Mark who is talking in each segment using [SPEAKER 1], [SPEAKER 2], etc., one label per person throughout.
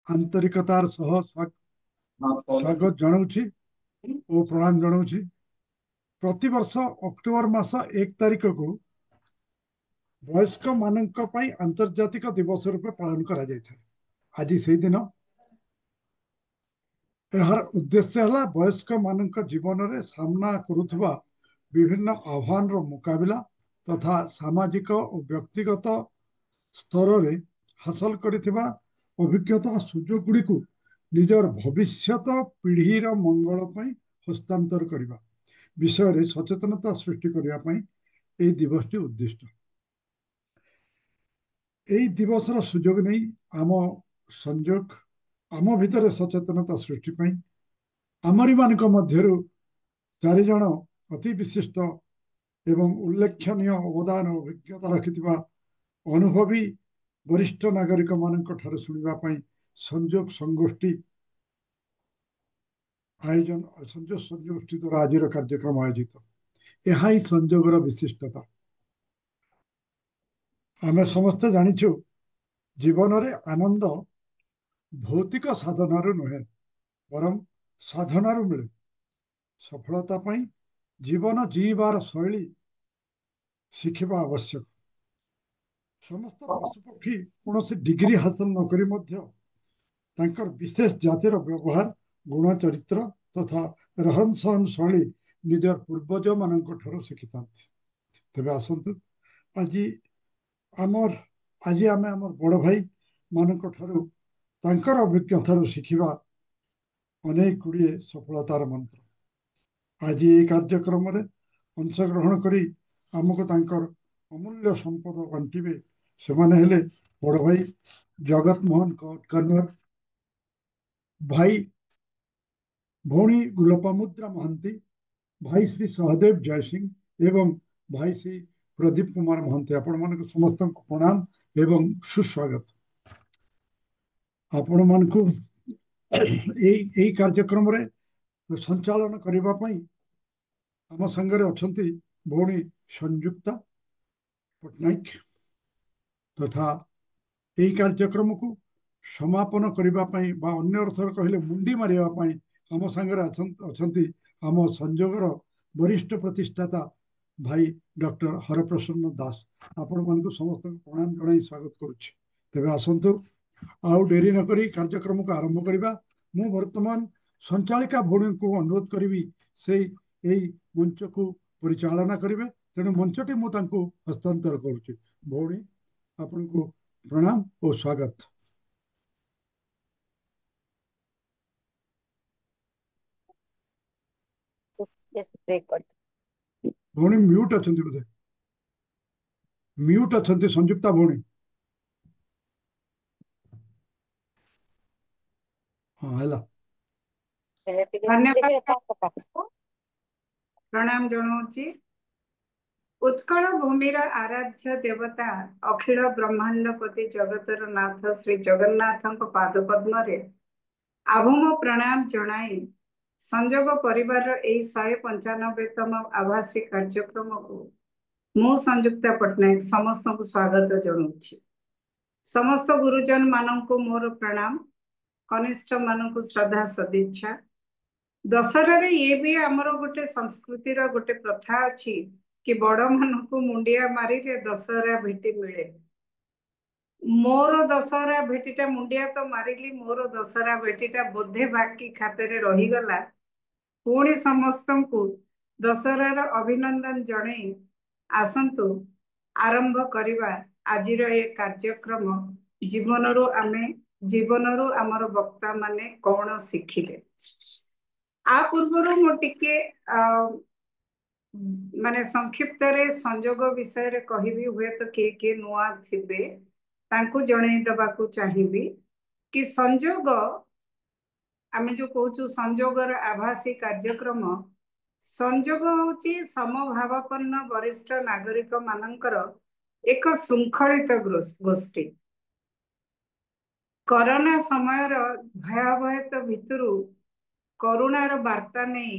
[SPEAKER 1] आंतरिकतार सह स्वागत जनाऊछि और प्रणाम जनाऊछि। प्रतिवर्ष अक्टोबर मास 1 तारिख को वयस्क मानक आंतर्जातिक दिवस रूपे पालन करा जायଥାଏ। आज से दिन यार उद्देश्य है वयस्क मानक जीवन में सामना करुवा विभिन्न आह्वान मुकाबला तथा सामाजिक और व्यक्तिगत स्तर रे हासिल करिथिबा अभिज्ञता सुजोग गुड़ी को निजर भविष्यत पीढ़ीर मंगल पई हस्तांतर करने विषय रे सचेतनता सृष्टि करने यह दिवस उद्दिष्ट। यही दिवसर सुजोग नहीं आम संजोग आम भितर सचेतनता सृष्टि आमरी मान मध्यरु 4 जन अति विशिष्ट एवं उल्लेखनीय अवदान अभिज्ञता रखिथिबा अनुभवी वरिष्ठ नागरिक मानक ठाରୁ सुनिबा पई संजोग संगोष्ठी आयोजन संजोग संगोष्ठी द्वारा आज कार्यक्रम आयोजित यह ही संजोगर विशिष्टता। आम समस्ते जानिछु जीवन रे आनंद भौतिक साधनारू नुहे बरं साधनारू मिले। सफलता पई जीवन जीवार शैली शिखिबा आवश्यक। समस्त पशुपक्षी कौन से डिग्री हासिल नकरी मध्य तांकर विशेष जातिर व्यवहार गुण चरित्र तथा रहन सहन शैली निजर पूर्वज मानक ठाରୁ शिखिथांती। तेबे आसंतु आज आमर आज आमे आमर बड़ भाई मानक ठाରୁ तांकर अभिज्ञता शिखिबा अनेक गुड़िए सफलतार मंत्र। आज ये कार्यक्रम में अंशग्रहण करी आमको तांकर अमूल्य संपद बांटिबे से माने हेले बड़ भाई जगत मोहन कन्वर, भाई भौणी गुलपामुद्रा महांती, भाई श्री सहदेव जयसिंह एवं भाई श्री प्रदीप कुमार महांती। आपण मान समस्त प्रणाम एवं सुस्वागत। आपण मान कार्यक्रम रे संचालन करिबा पई आम संगरे अछंती भौणी संयुक्ता पटनायक तथा यही कार्यक्रम को समापन करने अन्य अर्थर कहले मुंडी मारे आम सांगे अच्छा आम संजोगर वरिष्ठ प्रतिष्ठाता भाई डॉक्टर हरप्रसन्न दास। आपण मान समस्त प्रणाम जन स्वागत करुच्ची। तेरे आसतु आउ डेरी नक कार्यक्रम को आरंभ करवा। मु वर्तमान संचालिका भौणी को अनुरोध करी से यही मंच को परिचालना करेंगे। तेणु मंचटी मुझे हस्तांतर करुच्ची। भौणी आपण को प्रणाम और स्वागत। भौणी म्यूट अच्छा बोधे म्यूट अच्छा संयुक्ता भौणी। हाँ है
[SPEAKER 2] धन्यवाद। प्रणाम जनाऊँची। उत्कल भूमिर आराध्य देवता अखिल ब्रह्मांडपति जगतर नाथ श्री जगन्नाथ पाद पद्म आभम प्रणाम जनाई संजोग परिवार यही 195तम आभासी कार्यक्रम को मु संयुक्ता पट्टनायक समस्त को स्वागत जनाऊँची। समस्त गुरुजन मानक मोर प्रणाम, कनिष्ठ मानक श्रद्धा सदिच्छा। दशहरा रे ये भी आमर गोटे संस्कृतिर गोटे प्रथा अच्छी कि बड़ मान को मुंडिया मारे दशहरा भेटी मिले। मोर दशहरा भेटीटा मुंडिया तो मारिली, मोर दशहरा भेटीटा बोधे बाकी खाते रहीगला। पुणी समस्त को दशहरार अभिनंदन जणे आसंतु आरंभ करिबा आजिर ये कार्यक्रम। जीवनरू आमर वक्ता माने कौन शिखिले आ पूर्वर मो टिके माने संक्षिप्त रे संजोग विषय रे कहिबी। हुए तो के नुआ थिबे तांको जणे दबाकू चाहिबी कि संजोग आमे जो कहूँ संजोगर आभासी कार्यक्रम। संजोग होची समभावापन्न वरिष्ठ नागरिक मानकर एक श्रृंखलित गोष्ठी। कोरोना समय भयावहता भितरु करुणार वार्ता नहीं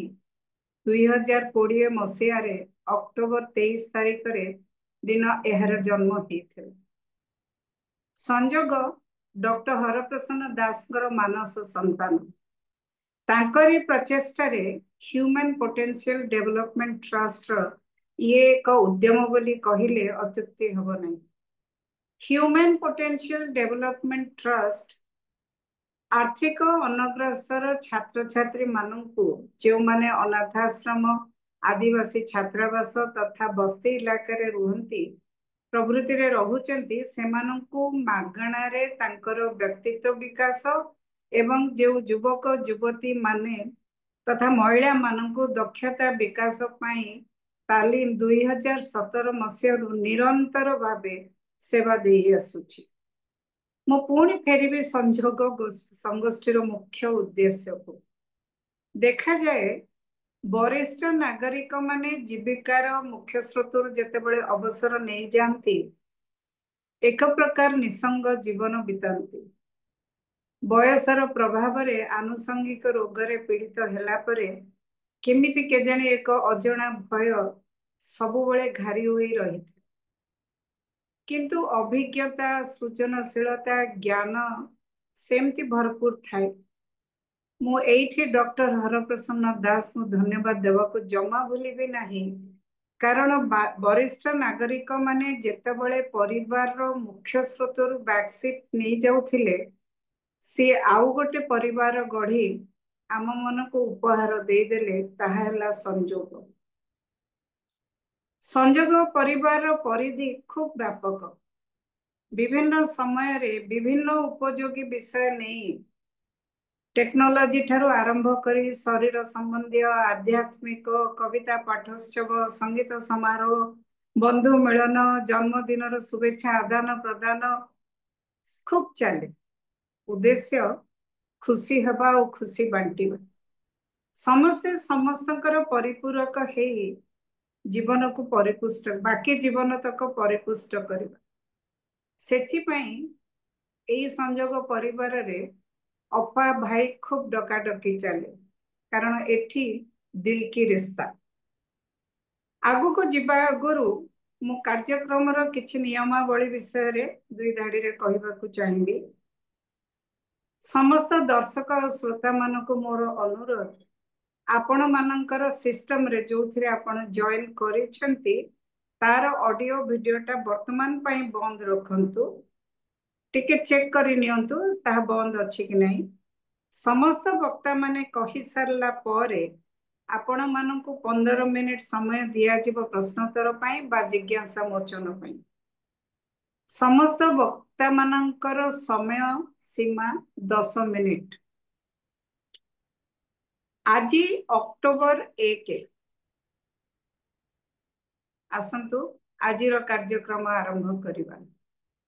[SPEAKER 2] 2020 मसीह अक्टोबर 23 तारिख दिन यार जन्म होता। संजोग डॉक्टर हरप्रसन्न दासଙ୍କର ମାନସ ସନ୍ତାନ। ତାଙ୍କରି ପ୍ରଚେଷ୍ଟାରେ ହ୍ୟୁମାନ୍ ପୋଟେନ୍ସିଆଲ ଡେଭଲପମେଣ୍ଟ ଟ୍ରଷ୍ଟର ଇଏ ଏକ ଉଦ୍ୟମ ବୋଲି କହିଲେ ଅତ୍ୟୁକ୍ତି ହେବ ନାହିଁ। ହ୍ୟୁମାନ୍ ପୋଟେନ୍ସିଆଲ ଡେଭଲପମେଣ୍ଟ ଟ୍ରଷ୍ଟ आर्थिक अनग्रसर छात्र छात्री मानू जो माने अनाथाश्रम आदिवासी छात्रावास तथा बस्ती इलाका रे रुहंती प्रभृति रे रहुचंती सेमानंकु मागणारे तांकर व्यक्तित्व विकास एवं जो युवक युवती माने तथा महिला मानंकु दक्षता विकास पाई तालीम 2017 मसीह निरंतर भावे सेवा दे आसुची। मु पुणी फेरबी संजोग संगोष्ठीर मुख्य उद्देश्य को देखा जाए वरिष्ठ नागरिक माने जीविकार मुख्य स्रोत जेतेबेले अवसर नहीं जाती एक प्रकार निसंग जीवन बिताती बयसर प्रभाव रे आनुषंगिक रोग रे पीड़ित हेला परे केमिति केजाणी एक अजଣା भय सबुबले घारी होई रही किंतु अभिज्ञता सृजनशीलता ज्ञान सेमती भरपूर थाए। मु एठी डॉक्टर हरप्रसन्न दास मु धन्यवाद देवाको जमा भूलिबे नाही कारण वरिष्ठ नागरिक माने जेतेबेले परिवार रो मुख्य स्रोतरु बैकसीट नहीं जाउथिले सी आउ गोटे परिवार गढ़ी आम मन को उपहार दे देले ताहा ହେଲା संजोग। संजोग परिवार परिधि खूब व्यापक विभिन्न समय रे विभिन्न उपयोगी विषय नहीं टेक्नोलॉजी ठारू आरंभ करी शरीर संबंधी आध्यात्मिक कविता पाठोत्सव संगीत समारोह बंधु मिलन जन्मदिन शुभेच्छा आदान प्रदान खूब चले। उद्देश्य खुशी हवा और खुशी बांटिबा समस्ते समस्तकर परिपूरक हे जीवन को परिपुष्ट बाकी जीवन तक परिपुष्ट करबा सेथिपाई एई संजोग परिवार रे अपा भाई खूब डकाडकी चले कारण एठी दिल की रिश्ता आगु को जीवा आगुरु मु कार्यक्रम रो किछि नियमावली विषय रे दुई धाड़ी रे कहबाकू चाहिबी। समस्त दर्शक और श्रोता मानक मोर अनुरोध आपण मानकर सिस्टम रे जो थिरे आपण जॉइन करिसेंती तार ऑडियो वीडियोटा वर्तमान पाई बंद रखंतु टिके चेक करि नियंतु ता बंद अछि कि नहीं। समस्त वक्ता माने कहि सारला परे आपण मानकु 15 मिनिट समय दिया जिवो प्रश्नोत्तर पाई बा जिज्ञासा मोचन पाई। समस्त वक्ता मानकर समय सीमा 10 मिनिट। आज अक्टोबर 1 आसंतु आजिर कार्यक्रम आरंभ करिबा।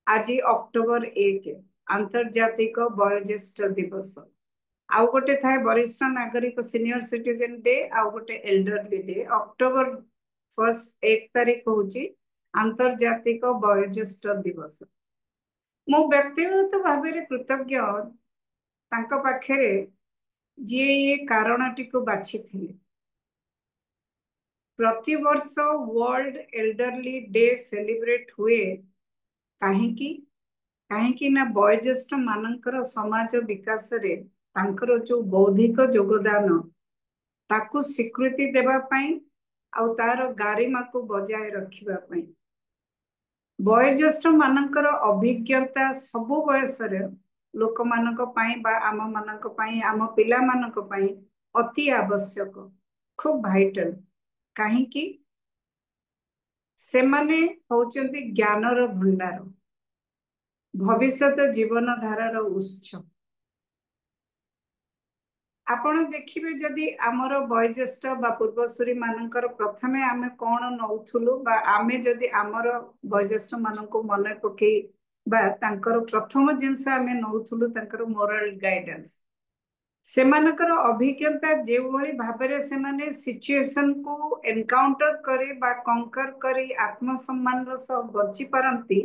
[SPEAKER 2] आज अक्टोबर 1 आंतर्जातिक वयोज्येष्ठ दिवस आउ गोटे थाए वरिष्ठ नागरिक सीनियर सिटीजन डे आउ गोटे एल्डरली डे। अक्टोबर 1 तारीख होची आंतर्जातिक वयोज्येष्ठ दिवस। मो व्यक्तिगत भाव में कृतज्ञ तांको पाखेरे जे ये कारणटी को बाछि थिले। प्रति वर्ष वर्ल्ड एल्डरली डे सेलिब्रेट हुए कहीं ना वयोज्येष्ठ मानकर समाज विकास रे तांकर जो बौद्धिक योगदान ताकू स्वीकृति देवा पाई आउ तार गारिमा को बजाय रखिबा पाई वयोज्येष्ठ मानकर अभिज्ञता सबु बयस रे लोक मानक पाई बा आम मानक पाई आम पिला मानक पाई अति आवश्यक खूब भाइटल कहीं से माने होचंती ज्ञानर भंडार भविष्यत जीवन धारार उत्स। आपण देखिबे जदि आमर वयोज्येष्ठ बा पूर्वसूरी मानकर प्रथमे आमे कौन नौथुलु बा आमे जदि आमर वयोज्येष्ठ माननको मने पकई बा तांकर प्रथम जिनस आमे नौथुलु तांकर मोरल गाइडेंस सेमानकर अभिज्ञता जे भली भाबरे सेमाने सिचुएशन को एनकाउंटर करी बा कंकर करी आत्मसम्मान रो सब बची पारंती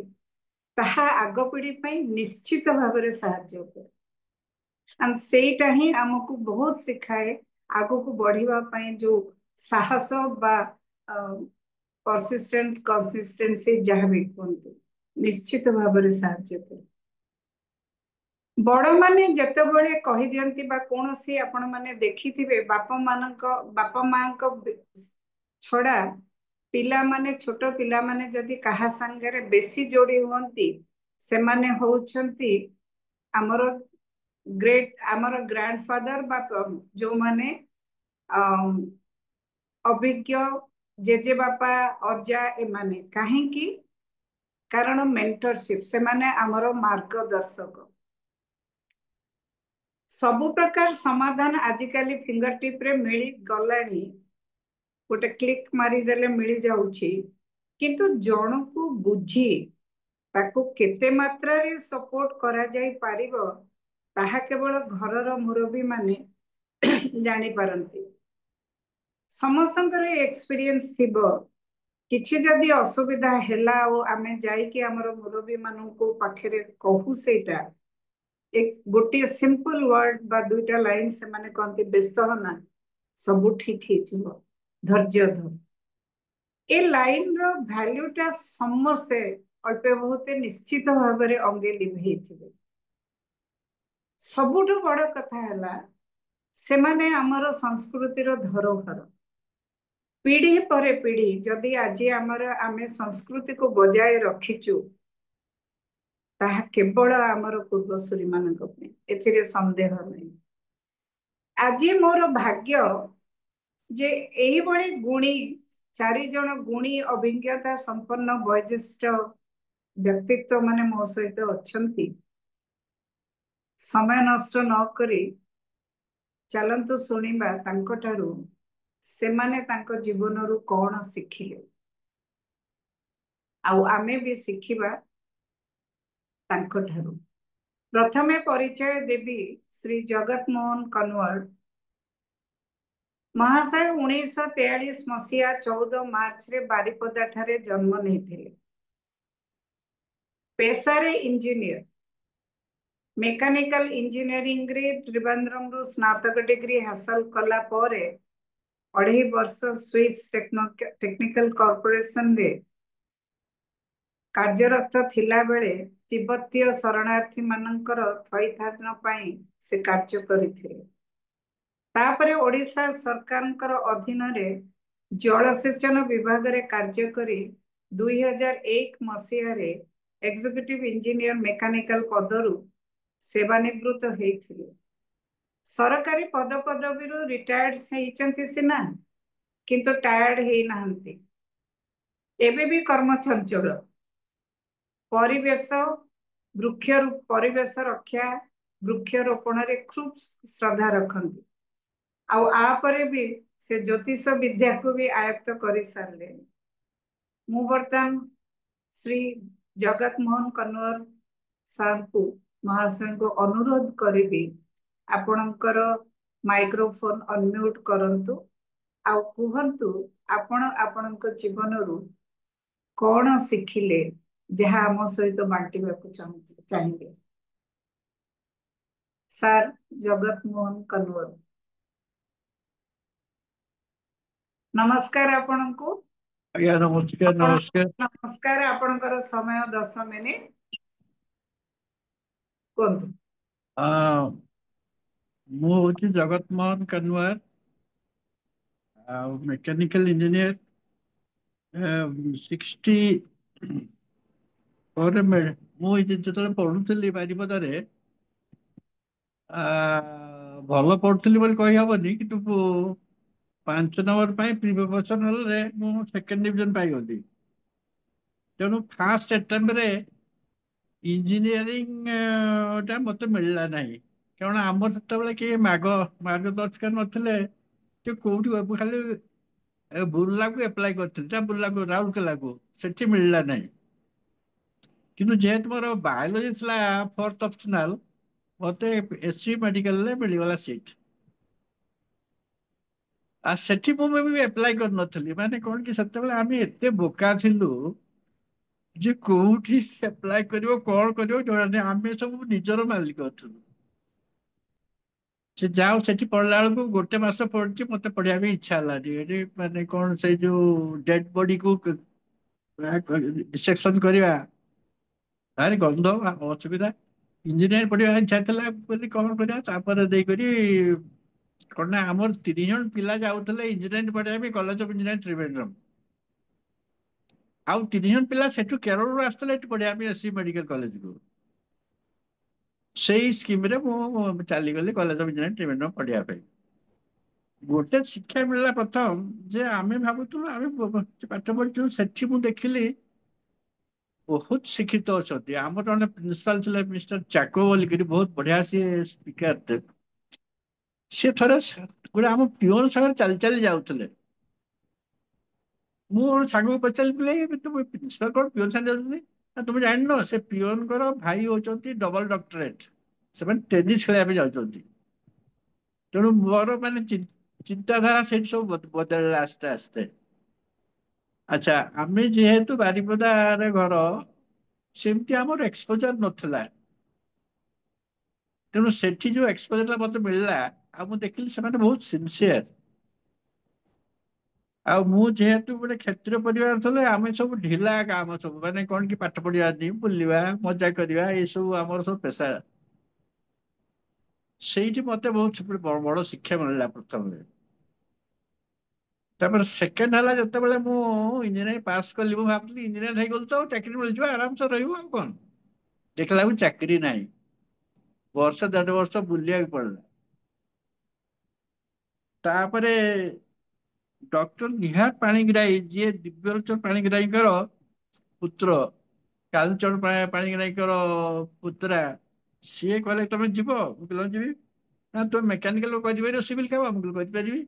[SPEAKER 2] ताहा आग पीढ़ी पाई निश्चित भाबरे सहाय्य करे एंड सेटा ही हमको बहुत सिखाए आगो को बढ़िबा पाई जो साहस बा परसिस्टेंट कंसिस्टेंसी जहाँ भी कहतु निश्चित भाव में साहाय्य करे। ବଡ ମାନେ ଯେତେବେଳେ କହିଦିଅନ୍ତି ବା କୌଣସି ଆପଣ ମାନେ ଦେଖିଥିବେ ବାପା ମାଙ୍କ ଛଡା ପିଲାମାନେ ଛୋଟ ପିଲାମାନେ ଯଦି କାହା ସାଙ୍ଗରେ ବେଶୀ ଯୋଡି ହୁଅନ୍ତି ସେମାନେ ହଉଛନ୍ତି ଆମର ଆମର ଗ୍ରାଣ୍ଡ ଫାଦର ବା ଯୋଉମାନେ ଅଭିଜ୍ଞ ଜେଜେବାପା ଅଜା ଏମାନେ କାହିଁକି? କାରଣ ମେଣ୍ଟରସିପ ସେମାନେ ଆମର ମାର୍ଗଦର୍ଶକ। ସବୁ ପ୍ରକାର ସମାଧାନ ଆଜିକାଲି ଫିଙ୍ଗର ଟିପ ରେ ମିଳି ଗଲାଣି, ଗୋଟେ କ୍ଲିକ୍ ମାରିଦେଲେ ମିଳି ଯାଉଛି, କିନ୍ତୁ ଜଣକୁ ବୁଝି ତାକୁ କେତେ ମାତ୍ରାରେ ସପୋର୍ଟ କରାଯାଇ ପାରିବ ତାହା କେବଳ ଘରର ମୁରବୀ ମାନେ ଜାଣିପାରନ୍ତି। ସମସ୍ତଙ୍କର ଏକ୍ସପିରିଏନ୍ସ ଥିବ, କିଛି ଯଦି ଅସୁବିଧା ହେଲା ଆଉ ଆମେ ଯାଇକି ଆମର ମୁରବୀ ମାନଙ୍କୁ ପାଖରେ କହୁ ସେଇଟା ଗୋଟିଏ ସିମ୍ପଲ ୱାର୍ଡ ବା ଦୁଇଟା ଲାଇନ ସେମାନେ କହନ୍ତି ବ୍ୟସ୍ତ ହନା ସବୁ ଠିକ ହେଇଯିବ, ଧୈର୍ଯ୍ୟ ଧର। ଏ ଲାଇନ ର ଭ୍ୟାଲ୍ୟୁ ଟା ସମସ୍ତେ ଅଳ୍ପ ବହୁତ ନିଶ୍ଚିତ ଭାବରେ ଅଙ୍ଗେ ଲିଭେଇଥିବେ। ସବୁଠୁ ବଡ କଥା ହେଲା ସେମାନେ ଆମର ସଂସ୍କୃତିର ଧରୋହର। ପିଢି ପରେ ପିଢି ଯଦି ଆଜି ଆମେ ସଂସ୍କୃତିକୁ ବଜାୟ ରଖିଛୁ ତାହା କେବଳ ଆମର ପୂର୍ବସୂରୀ ମାନଙ୍କ ପାଇଁ, ଏଥିରେ ସନ୍ଦେହ ନାହିଁ। ଆଜି ମୋର ଭାଗ୍ୟ ଯେ ଏଇଭଳି ଗୁଣୀ 4 ଜଣ ଗୁଣୀ ଅଭିଜ୍ଞତା ସମ୍ପନ୍ନ ବୟୋଜ୍ୟେଷ୍ଠ ବ୍ୟକ୍ତିତ୍ବ ମାନେ ମୋ ସହିତ ଅଛନ୍ତି। ସମୟ ନଷ୍ଟ ନ କରି ଚାଲନ୍ତୁ ଶୁଣିବା ତାଙ୍କଠାରୁ ସେମାନେ ତାଙ୍କ ଜୀବନରୁ କଣ ଶିଖିଲେ, ଆଉ ଆମେ ବି ଶିଖିବା ତାଙ୍କଠାରୁ। ପ୍ରଥମେ ପରିଚୟ ଦେବି ଶ୍ରୀ ଜଗତ ମୋହନ କନୱର ମହାଶୟ। 1943 ମସିହା 14 ମାର୍ଚ୍ଚରେ ବାରିପଦା ଠାରେ ଜନ୍ମ ନେଇଥିଲେ। पेशारे इंजीनियर, मेकानिकल इंजीनियरिंग रे त्रिवेंद्रम स्नातक डिग्री हासिल कला परे 2.5 वर्ष स्विस टेक्निकल कॉर्पोरेशन रे कार्यरत थिला बेले तिब्बतीय शरणार्थी मानकर थैथान पई से कार्य करिथिले। तापरे ओडिशा सरकारଙ୍କର अधीन जलसेचन विभाग रे कार्य करी 2001 मसीह रे एग्जीक्यूटिव इंजीनियर मेकानिकल पदरु सेवानिवृत्त होइथिले। सरकारी पद पदवी रिटायर्ड होइचंती सिना, किंतु टायर्ड हेई नाहंती। एबे भी कर्म चंचल, परिवेश परिवेश रक्षा वृक्षरोपण रे खूब श्रद्धा रखंती। आउ आपरे भी से ज्योतिष विद्या को भी आयत्त कर सारे। मु बर्तमान श्री जगत मोहन कन्वर सार को महाशय को अनुरोध करी आपणकर माइक्रोफोन अनम्यूट करंतु आ कहतु आपण आपणक जीवन रु कौन शिखिले जहाँ आम सहित बांटिबा को चाहिए। सार जगत मोहन कन्वर, नमस्कार आपणको।
[SPEAKER 3] आज्ञा नमस्कार
[SPEAKER 2] आपण
[SPEAKER 3] नमस्कार।
[SPEAKER 2] नमस्कार, आपणकर समय 10 मिनिट कोंतु।
[SPEAKER 3] मु हूँ जगत मोहन कनवर, मेकानिकल इंजीनियर 60 मुझे पढ़ुली बारिपदारे भल पढ़ुली कही हेनी कि 5 नंबर प्री प्रोफेशनल रे मु सेकेंड डिवीजन पाइगली। तेणु फास्ट अटेम्प्ट इंजीनियरिंग टा मत मिलला नहीं, कारण आम से किए मार्गदर्शक नथिले। कौटी खाली बुर्ला को एप्लाय करते बुर्ला को राउरकेला को सेठी मिलला नहीं। किंतु जेहेतु मोर बायोलोजी था 4th ऑप्शनल, मत एससी मेडिकल रे मिलगला सीट। आ सेठी भी एप्लाय कर नथली, माने कौन कि सेते बेले आमे एते बोका थिलु जे कोठी एप्लाय करियो कौन करियो जोड़ा नहीं। आमे सब निजर मालिक अथु। से जाओ सेठी पढ़ला बेलू गोटे मास पढ़ी मत पढ़िया भी इच्छा है माने कौन से जो डेड बॉडी को डिसेक्शन करवा भारी गंध असुविधा। ଇଞ୍ଜିନିୟରିଂ ପଢିବା ଇଚ୍ଛା ଥିଲା ବୋଲି କଣ କରିବା, ତାପରେ ଦେଇକରି କଣ ନା ଆମର 3 ଜଣ ପିଲା ଯାଉଥିଲେ ଇଞ୍ଜିନିୟରିଂ ପଢିବା ପାଇଁ କଲେଜ ଅଫ୍ ଇଞ୍ଜିନିୟରିଂ ତ୍ରିଭେନ୍ଦ୍ରମ। ଆଉ 3 ଜଣ ପିଲା ସେଠୁ କେରଳରୁ ଆସିଥିଲେ ଏଠି ପଢିବା ପାଇଁ ଏସସି ମେଡିକାଲ କଲେଜକୁ। ସେଇ ସ୍କିମରେ ମୁଁ ଚାଲିଗଲି କଲେଜ ଅଫ୍ ଇଞ୍ଜିନିୟରିଂ ତ୍ରିଭେନ୍ଦ୍ରମ ପଢିବା ପାଇଁ। ଗୋଟେ ଶିକ୍ଷା ମିଳିଲା ପ୍ରଥମ, ଯେ ଆମେ ଭାବୁଥିଲୁ ଆମେ ପାଠ ପଢିଛୁ, ସେଠି ମୁଁ ଦେଖିଲି ବହୁତ ଶିକ୍ଷିତ ଅଛନ୍ତି। ଆମର ଜଣେ ପ୍ରିନ୍ସିପାଲ ଥିଲେ ମିଷ୍ଟର ଚାକୋ ବୋଲିକିରି, ବହୁତ ବଢିଆ ସିଏ ସ୍ପିକର ଥିଲେ। ସେ ଥରେ ଗୋଟେ ଆମ ପିଅନ ସାଙ୍ଗରେ ଚାଲି ଚାଲି ଯାଉଥିଲେ। ମୁଁ ସାଙ୍ଗକୁ ପଚାରିଲି, ତୁମେ ପ୍ରିନ୍ସିପାଲ କଣ ପିଅନ ସାଙ୍ଗେ ଯାଉଛନ୍ତି? ନା ତୁମେ ଜାଣିନ, ସେ ପିଅନଙ୍କର ଭାଇ ହଉଛନ୍ତି ଡବଲ ଡକ୍ଟରେଟ, ସେମାନେ ଟେନିସ୍ ଖେଳିବା ପାଇଁ ଯାଉଛନ୍ତି। ତେଣୁ ମୋର ମାନେ ଚିନ୍ତାଧାରା ସେଇଠି ସବୁ ବଦଳିଲା ଆସ୍ତେ ଆସ୍ତେ। ଆଚ୍ଛା, ଆମେ ଯେହେତୁ ବାରିପଦାରେ ଘର, ସେମିତି ଆମର ଏକ୍ସପୋଜର ନଥିଲା। ତେଣୁ ସେଠି ଯୋଉ ଏକ୍ସପୋଜରଟା ମତେ ମିଳିଲା, ଆଉ ମୁଁ ଦେଖିଲି ସେମାନେ ବହୁତ ସିନସିୟର। ଆଉ ମୁଁ ଯେହେତୁ ଗୋଟେ କ୍ଷତ୍ରିୟ ପରିବାର ଥିଲେ, ଆମେ ସବୁ ଢିଲା କାମ ସବୁ, ମାନେ କଣ କି ପାଠ ପଢିବାନି, ବୁଲିବା, ମଜା କରିବା, ଏସବୁ ଆମର ସବୁ ପେଶା। ସେଇଠି ମତେ ବହୁତ ବଡ ଶିକ୍ଷା ମିଳିଲା ପ୍ରଥମରେ। ତାପରେ ସେକେଣ୍ଡ ହେଲା, ଯେତେବେଳେ ମୁଁ ଇଞ୍ଜିନିୟରିଂ ପାସ୍ କଲି, ମୁଁ ଭାବୁଥିଲି ଇଞ୍ଜିନିୟର ହେଇଗଲି ତ ଚାକିରି ମିଳିଯିବ, ଆରାମସେ ରହିବ, ଆଉ କଣ। ଦେଖିଲା ବେଳକୁ ଚାକିରି ନାହିଁ। ବର୍ଷ 1.5 ବର୍ଷ ବୁଲିବାକୁ ପଡିଲା। ତାପରେ ଡକ୍ଟର ନିହାର ପାଣିଗ୍ରାହୀ, ଯିଏ ଦିବ୍ୟଲୋଚନ ପାଣିଗ୍ରାହୀଙ୍କର ପୁତ୍ର, କାଲଚରଣ ପାଣିଗ୍ରାହୀଙ୍କର ପୁତ୍ରା, ସିଏ କହିଲେ ତମେ ଯିବ? ମୁଁ କହିଲି ହଁ ଯିବି। ନା ତମେ ମେକାନିକାଲ କରିପାରିବ ସିଭିଲ କାମ? ମୁଁ କହିଲି କରିପାରିବି।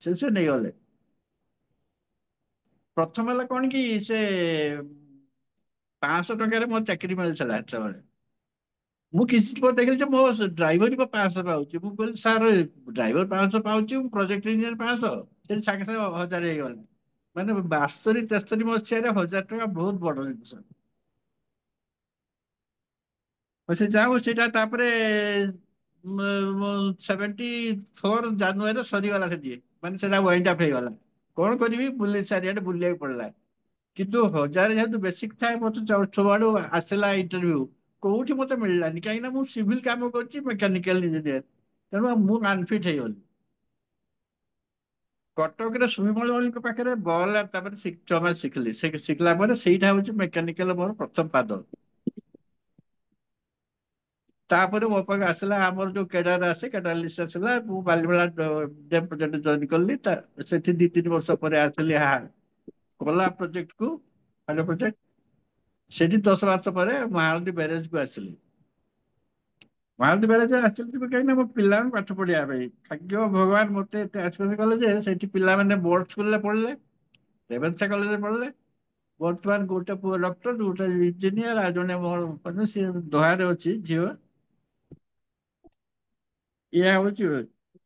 [SPEAKER 3] ସେ ନେଇଗଲେ। ପ୍ରଥମ ହେଲା କଣ କି, ସେ 500 ଟଙ୍କାରେ ମୋ ଚାକିରି ମିଳିଥିଲା ସେତେବେଳେ। ମୁଁ କିଛି ପରେ ଦେଖିଲି ଯେ ମୋ ଡ୍ରାଇଭର 500 ପାଉଛି। ମୁଁ କହିଲି ସାର୍, ଡ୍ରାଇଭର 500 ପାଉଛି, ମୁଁ ପ୍ରୋଜେକ୍ଟ ଇଞ୍ଜିନିୟର 500, ସେଠି ସାଙ୍ଗେ ସାଙ୍ଗେ 1000 ହେଇଗଲା। ମାନେ 72-63 ମସିହାରେ 1000 ଟଙ୍କା ବହୁତ ବଡ ଜିନିଷ। ସେ ଯାଉ ସେଇଟା ତାପରେ 74 ଜାନୁଆରୀରେ ସରିଗଲା ସେଠି, ମାନେ ସେଟା ୱାଇଣ୍ଡ ଅପ୍ ହେଇଗଲା। କଣ କରିବି, ଚାରିଆଡେ ବୁଲିବାକୁ ପଡିଲା। କିନ୍ତୁ 1000 ଯେହେତୁ ବେସିକ ଥାଏ, ମତେ ସବୁଆଡୁ ଆସିଲା ଇଣ୍ଟରଭ୍ୟୁ, କୋଉଠି ମତେ ମିଳିଲାନି। କାହିଁକି ନା ମୁଁ ସିଭିଲ କାମ କରୁଛି, ମେକାନିକାଲ ଇଞ୍ଜିନିୟର। ତେଣୁ ମୁଁ ଅନଫିଟ ହେଇଗଲି। କଟକରେ ସୁମିମଳଙ୍କ ପାଖରେ ବଲ ତାପରେ 6 ମାସ ଶିଖିଲି। ଶିଖିଲା ପରେ ସେଇଟା ହଉଛି ମେକାନିକାଲ ମୋର ପ୍ରଥମ ପାଦ। ତାପରେ ମୋ ପାଖକୁ ଆସିଲା ଆମର ଯୋଉ କେଡାର ଆସେ, କେଡାର ଲିଷ୍ଟ ଆସିଲା। ମୁଁ ବାଲିମେଳା ପ୍ରୋଜେକ୍ଟ ଜଏନ କଲି। ସେଠି 2-3 ବର୍ଷ ପରେ ଆସିଲି କୋଲା ପ୍ରୋଜେକ୍ଟ କୁ, ପ୍ରୋଜେକ୍ଟ। ସେଠି 10 ମାସ ପରେ ମହାନଦୀ ବ୍ୟାରେଜ କୁ ଆସିଲି। ମହାନଦୀ ବ୍ୟାରେଜ ଆସିଲି କାହିଁକିନା ମୋ ପିଲାଙ୍କୁ ପାଠ ପଢିବା ପାଇଁ। ଭାଗ୍ୟ ଭଗବାନ ମତେ ଏତେ ଆଶୀର୍ବାଦ କଲେ ଯେ, ସେଇଠି ପିଲାମାନେ ବୋର୍ଡ ସ୍କୁଲରେ ପଢିଲେ, ରେଭେନ୍ସା କଲେଜରେ ପଢିଲେ। ବର୍ତ୍ତମାନ ଗୋଟେ ପୁଅ ଡକ୍ଟର, ଗୋଟେ ଇଞ୍ଜିନିୟର, ଆଉ ଜଣେ ମୋର ସିଏ ଦୋହାରେ ଅଛି ଝିଅ। ଏଇଆ ହଉଛି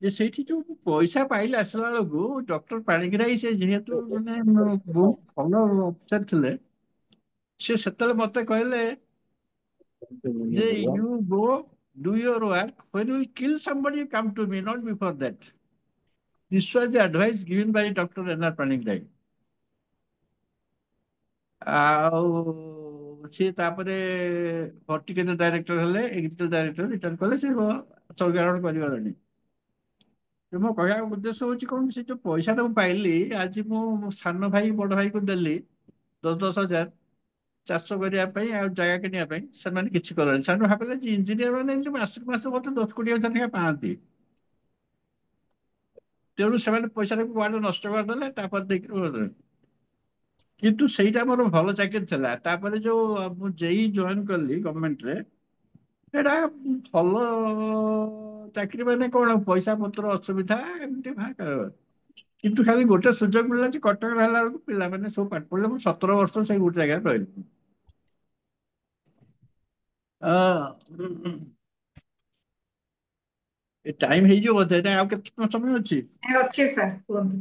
[SPEAKER 3] ଯେ ସେଇଠି ଯୋଉ ପଇସା ପାଇଲେ ଆସିଲା ବେଳକୁ, ଡକ୍ଟର ପାଣିଗ୍ରାହୀ ସେ ଯେହେତୁ ମାନେ ବହୁତ ଭଲ ଅଫିସର ଥିଲେ, ସେ ସେତେବେଳେ ମତେ କହିଲେ ଯେ you go do your work. When we kill somebody, you come to me, not before that. This was the advice given by Dr. N.R. Panigrahi. ଆଉ ସିଏ ତାପରେ ହର୍ଟିକଲଚର ଡାଇରେକ୍ଟର ହେଲେ, ଏଗ୍ରିକଲଚର ଡାଇରେକ୍ଟର ରିଟାୟାର କଲେ। ସେ ସ୍ୱର୍ଗାରୋହଣ କରିଗଲେଣି। ମୋ କହିବା ଉଦ୍ଦେଶ୍ୟ ହଉଛି କଣ, ସେ ଯୋଉ ପଇସାଟା ମୁଁ ପାଇଲି, ଆଜି ମୁଁ ମୋ ସାନ ଭାଇ ବଡ ଭାଇକୁ ଦେଲି 10,000 ଚାଷ କରିବା ପାଇଁ ଆଉ ଜାଗା କିଣିବା ପାଇଁ। ସେମାନେ କିଛି କଲେନି। ସେମାନେ ଭାବିଲେ ଯେ ଇଞ୍ଜିନିୟର ମାନେ ଏମିତି ମାସକୁ ମାସ ମତେ 10-20 ହଜାର ଟଙ୍କା ପାଆନ୍ତି। ତେଣୁ ସେମାନେ ପଇସାଟାକୁ କୁଆଡେ ନଷ୍ଟ କରିଦେଲେ, ତାପରେ ଦେଇକି। କିନ୍ତୁ ସେଇଟା ମୋର ଭଲ ଚାକିରି ଥିଲା। ତାପରେ ଯୋଉ ମୁଁ ଜେଇ ଜଏନ କଲି ଗଭର୍ଣ୍ଣମେଣ୍ଟରେ, ସେଇଟା ଭଲ ଚାକିରି। ମାନେ କଣ, ପଇସା ପତ୍ର ଅସୁବିଧା ଏମିତି କିନ୍ତୁ ଖାଲି ଗୋଟେ ସୁଯୋଗ ମିଳିଲା ଯେ କଟକରେ ହେଲା ବେଳକୁ ପିଲାମାନେ ସବୁ ପାଠ ପଢିଲେ। ମୁଁ 17 ବର୍ଷ ସେଇ ଗୋଟେ ଜାଗାରେ ରହିଲି। ଏ ଟାଇମ ହେଇଯିବ ବୋଧେ ନା ଆଉ କେତେ ସମୟ ଅଛି?
[SPEAKER 2] ଅଛି ସାର୍, କୁହନ୍ତୁ।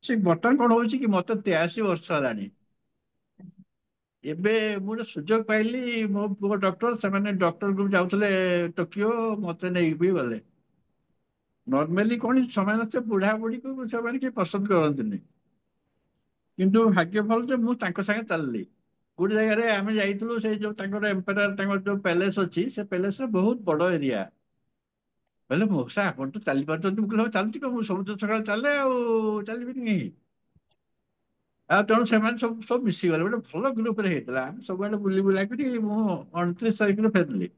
[SPEAKER 3] ସେ ବର୍ତ୍ତମାନ କଣ ହଉଛି କି, ମତେ 83 ବର୍ଷ ହେଲାଣି। ଏବେ ମୁଁ ଗୋଟେ ସୁଯୋଗ ପାଇଲି, ମୋ ପୁଅ ଡକ୍ଟର, ସେମାନେ ଡକ୍ଟର ଗ୍ରୁପ ଯାଉଥିଲେ ଟୋକିଓ, ମତେ ନେଇକି ବି ଗଲେ। ନର୍ମାଲି କଣ, ସେମାନେ ବୁଢା ବୁଢୀକୁ ସେମାନେ କିଏ ପସନ୍ଦ କରନ୍ତିନି। କିନ୍ତୁ ଭାଗ୍ୟ ଭଲ ଯେ ମୁଁ ତାଙ୍କ ସାଙ୍ଗେ ଚାଲିଲି। ଗୋଟେ ଜାଗାରେ ଆମେ ଯାଇଥିଲୁ, ସେ ଯୋଉ ତାଙ୍କର ଏମ୍ପେରାର ତାଙ୍କର ଯୋଉ ପ୍ୟାଲେସ ଅଛି, ସେ ପ୍ୟାଲେସରେ ବହୁତ ବଡ ଏରିଆ। କହିଲେ ମଉସା ଆପଣ ତ ଚାଲି ପାରୁଛନ୍ତି। ମୁଁ କହିଲି ହଉ ଚାଲୁଛି, କଣ ମୁଁ ସବୁଦିନ ସକାଳେ ଚାଲେ, ଆଉ ଚାଲିବିନି କାହିଁକି? ଆଉ ତେଣୁ ସେମାନେ ସବୁ ସବୁ ମିଶିଗଲେ, ଗୋଟେ ଭଲ ଗ୍ରୁପରେ ହେଇଥିଲା। ଆମେ ସବୁଆଡେ ବୁଲି ବୁଲା କରି ମୁଁ 29 ତାରିଖରେ ଫେରିଲି।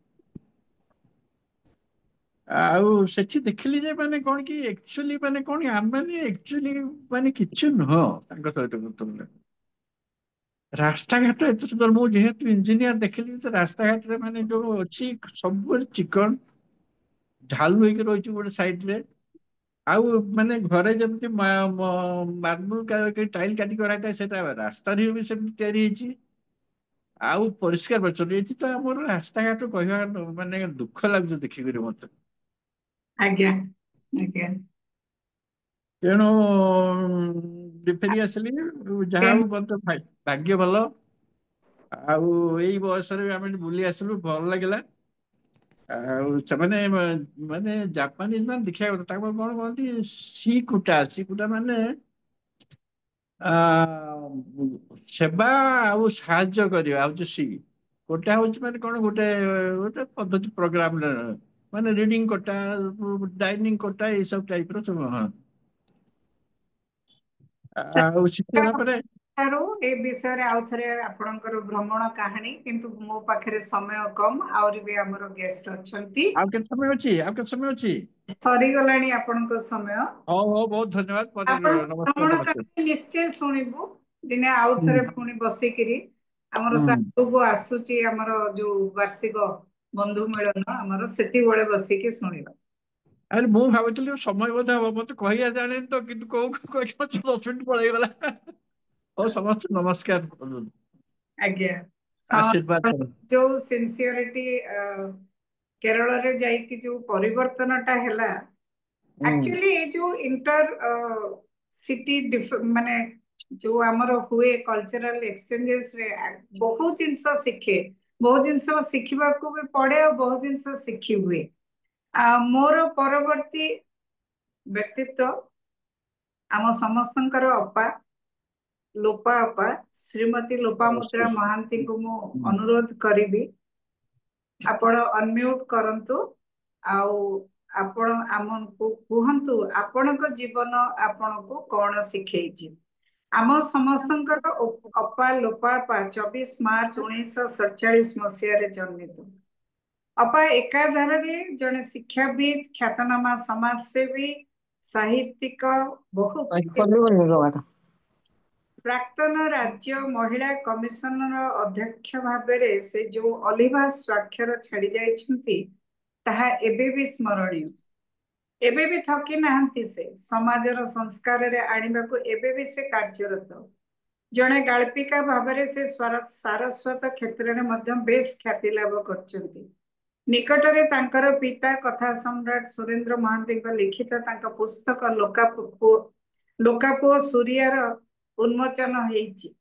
[SPEAKER 3] ଆଉ ସେଠି ଦେଖିଲି ଯେ ମାନେ କଣ କି ଆକ୍ଚୁଆଲି ମାନେ କଣ କି ଆମେ ଆକ୍ଚୁଆଲି ମାନେ କିଛି ନୁହଁ ତାଙ୍କ ସହିତ ତୁଳନା। ରାସ୍ତାଘାଟ ଏତେ ସୁନ୍ଦର। ମୁଁ ଯେହେତୁ ଇଞ୍ଜିନିୟର ଦେଖିଲି ଯେ ରାସ୍ତାଘାଟରେ ମାନେ ଯୋଉ ଅଛି ସବୁବେଳେ ଚିକଣ ଢାଲୁ ହେଇକି ରହିଛି ଗୋଟେ ସାଇଡରେ। ଆଉ ମାନେ ଘରେ ଯେମିତି ମାର୍ବୁଲ ଟାଇଲ କାଟି କରାଥାଏ, ସେଟା ରାସ୍ତାରେ ବି ସେମିତି ତିଆରି ହେଇଛି। ଆଉ ପରିଷ୍କାର ପରିଚ୍ଛନ୍ନ। ଏଠି ତ ଆମର ରାସ୍ତାଘାଟ କହିବା ମାନେ ଦୁଃଖ ଲାଗୁଛି ଦେଖିକରି ମତେ।
[SPEAKER 2] ଆଜ୍ଞା ଆଜ୍ଞା।
[SPEAKER 3] ତେଣୁ ଫେରି ଆସିଲି। ଯାହା ହଉ ମତେ ଭାଗ୍ୟ ଭଲ। ଆଉ ଏଇ ବୟସରେ ବି ଆମେ ବୁଲି ଆସିଲୁ, ଭଲ ଲାଗିଲା। ଆଉ ସେମାନେ ମାନେ ଜାପାନିଜ ମାନେ ଦେଖିବା କଥା। ତାଙ୍କର କଣ କହନ୍ତି ଶିକୁଟା। ଶିକୁଟା ମାନେ ଆ ସେବା ଆଉ ସାହାଯ୍ୟ କରିବା ହଉଛି ସି। କୋଟା ହଉଛି ମାନେ କଣ, ଗୋଟେ ଗୋଟେ ପଦ୍ଧତି ପ୍ରୋଗ୍ରାମ, ମାନେ ରିଡିଙ୍ଗ କୋଟା, ଡାଇନିଂ କୋଟା, ଏଇ ସବୁ ଟାଇପର ସବୁ। ହଁ। ଆଉ ଶିଖିଗଲା ପରେ
[SPEAKER 2] ଠାରୁ ଏ ବିଷୟରେ ଆଉ ଥରେ ଆପଣଙ୍କର ଭ୍ରମଣ କାହାଣୀ, କିନ୍ତୁ ମୋ ପାଖରେ ସମୟ କମ, ଆହୁରି ବି ଆମର ଗେଷ୍ଟ ଅଛନ୍ତି।
[SPEAKER 3] ଆଉ କେତେ ସମୟ ଅଛି? ଆଉ କେତେ ସମୟ ଅଛି?
[SPEAKER 2] ସରିଗଲାଣି ଆପଣଙ୍କ ସମୟ।
[SPEAKER 3] ହଉ ହଉ, ବହୁତ ଧନ୍ୟବାଦ। ମତେ
[SPEAKER 2] ଆପଣଙ୍କ
[SPEAKER 3] ନମସ୍କାର
[SPEAKER 2] ଭ୍ରମଣ
[SPEAKER 3] ନମସ୍କାର।
[SPEAKER 2] କାହାଣୀ ନିଶ୍ଚୟ ଶୁଣିବୁ ଦିନେ ଆଉ
[SPEAKER 3] ହୁଁ
[SPEAKER 2] ଥରେ ପୁଣି ବସିକିରି। ଆମର ତ
[SPEAKER 3] ହୁଁ।
[SPEAKER 2] ଆଗକୁ ଆସୁଛି ଆମର ଯୋଉ ବାର୍ଷିକ ବନ୍ଧୁ ମିଳନ, ଆମର ସେତିକିବେଳେ ବସିକି ଶୁଣିବା।
[SPEAKER 3] ଆରେ ମୁଁ ଭାବୁଥିଲି ସମୟ ବୋଧେ ହବ, ମତେ କହିବା ଜାଣିନି ତ, କିନ୍ତୁ କୋଉ କହି 10 ମିନିଟ ପଳେଇଗଲା। ହଉ, ସମସ୍ତେ ନମସ୍କାର।
[SPEAKER 2] ଆଜ୍ଞା।
[SPEAKER 3] ଆଶୀର୍ବାଦ
[SPEAKER 2] ହଁ,
[SPEAKER 3] କର।
[SPEAKER 2] ଯୋଉ ସିନସିୟରିଟି କେରଳରେ ଯାଇକି ଯୋଉ ପରିବର୍ତ୍ତନଟା ହେଲା,
[SPEAKER 3] ହୁଁ
[SPEAKER 2] ଆକ୍ଚୁଆଲି ଏଇ ଯୋଉ ଇଣ୍ଟର ସିଟି ମାନେ ଯୋଉ ଆମର ହୁଏ କଲଚରାଲ ଏକ୍ସଚେଞ୍ଜେସରେ, ବହୁତ ଜିନିଷ ଶିଖେ। ବହୁତ ଜିନିଷ ଶିଖିବାକୁ ବି ପଡେ, ଆଉ ବହୁତ ଜିନିଷ ଶିଖି ହୁଏ। ମୋର ପରବର୍ତ୍ତୀ ବ୍ୟକ୍ତିତ୍ବ ଆମ ସମସ୍ତଙ୍କର ଅପା, ଲୋପା ଅପା, ଶ୍ରୀମତୀ ଲୋପାମୁଦ୍ରା
[SPEAKER 3] ଅବଶ୍ୟ।
[SPEAKER 2] ମହାନ୍ତିଙ୍କୁ ମୁଁ
[SPEAKER 3] ହୁଁ।
[SPEAKER 2] ଅନୁରୋଧ କରିବି, ଆପଣ ଅନମ୍ୟୁଟ କରନ୍ତୁ। ଆଉ ଆପଣ ଆମକୁ କୁହନ୍ତୁ ଆପଣଙ୍କ ଜୀବନ ଆପଣଙ୍କୁ କଣ ଶିଖେଇଛି। ଆମ ସମସ୍ତଙ୍କର ଅପା ଲୋପାପା 24 ମାର୍ଚ୍ଚ 1947 ମସିହାରେ ଜନ୍ମିତ। ଅପା ଏକାଧାରରେ ଜଣେ ଶିକ୍ଷାବିତ୍, ଖ୍ୟାତନାମା ସମାଜସେବୀ, ସାହିତ୍ୟିକ, ବହୁ ପ୍ରାକ୍ତନ ରାଜ୍ୟ ମହିଳା କମିଶନର ଅଧ୍ୟକ୍ଷ ଭାବରେ ସେ ଯୋଉ ଅଲିଭା ସ୍ୱାକ୍ଷର ଛାଡି ଯାଇଛନ୍ତି, ତାହା ଏବେ ବି ସ୍ମରଣୀୟ। ଏବେ ବି ଥକି ନାହାନ୍ତି ସେ। ସମାଜର ସଂସ୍କାରରେ ଆଣିବାକୁ ଏବେ ବି ସେ କାର୍ଯ୍ୟରତ। ଜଣେ ଗାଳ୍ପିକା ଭାବରେ ସେ ସାରସ୍ୱତ କ୍ଷେତ୍ରରେ ମଧ୍ୟ ବେଶ ଖ୍ୟାତି ଲାଭ କରିଛନ୍ତି। ନିକଟରେ ତାଙ୍କର ପିତା କଥା ସମ୍ରାଟ ସୁରେନ୍ଦ୍ର ମହାନ୍ତିଙ୍କ ଲିଖିତ ତାଙ୍କ ପୁସ୍ତକ ଲୋକାପୁଅ ସୁରିଆର ଉନ୍ମୋଚନ ହେଇଛି,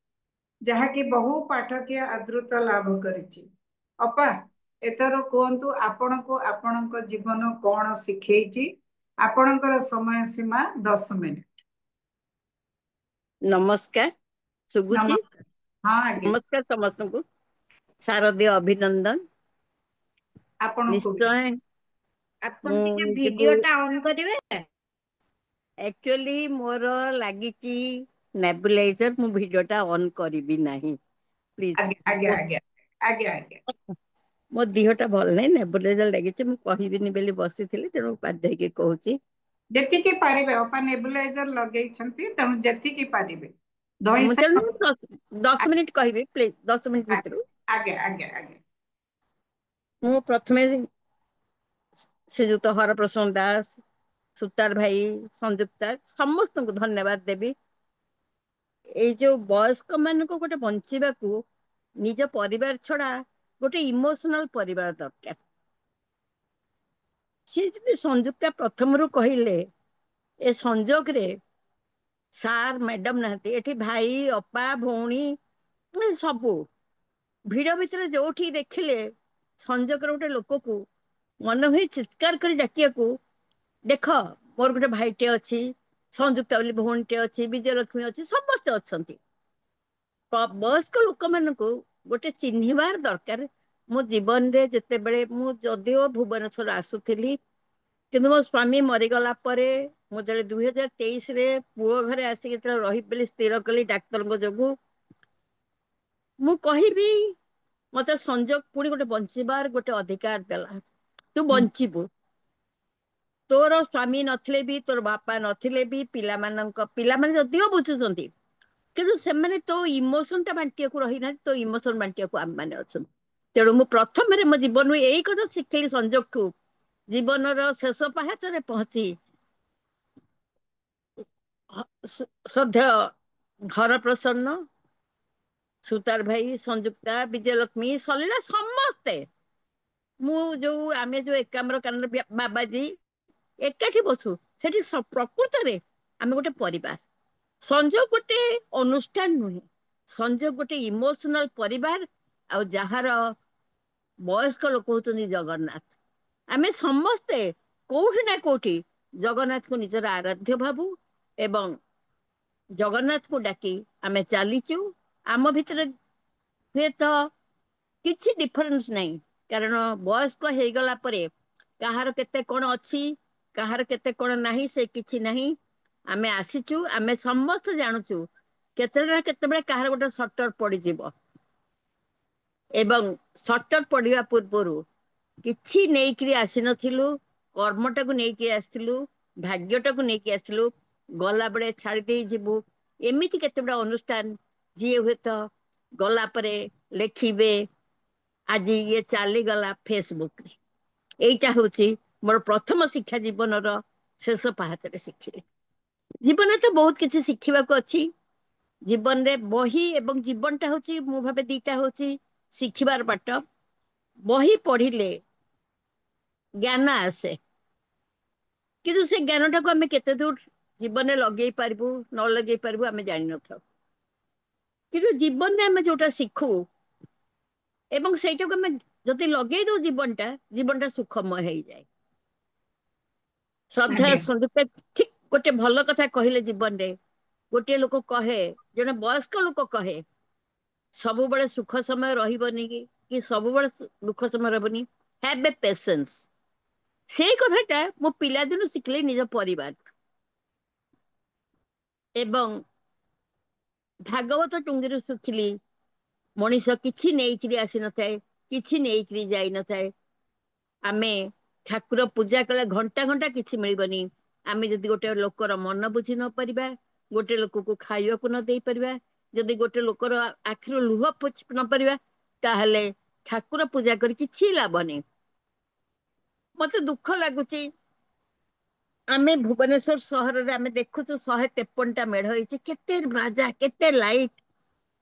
[SPEAKER 2] ଯାହାକି ବହୁ ପାଠକୀୟ ଆଦୃତ ଲାଭ କରିଛି। ଅପା, ଏଥର କୁହନ୍ତୁ ଆପଣଙ୍କୁ ଆପଣଙ୍କ ଜୀବନ କଣ ଶିଖେଇଛି। ଆପଣଙ୍କର ସମୟ ସୀମା 10 ମିନିଟ।
[SPEAKER 4] ନମସ୍କାର। ଶୁଭୁଛି?
[SPEAKER 2] ନମସ୍କାର। ହଁ ଆଜ୍ଞା,
[SPEAKER 4] ନମସ୍କାର ସମସ୍ତଙ୍କୁ। ଶାରଦୀୟ ଅଭିନନ୍ଦନ।
[SPEAKER 2] ଆପଣଙ୍କୁ ବି।
[SPEAKER 4] ନିଶ୍ଚୟ
[SPEAKER 5] ଆପଣ
[SPEAKER 4] ମୁଁ
[SPEAKER 5] ଟିକେ
[SPEAKER 4] ନିଜକୁ
[SPEAKER 5] ଭିଡିଓ ଟା ଅନ୍ କରିବେ।
[SPEAKER 4] ଆକ୍ଚୁଆଲି ମୋର ଲାଗିଛି ନେବୁଲାଇଜର, ମୁଁ ଭିଡିଓ ଟା ଅନ୍ କରିବି ନାହିଁ। ପ୍ଲିଜ।
[SPEAKER 2] ଆଜ୍ଞା ଆଜ୍ଞା ଆଜ୍ଞା ଆଜ୍ଞା ଆଜ୍ଞା।
[SPEAKER 4] ମୋ ଦେହଟା ଭଲ ନାହିଁ, ନେବୁଲାଇଜର ଲାଗିଛି। ମୁଁ କହିବିନି ବୋଲି ବସିଥିଲି, ତେଣୁ ବାଧ୍ୟ ହେଇକି କହୁଛି।
[SPEAKER 2] ଯେତିକି ପାରିବେ, ଅପା ନେବୁଲାଇଜର ଲଗେଇଛନ୍ତି, ତେଣୁ ଯେତିକି ପାରିବେ।
[SPEAKER 4] ମୁଁ
[SPEAKER 2] ଧଇଁସା
[SPEAKER 4] ତେଣୁ 10 ମିନିଟ କହିବି, ପ୍ଲିଜ। 10 ମିନିଟ ଭିତରୁ
[SPEAKER 2] ଆଜ୍ଞା ଆଜ୍ଞା ଆଜ୍ଞା।
[SPEAKER 4] ମୁଁ ପ୍ରଥମେ ଶ୍ରୀଯୁକ୍ତ ହରପ୍ରସନ୍ନ ଦାସ, ସୁତାର ଭାଇ, ସଂଯୁକ୍ତା, ସମସ୍ତଙ୍କୁ ଧନ୍ୟବାଦ ଦେବି। ଏଇ ଯୋଉ ବୟସ୍କ ମାନଙ୍କୁ ଗୋଟେ ବଞ୍ଚିବାକୁ ନିଜ ପରିବାର ଛଡା ଗୋଟେ ଇମୋସନାଲ ପରିବାର ଦରକାର। ସିଏ ଯଦି ସଂଯୁକ୍ତା ପ୍ରଥମରୁ କହିଲେ, ଏ ସଂଯୋଗରେ ସାର୍ ମ୍ୟାଡମ ନାହାନ୍ତି ଏଠି, ଭାଇ, ଅପା, ଭଉଣୀ, ସବୁ ଭିଡ ଭିତରେ ଯୋଉଠି ଦେଖିଲେ ସଂଯୋଗର ଗୋଟେ ଲୋକକୁ, ମନ ହୁଏ ଚିତ୍କାର କରି ଡାକିବାକୁ, ଦେଖ ମୋର ଗୋଟେ ଭାଇଟେ ଅଛି, ସଂଯୁକ୍ତା ବୋଲି ଭଉଣୀଟେ ଅଛି, ବିଜୟଲକ୍ଷ୍ମୀ ଅଛି, ସମସ୍ତେ ଅଛନ୍ତି। ବୟସ୍କ ଲୋକମାନଙ୍କୁ गोटे चिन्हिबार दरकार। मो जीवन रे जेतेबेले मु जदिओ भुवनेश्वर आसुथिली किंतु मो स्वामी मरीगला परे मु जब 2023 रे पुओ घरे आसिक रही बोली स्थिर कली डाक्तर जोगु मु कहबी मते संजोग पुणी गोटे बंचिबार गोटे अधिकार देला। तू
[SPEAKER 1] ହୁଁ,
[SPEAKER 4] बंचिबू तोर स्वामी नथिले भी तोर बापा नथिले भी पिलाମାନେ ଯଦିଓ ବୁଝୁଛନ୍ତି କିନ୍ତୁ ସେମାନେ ତୋ ଇମୋସନ ଟା ବାଣ୍ଟିବାକୁ ରହିନାହାନ୍ତି। ତୋ ଇମୋସନ ବାଣ୍ଟିବାକୁ ଆମେ ମାନେ ଅଛନ୍ତି। ତେଣୁ ମୁଁ ପ୍ରଥମରେ ମୋ ଜୀବନରୁ ଏଇ କଥା ଶିଖିଲି ସଂଯୋଗଠୁ। ଜୀବନର ଶେଷ ପାହାଚରେ ପହଞ୍ଚି ଶ୍ରଦ୍ଧେୟ ହରପ୍ରସନ୍ନ, ସୁତାର ଭାଇ, ସଂଯୁକ୍ତା, ବିଜୟଲକ୍ଷ୍ମୀ, ସଲିଳା ସମସ୍ତେ ମୁଁ ଯୋଉ ଆମେ ଯୋଉ ଏକାମ୍ର କାନନ ବାବାଜୀ ଏକାଠି ବସୁ ସେଠି ପ୍ରକୃତରେ ଆମେ ଗୋଟେ ପରିବାର। ସଂଯୋଗ ଗୋଟେ ଅନୁଷ୍ଠାନ ନୁହେଁ, ସଂଯୋଗ ଗୋଟେ ଇମୋସନାଲ ପରିବାର। ଆଉ ଯାହାର ବୟସ୍କ ଲୋକ ହଉଛନ୍ତି ଜଗନ୍ନାଥ। ଆମେ ସମସ୍ତେ କୋଉଠି ନା କୋଉଠି ଜଗନ୍ନାଥଙ୍କୁ ନିଜର ଆରାଧ୍ୟ ଭାବୁ ଏବଂ ଜଗନ୍ନାଥଙ୍କୁ ଡାକି ଆମେ ଚାଲିଛୁ। ଆମ ଭିତରେ ହୁଏତ କିଛି ଡିଫରେନ୍ସ ନାହିଁ, କାରଣ ବୟସ୍କ ହେଇଗଲା ପରେ କାହାର କେତେ କଣ ଅଛି, କାହାର କେତେ କଣ ନାହିଁ, ସେ କିଛି ନାହିଁ। ଆମେ ଆସିଛୁ, ଆମେ ସମସ୍ତେ ଜାଣୁଛୁ କେତେବେଳେ ନା କେତେବେଳେ କାହାର ଗୋଟେ ସଟର ପଡିଯିବ ଏବଂ ସଟର ପଡିବା ପୂର୍ବରୁ କିଛି ନେଇକିରି ଆସିନଥିଲୁ। କର୍ମଟାକୁ ନେଇକି ଆସିଥିଲୁ, ଭାଗ୍ୟଟାକୁ ନେଇକି ଆସିଥିଲୁ, ଗଲାବେଳେ ଛାଡି ଦେଇ ଯିବୁ। ଏମିତି କେତେ ଗୁଡା ଅନୁଷ୍ଠାନ ଯିଏ ହୁଏତ ଗଲା ପରେ ଲେଖିବେ ଆଜି ଇଏ ଚାଲିଗଲା ଫେସବୁକରେ। ଏଇଟା ହଉଛି ମୋର ପ୍ରଥମ ଶିକ୍ଷା ଜୀବନର ଶେଷ ପାହାଚରେ ଶିଖିଲି। ଜୀବନରେ ତ ବହୁତ କିଛି ଶିଖିବାକୁ ଅଛି। ଜୀବନରେ ବହି ଏବଂ ଜୀବନଟା ହଉଛି ମୁଁ ଭାବେ ଦିଟା ହଉଛି ଶିଖିବାର ବାଟ। ବହି ପଢିଲେ ଜ୍ଞାନ ଆସେ, କିନ୍ତୁ ସେ ଜ୍ଞାନଟାକୁ ଆମେ କେତେ ଦୂର ଜୀବନରେ ଲଗେଇ ପାରିବୁ ନ ଲଗେଇ ପାରିବୁ ଆମେ ଜାଣିନଥାଉ। କିନ୍ତୁ ଜୀବନରେ ଆମେ ଯୋଉଟା ଶିଖୁ ଏବଂ ସେଇଟାକୁ ଆମେ ଯଦି ଲଗେଇ ଦଉ ଜୀବନଟା ସୁଖମୟ ହେଇଯାଏ। ଶ୍ରଦ୍ଧା
[SPEAKER 2] ଆଜ୍ଞା
[SPEAKER 4] ସଂଯୁକ୍ତା ଠିକ ଗୋଟେ ଭଲ କଥା କହିଲେ। ଜୀବନରେ ଗୋଟିଏ ଲୋକ କହେ, ଜଣେ ବୟସ୍କ ଲୋକ କହେ, ସବୁବେଳେ ସୁଖ ସମୟ ରହିବନି କି ସବୁବେଳେ ଦୁଃଖ ସମୟ ରହିବନି, ହ୍ୟାଭ ଏ ପେସେନ୍ସ। ସେଇ କଥାଟା ମୁଁ ପିଲାଦିନୁ ଶିଖିଲି ନିଜ ପରିବାର ଏବଂ ଭାଗବତ ଟୁଙ୍ଗିରୁ ଶିଖିଲି। ମଣିଷ କିଛି ନେଇକିରି ଆସିନଥାଏ, କିଛି ନେଇକିରି ଯାଇନଥାଏ। ଆମେ ଠାକୁର ପୂଜା କଲେ ଘଣ୍ଟା ଘଣ୍ଟା କିଛି ମିଳିବନି। ଆମେ ଯଦି ଗୋଟେ ଲୋକର ମନ ବୁଝି ନ ପାରିବା, ଗୋଟେ ଲୋକକୁ ଖାଇବାକୁ ନ ଦେଇ ପାରିବା, ଯଦି ଗୋଟେ ଲୋକର ଆଖିରୁ ଲୁହ ପୋଛି ନ ପାରିବା, ତାହେଲେ ଠାକୁର ପୂଜା କରି କିଛି ଲାଭ ନାହିଁ। ମତେ ଦୁଃଖ ଲାଗୁଛି ଆମେ ଭୁବନେଶ୍ଵର ସହରରେ ଆମେ ଦେଖୁଛୁ 153ଟା ମେଢ ହେଇଛି, କେତେ ବାଜା, କେତେ ଲାଇଟ।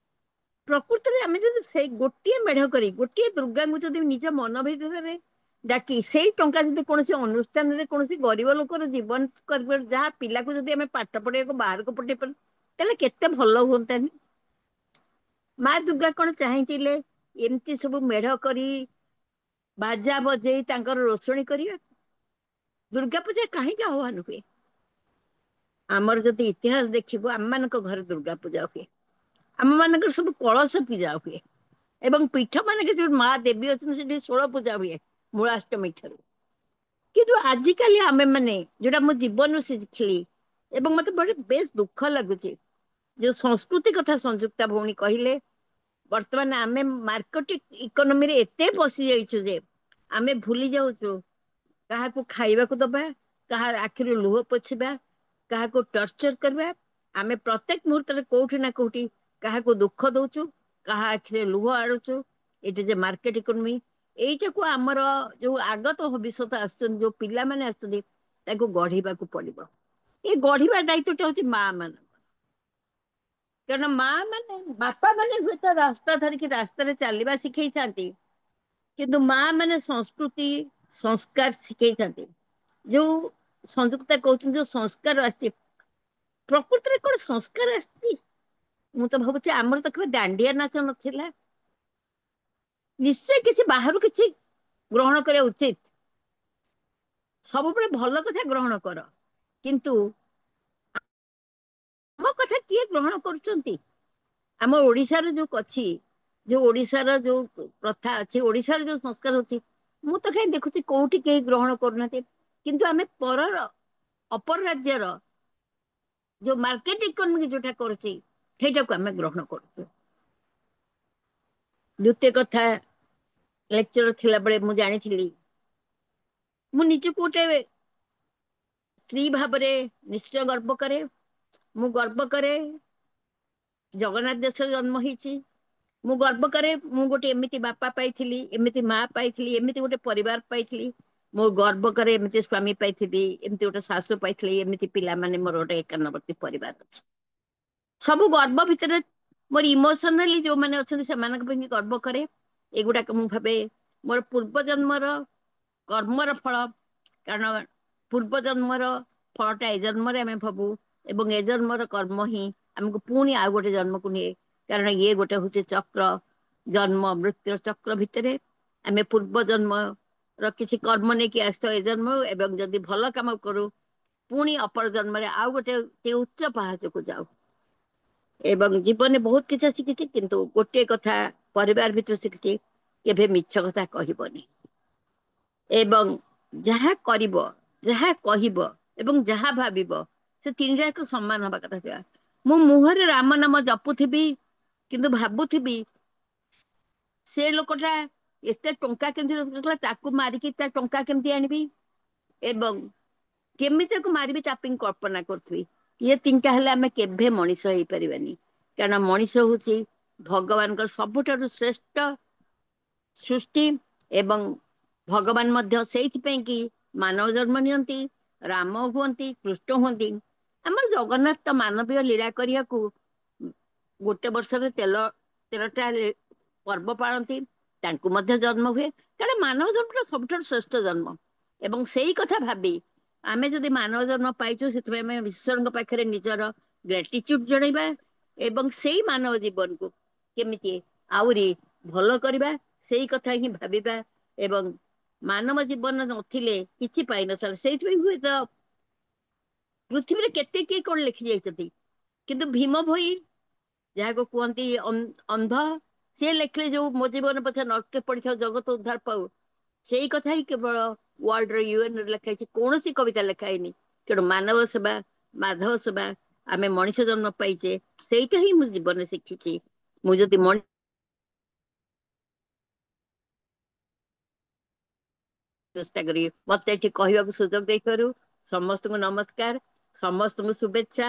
[SPEAKER 4] ପ୍ରକୃତରେ ଆମେ ଯଦି ସେଇ ଗୋଟିଏ ମେଢ କରି ଗୋଟିଏ ଦୁର୍ଗାଙ୍କୁ ଯଦି ନିଜ ମନ ଭିତରେ ଡାକି ସେଇ ଟଙ୍କା ଯଦି କୌଣସି ଅନୁଷ୍ଠାନରେ କୌଣସି ଗରିବ ଲୋକର ଜୀବନ କରିପାର, ଯାହା ପିଲାକୁ ଯଦି ଆମେ ପାଠ ପଢେଇବାକୁ ବାହାରକୁ ପଠେଇ ପାରୁ, ତାହେଲେ କେତେ ଭଲ ହୁଅନ୍ତାନି। ମା ଦୁର୍ଗା କଣ ଚାହିଁଥିଲେ ଏମିତି ସବୁ ମେଢ କରି ବାଜା ବଜେଇ ତାଙ୍କର ରୋଷଣୀ କରିବା? ଦୁର୍ଗା ପୂଜା କାହିଁକି ଆହ୍ୱାନ ହୁଏ? ଆମର ଯଦି ଇତିହାସ ଦେଖିବୁ, ଆମ ମାନଙ୍କ ଘରେ ଦୁର୍ଗା ପୂଜା ହୁଏ। ଆମ ମାନଙ୍କର ସବୁ କଳସ ପୂଜା ହୁଏ ଏବଂ ପୀଠ ମାନଙ୍କରେ ଯୋଉ ମା ଦେବୀ ଅଛନ୍ତି ସେଠି ଷୋଳ ପୂଜା ହୁଏ ମୂଳାଷ୍ଟମୀ ଠାରୁ। କିନ୍ତୁ ଆଜିକାଲି ଆମେ ମାନେ ଯୋଉଟା ମୋ ଜୀବନରୁ ଶିଖିଲି ଏବଂ ମତେ ବଡ ବେଶ ଦୁଃଖ ଲାଗୁଛି, ଯୋଉ ସଂସ୍କୃତି କଥା ସଂଯୁକ୍ତା ଭଉଣୀ କହିଲେ, ବର୍ତ୍ତମାନ ଆମେ ମାର୍କେଟିଂ ଇକୋନୋମିରେ ଏତେ ପଶି ଯାଇଛୁ ଯେ ଆମେ ଭୁଲି ଯାଉଛୁ କାହାକୁ ଖାଇବାକୁ ଦବା, କାହା ଆଖିରୁ ଲୁହ ପୋଛିବା, କାହାକୁ ଟର୍ଚର କରିବା। ଆମେ ପ୍ରତ୍ୟେକ ମୁହୂର୍ତ୍ତରେ କୋଉଠି ନା କୋଉଠି କାହାକୁ ଦୁଃଖ ଦଉଛୁ, କାହା ଆଖିରେ ଲୁହ ଆଣୁଛୁ। ଏଇଟା ଯେ ମାର୍କେଟ ଇକୋନୋମି, ଏଇଟାକୁ ଆମର ଯୋଉ ଆଗତ ଭବିଷ୍ୟତ ଆସୁଛନ୍ତି, ଯୋଉ ପିଲାମାନେ ଆସୁଛନ୍ତି, ତାକୁ ଗଢିବାକୁ ପଡିବ। ଏଇ ଗଢିବା ଦାୟିତ୍ୱଟା ହଉଛି ମା ମାନଙ୍କ। କାରଣ ମା ମାନେ, ବାପା ମାନେ ହୁଏତ ରାସ୍ତା ଧରିକି ରାସ୍ତାରେ ଚାଲିବା ଶିଖେଇଥାନ୍ତି, କିନ୍ତୁ ମା ମାନେ ସଂସ୍କୃତି ସଂସ୍କାର ଶିଖେଇଥାନ୍ତି। ଯୋଉ ସଂଯୁକ୍ତା କହୁଛନ୍ତି ଯୋଉ ସଂସ୍କାର ଆସିଛି, ପ୍ରକୃତରେ କଣ ସଂସ୍କାର ଆସିଛି? ମୁଁ ତ ଭାବୁଛି ଆମର ତ କେବେ ଦାଣ୍ଡିଆ ନାଚ ନଥିଲା। ନିଶ୍ଚୟ କିଛି ବାହାରୁ କିଛି ଗ୍ରହଣ କରିବା ଉଚିତ। ସବୁବେଳେ ଭଲ କଥା ଗ୍ରହଣ କର, କିନ୍ତୁ ଆମ କଥା କିଏ ଗ୍ରହଣ କରୁଛନ୍ତି? ଆମ ଓଡିଶାର ଯୋଉ ଅଛି ଯୋଉ ଓଡିଶାର ଯୋଉ ପ୍ରଥା ଅଛି, ଓଡିଶାର ଯୋଉ ସଂସ୍କାର ଅଛି, ମୁଁ ତ କାହିଁ ଦେଖୁଛି କୋଉଠି କେହି ଗ୍ରହଣ କରୁନାହାନ୍ତି। କିନ୍ତୁ ଆମେ ପରର, ଅପର ରାଜ୍ୟର ଯୋଉ ମାର୍କେଟ ଇକୋନୋମି ଯୋଉଟା କରୁଛି, ସେଇଟାକୁ ଆମେ ଗ୍ରହଣ କରୁଛୁ। ଦ୍ୱିତୀୟ କଥା, ଲେକ୍ଚର ଥିଲାବେଳେ ମୁଁ ଜାଣିଥିଲି, ମୁଁ ନିଜକୁ ଗୋଟେ ସ୍ତ୍ରୀ ଭାବରେ ନିଶ୍ଚୟ ଗର୍ବ କରେ। ମୁଁ ଗର୍ବ କରେ ଜଗନ୍ନାଥ ଦେଶରେ ଜନ୍ମ ହେଇଛି। ମୁଁ ଗର୍ବ କରେ ମୁଁ ଗୋଟେ ଏମିତି ବାପା ପାଇଥିଲି, ଏମିତି ମା ପାଇଥିଲି, ଏମିତି ଗୋଟେ ପରିବାର ପାଇଥିଲି। ମୁଁ ଗର୍ବ କରେ ଏମିତି ସ୍ଵାମୀ ପାଇଥିଲି, ଏମିତି ଗୋଟେ ଶାଶୁ ପାଇଥିଲି, ଏମିତି ପିଲାମାନେ, ମୋର ଗୋଟେ ଏକାନ୍ନବର୍ତ୍ତୀ ପରିବାର ଅଛି। ସବୁ ଗର୍ବ ଭିତରେ ମୋର ଇମୋସନାଲି ଯୋଉମାନେ ଅଛନ୍ତି ସେମାନଙ୍କ ପାଇଁ ଗର୍ବ କରେ। ଏଗୁଡାକ ମୁଁ ଭାବେ ମୋର ପୂର୍ବ ଜନ୍ମର କର୍ମର ଫଳ। କାରଣ ପୂର୍ବ ଜନ୍ମର ଫଳଟା ଏ ଜନ୍ମରେ ଆମେ ଭୋଗୁ, ଏବଂ ଏ ଜନ୍ମର କର୍ମ ହିଁ ଆମକୁ ପୁଣି ଆଉ ଗୋଟେ ଜନ୍ମକୁ ନିଏ। କାରଣ ଇଏ ଗୋଟେ ହଉଛି ଚକ୍ର, ଜନ୍ମ ମୃତ୍ୟୁର ଚକ୍ର ଭିତରେ ଆମେ ପୂର୍ବ ଜନ୍ମ ର କିଛି କର୍ମ ନେଇକି ଆସିଥାଉ ଏ ଜନ୍ମ, ଏବଂ ଯଦି ଭଲ କାମ କରୁ ପୁଣି ଅପର ଜନ୍ମରେ ଆଉ ଗୋଟେ ଉଚ୍ଚ ପାହାଚକୁ ଯାଉ। ଏବଂ ଜୀବନରେ ବହୁତ କିଛି ଶିଖିଛି, କିନ୍ତୁ ଗୋଟିଏ କଥା ପରିବାର ଭିତରୁ ଶିଖିଛି, କେବେ ମିଛ କଥା କହିବନି। ଏବଂ ଯାହା କରିବ, ଯାହା କହିବ ଏବଂ ଯାହା ଭାବିବ, ସେ ତିନିଟା ଯାକ ସମାନ ହବା କଥା ଥିବା। ମୁଁ ମୁହଁରେ ରାମ ନାମ ଜପୁଥିବି, କିନ୍ତୁ ଭାବୁଥିବି ସେ ଲୋକଟା ଏତେ ଟଙ୍କା କେମିତି ରୋଜଗାର କଲା, ତାକୁ ମାରିକି ତା ଟଙ୍କା କେମିତି ଆଣିବି, ଏବଂ କେମିତି ତାକୁ ମାରିବି ତା ପାଇଁ କଳ୍ପନା କରୁଥିବି। ଇଏ ତିନିଟା ହେଲେ ଆମେ କେବେ ମଣିଷ ହେଇପାରିବାନି। କାରଣ ମଣିଷ ହଉଛି ଭଗବାନଙ୍କର ସବୁଠାରୁ ଶ୍ରେଷ୍ଠ ସୃଷ୍ଟି, ଏବଂ ଭଗବାନ ମଧ୍ୟ ସେଇଥିପାଇଁ କି ମାନବ ଜନ୍ମ ନିଅନ୍ତି, ରାମ ହୁଅନ୍ତି, କୃଷ୍ଣ ହୁଅନ୍ତି। ଆମର ଜଗନ୍ନାଥ ତ ମାନବୀୟ ଲୀଳା କରିବାକୁ ଗୋଟେ ବର୍ଷରେ ତେରଟା ପର୍ବ ପାଳନ୍ତି, ତାଙ୍କୁ ମଧ୍ୟ ଜନ୍ମ ହୁଏ। କାରଣ ମାନବ ଜନ୍ମଟା ସବୁଠାରୁ ଶ୍ରେଷ୍ଠ ଜନ୍ମ, ଏବଂ ସେଇ କଥା ଭାବି ଆମେ ଯଦି ମାନବ ଜନ୍ମ ପାଇଛୁ, ସେଥିପାଇଁ ଆମେ ଈଶ୍ୱରଙ୍କ ପାଖରେ ନିଜର ଗ୍ରାଟିଚ୍ୟୁଡ ଜଣେଇବା, ଏବଂ ସେଇ ମାନବ ଜୀବନକୁ କେମିତି ଆହୁରି ଭଲ କରିବା, ସେଇ କଥା ହିଁ ଭାବିବା। ଏବଂ ମାନବ ଜୀବନ ନଥିଲେ କିଛି ପାଇନଥାନ୍ତା। ସେଇଥିପାଇଁ ହୁଏତ ପୃଥିବୀରେ କେତେ କିଏ କଣ ଲେଖି ଯାଇଛନ୍ତି, କିନ୍ତୁ ଭୀମ ଭୋଇ ଯାହାକୁ କୁହନ୍ତି ଅନ୍ଧ, ସିଏ ଲେଖିଲେ ଯୋଉ ମୋ ଜୀବନ ପଛେ ନର୍କେ ପଡିଥାଉ ଜଗତ ଉଦ୍ଧାର ପାଉ, ସେଇ କଥା ହିଁ କେବଳ ୱାର୍ଲଡ ର UN ରେ ଲେଖା ହେଇଛି, କୌଣସି କବିତା ଲେଖା ହେଇନି। ତେଣୁ ମାନବ ସେବା, ମାଧବ ସେବା, ଆମେ ମଣିଷ ଜନ୍ମ ପାଇଛେ, ସେଇଟା ହିଁ ମୁଁ ଜୀବନରେ ଶିଖିଛି। ମୁଁ ଯଦି ଚେଷ୍ଟା କରିବି। ମତେ ଏଠି କହିବାକୁ ସୁଯୋଗ ଦେଇଥିବାରୁ ସମସ୍ତଙ୍କୁ ନମସ୍କାର, ସମସ୍ତଙ୍କୁ ଶୁଭେଚ୍ଛା।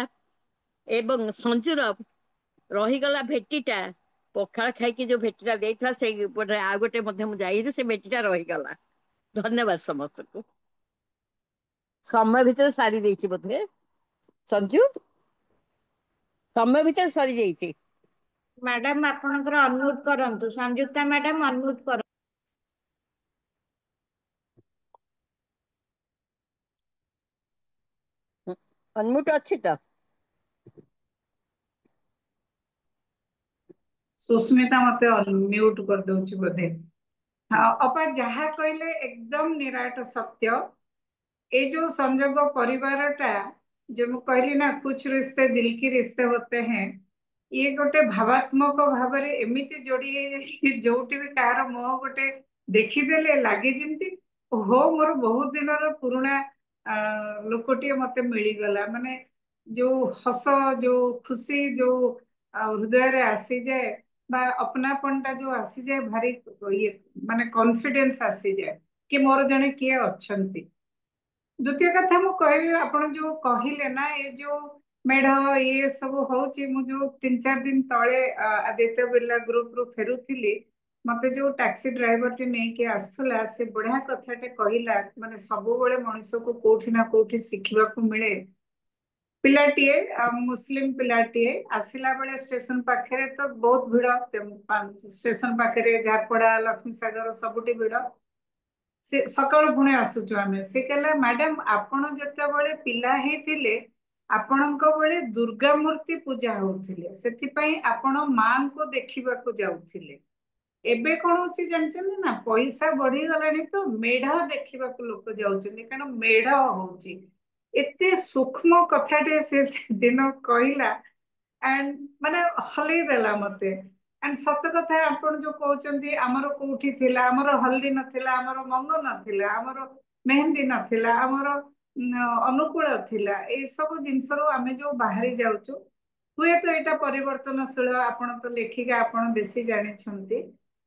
[SPEAKER 4] ଏବଂ ସଞ୍ଜୁର ରହିଗଲା ଭେଟିଟା, ପଖାଳ ଖାଇକି ଯୋଉ ଭେଟିଟା ଦେଇଥିଲା, ସେଇ ପଟେ ଆଉ ଗୋଟେ ମଧ୍ୟ ମୁଁ ଯାଇଥିଲି, ସେ ଭେଟିଟା ରହିଗଲା। ଧନ୍ୟବାଦ ସମସ୍ତଙ୍କୁ। ସମୟ ଭିତରେ ସାରି ଦେଇଛି ବୋଧେ ସଞ୍ଜୁ, ସମୟ ଭିତରେ ସରିଯାଇଛି।
[SPEAKER 5] ମ୍ୟାଡାମ ଆପଣଙ୍କର ଅନମ୍ୟୁଟ କରନ୍ତୁ, ସଂଯୁକ୍ତା ମ୍ୟାଡାମ ଅନମ୍ୟୁଟ କରନ୍ତୁ।
[SPEAKER 4] ଅନମ୍ୟୁଟ ଅଛି ତ?
[SPEAKER 2] ସୁସ୍ମିତା ମତେ ଅନମ୍ୟୁଟ କରିଦଉଛି ବୋଧେ। ହଁ ଅପା, ଯାହା କହିଲେ ଏକଦମ ନିରାଟ ସତ୍ୟ। ଏଇ ଯୋଉ ସଂଯୋଗ ପରିବାରଟା, जो ମୁଁ କହିଲି ନା कुछ रिश्ते दिल की रिश्ते होते हैं, ଇଏ ଗୋଟେ ଭାବାତ୍ମକ ଭାବରେ ଏମିତି ଯୋଡି ହେଇଯାଇଛି, ଯୋଉଠି ବି କାହାର ମୁହଁ ଗୋଟେ ଦେଖିଦେଲେ ଲାଗେ ଯେମିତି ଓହୋ ମୋର ବହୁତ ଦିନର ପୁରୁଣା ଲୋକଟିଏ ମତେ ମିଳିଗଲା। ମାନେ ଯୋଉ ହସ, ଯୋଉ ଖୁସି, ଯୋଉ ହୃଦୟରେ ଆସିଯାଏ, ବା अपनापनଟା ଯୋଉ ଆସିଯାଏ, ଭାରି ଇଏ ମାନେ କନଫିଡେନ୍ସ ଆସିଯାଏ କି ମୋର ଜଣେ କିଏ ଅଛନ୍ତି। ଦ୍ଵିତୀୟ କଥା ମୁଁ କହିବି, ଆପଣ ଯୋଉ କହିଲେ ନା ଏ ଯୋଉ ମେଢ ଇଏ ସବୁ ହଉଛି, ମୁଁ ଯୋଉ 3-4 ଦିନ ତଳେ ଆଦିତ୍ୟ ବିର୍ଲା ଗ୍ରୁପ ରୁ ଫେରୁଥିଲି, ମତେ ଯୋଉ ଟାକ୍ସି ଡ୍ରାଇଭରଟି ନେଇକି ଆସୁଥିଲା, ସେ ବଢିଆ କଥାଟେ କହିଲା, ମାନେ ସବୁବେଳେ ମଣିଷକୁ କୋଉଠି ନା କୋଉଠି ଶିଖିବାକୁ ମିଳେ। ପିଲାଟିଏ, ମୁସଲିମ ପିଲାଟିଏ, ଆସିଲା ବେଳେ ଷ୍ଟେସନ ପାଖରେ ତ ବହୁତ ଭିଡ, ଷ୍ଟେସନ ପାଖରେ ଝାରପଡା, ଲକ୍ଷ୍ମୀସାଗର ସବୁଠି ଭିଡ। ସେ ସକାଳୁ ପୁଣି ଆସୁଛୁ ଆମେ, ସେ କହିଲା ମ୍ୟାଡାମ ଆପଣ ଯେତେବେଳେ ପିଲା ହେଇଥିଲେ, ଆପଣଙ୍କ ବେଳେ ଦୁର୍ଗା ମୂର୍ତ୍ତି ପୂଜା ହଉଥିଲେ, ସେଥିପାଇଁ ଆପଣ ମାଙ୍କୁ ଦେଖିବାକୁ ଯାଉଥିଲେ। ଏବେ କଣ ହଉଛି ଜାଣିଛନ୍ତି ନା, ପଇସା ବଢିଗଲାଣି ତ ମେଢ ଦେଖିବାକୁ ଲୋକ ଯାଉଛନ୍ତି, କାରଣ ମେଢ ହଉଛି। ଏତେ ସୂକ୍ଷ୍ମ କଥାଟେ ସେ ସେଦିନ କହିଲା, ଆଣ୍ଡ ମାନେ ହଲେଇ ଦେଲା ମତେ। एंड सत कथा आपण जो कहउचंती हमर कोठी थिला हमर हल्दी नथिला हमर मंग नथिला हमर मेहंदी नथिला हमर अनुकूल थिला ए सब जिंसरो आमे जो बाहरी जाउचु हुए तो एटा परिवर्तनशील आपण तो लेखिका आपण बेसी जानि छंती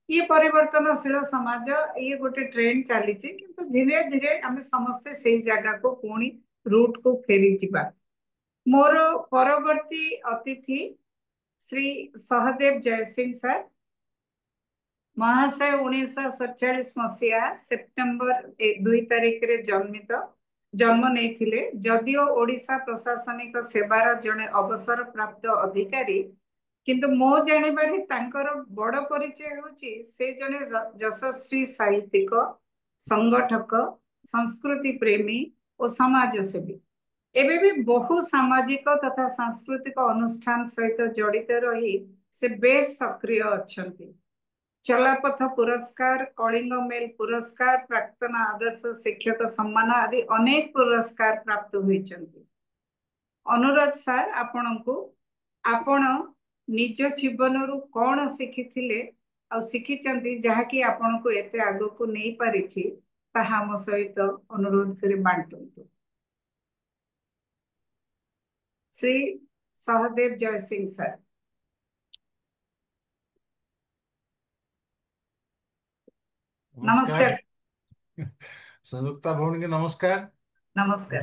[SPEAKER 2] ये परिवर्तनशील समाज ये गोटे ट्रेंड चली किंतु धीरे धीरे आम समस्ते से जगह को पुणी रूट को फेरी जिबा मोर परवर्ती अतिथि श्री सहदेव जयसिंह सर महाशय 1947 मसीहा सेप्टेम्बर 2 तारिख रे जन्मित जन्म नहीं जदियो ओडिशा प्रशासनिक सेवार जड़े अवसर प्राप्त अधिकारी किंतु मो जानवर तांकर बड़ परिचय होची से जने यशस्वी साहित्यिक संगठक संस्कृति प्रेमी और समाज सेवी एबे भी बहु सामाजिक तथा सांस्कृतिक अनुष्ठान सहित जड़ित रही से बेस सक्रिय अछंती चलापथ पुरस्कार कलिंग मेल पुरस्कार प्राक्तन आदर्श शिक्षक सम्मान आदि अनेक पुरस्कार प्राप्त होइचंती अनुराध सर आपनको आपण निज जीवन रु कौन शिखिथिले आ शिखिचंती जहाँकि आपण को एते आगो को नहीं पारिछि ताहा हम सहित अनुरोध करी बांटंतु श्री सहदेव जयसिंह सर
[SPEAKER 6] नमस्कार
[SPEAKER 2] नमस्कार
[SPEAKER 6] संयुक्ता भौणी के नमस्कार
[SPEAKER 2] नमस्कार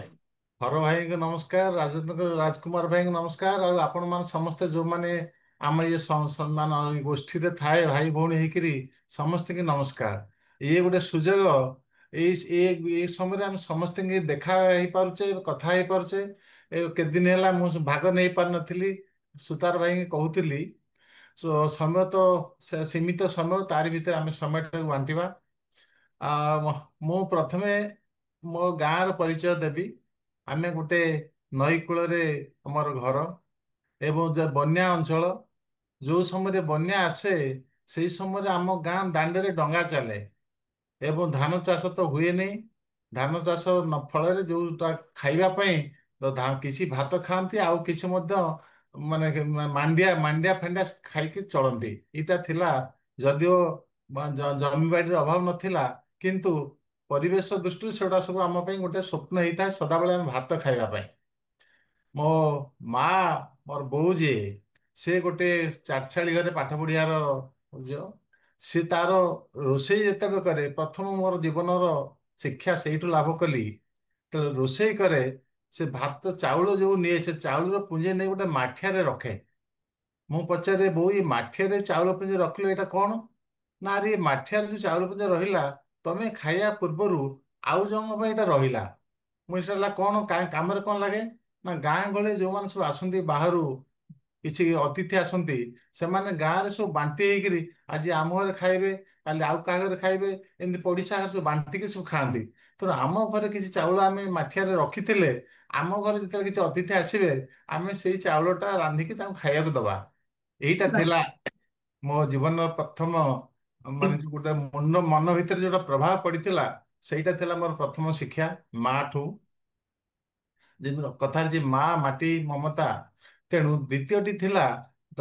[SPEAKER 6] हर भाई को नमस्कार राजेंद्र राजकुमार भाई को नमस्कार और आपण मान समस्ते जो माने आम ये मान गोष्ठी रे थाए भाई भौणी हेकरी समस्त के नमस्कार ये गोटे सुजोग ए समय आम समस्त के देखा हो पारुचे कथा हो पारुचे के दिन है मु भाग नहीं पार नथिली सुतार भाई कहूली समय तो सीमित समय तारि भितर आम समय बांटिबा ମୁଁ ପ୍ରଥମେ ମୋ ଗାଁର ପରିଚୟ ଦେବି ଆମେ ଗୋଟେ ନଈ କୂଳରେ ଆମର ଘର ଏବଂ ଯେ ବନ୍ୟା ଅଞ୍ଚଳ ଯେଉଁ ସମୟରେ ବନ୍ୟା ଆସେ ସେଇ ସମୟରେ ଆମ ଗାଁ ଦାଣ୍ଡରେ ଡଙ୍ଗା ଚାଲେ ଏବଂ ଧାନ ଚାଷ ତ ହୁଏନି ଧାନ ଚାଷ ଫଳରେ ଯେଉଁଟା ଖାଇବା ପାଇଁ କିଛି ଭାତ ଖାଆନ୍ତି ଆଉ କିଛି ମଧ୍ୟ ମାନେ ମାଣ୍ଡିଆ ମାଣ୍ଡିଆ ଫାଣ୍ଡିଆ ଖାଇକି ଚଳନ୍ତି ଏଇଟା ଥିଲା ଯଦିଓ ଜମିବାଡ଼ିର ଅଭାବ ନଥିଲା କିନ୍ତୁ ପରିବେଶ ଦୃଷ୍ଟିରୁ ସେଗୁଡ଼ା ସବୁ ଆମ ପାଇଁ ଗୋଟେ ସ୍ୱପ୍ନ ହେଇଥାଏ ସଦାବେଳେ ଆମେ ଭାତ ଖାଇବା ପାଇଁ ମୋ ମା ମୋର ବୋଉ ଯିଏ ସେ ଗୋଟେ ଚାଟଶାଳୀ ଘରେ ପାଠ ପଢ଼ିବାର ଝିଅ ସେ ତାର ରୋଷେଇ ଯେତେବେଳେ କରେ ପ୍ରଥମ ମୋର ଜୀବନର ଶିକ୍ଷା ସେଇଠୁ ଲାଭ କଲି ତ ରୋଷେଇ କରେ ସେ ଭାତ ଚାଉଳ ଯେଉଁ ନିଏ ସେ ଚାଉଳର ପୁଞ୍ଜି ନେଇ ଗୋଟେ ମାଠିଆରେ ରଖେ ମୁଁ ପଚାରେ ବୋଉ ଏ ମାଠିଆରେ ଚାଉଳ ପୁଞ୍ଜି ରଖିଲ ଏଇଟା କ'ଣ ନା ଆରେ ଏ ମାଠିଆରେ ଯେଉଁ ଚାଉଳ ପୁଞ୍ଜି ରହିଲା ତମେ ଖାଇବା ପୂର୍ବରୁ ଆଉ ଜଣଙ୍କ ପାଇଁ ଏଇଟା ରହିଲା ମୁଁ ସେଟା ହେଲା କ'ଣ କାମରେ କ'ଣ ଲାଗେ ନା ଗାଁ ଗହଳି ଯେଉଁମାନେ ସବୁ ଆସନ୍ତି ବାହାରୁ କିଛି ଅତିଥି ଆସନ୍ତି ସେମାନେ ଗାଁରେ ସବୁ ବାଣ୍ଟି ହେଇକିରି ଆଜି ଆମ ଘରେ ଖାଇବେ କାଲି ଆଉ କାହା ଘରେ ଖାଇବେ ଏମିତି ପଡ଼ିଶା ଘରେ ସବୁ ବାଣ୍ଟିକି ସବୁ ଖାଆନ୍ତି ତେଣୁ ଆମ ଘରେ କିଛି ଚାଉଳ ଆମେ ମାଠିଆରେ ରଖିଥିଲେ ଆମ ଘରେ ଯେତେବେଳେ କିଛି ଅତିଥି ଆସିବେ ଆମେ ସେଇ ଚାଉଳଟା ରାନ୍ଧିକି ତାଙ୍କୁ ଖାଇବାକୁ ଦବା ଏଇଟା ଥିଲା ମୋ ଜୀବନର ପ୍ରଥମ ମାନେ ଯୋଉ ଗୋଟେ ମନ ଭିତରେ ଯୋଉଟା ପ୍ରଭାବ ପଡ଼ିଥିଲା ସେଇଟା ଥିଲା ମୋର ପ୍ରଥମ ଶିକ୍ଷା ମା ଠୁ ଯେମିତି କଥାରେ ଯେ ମା ମାଟି ମମତା ତେଣୁ ଦ୍ୱିତୀୟଟି ଥିଲା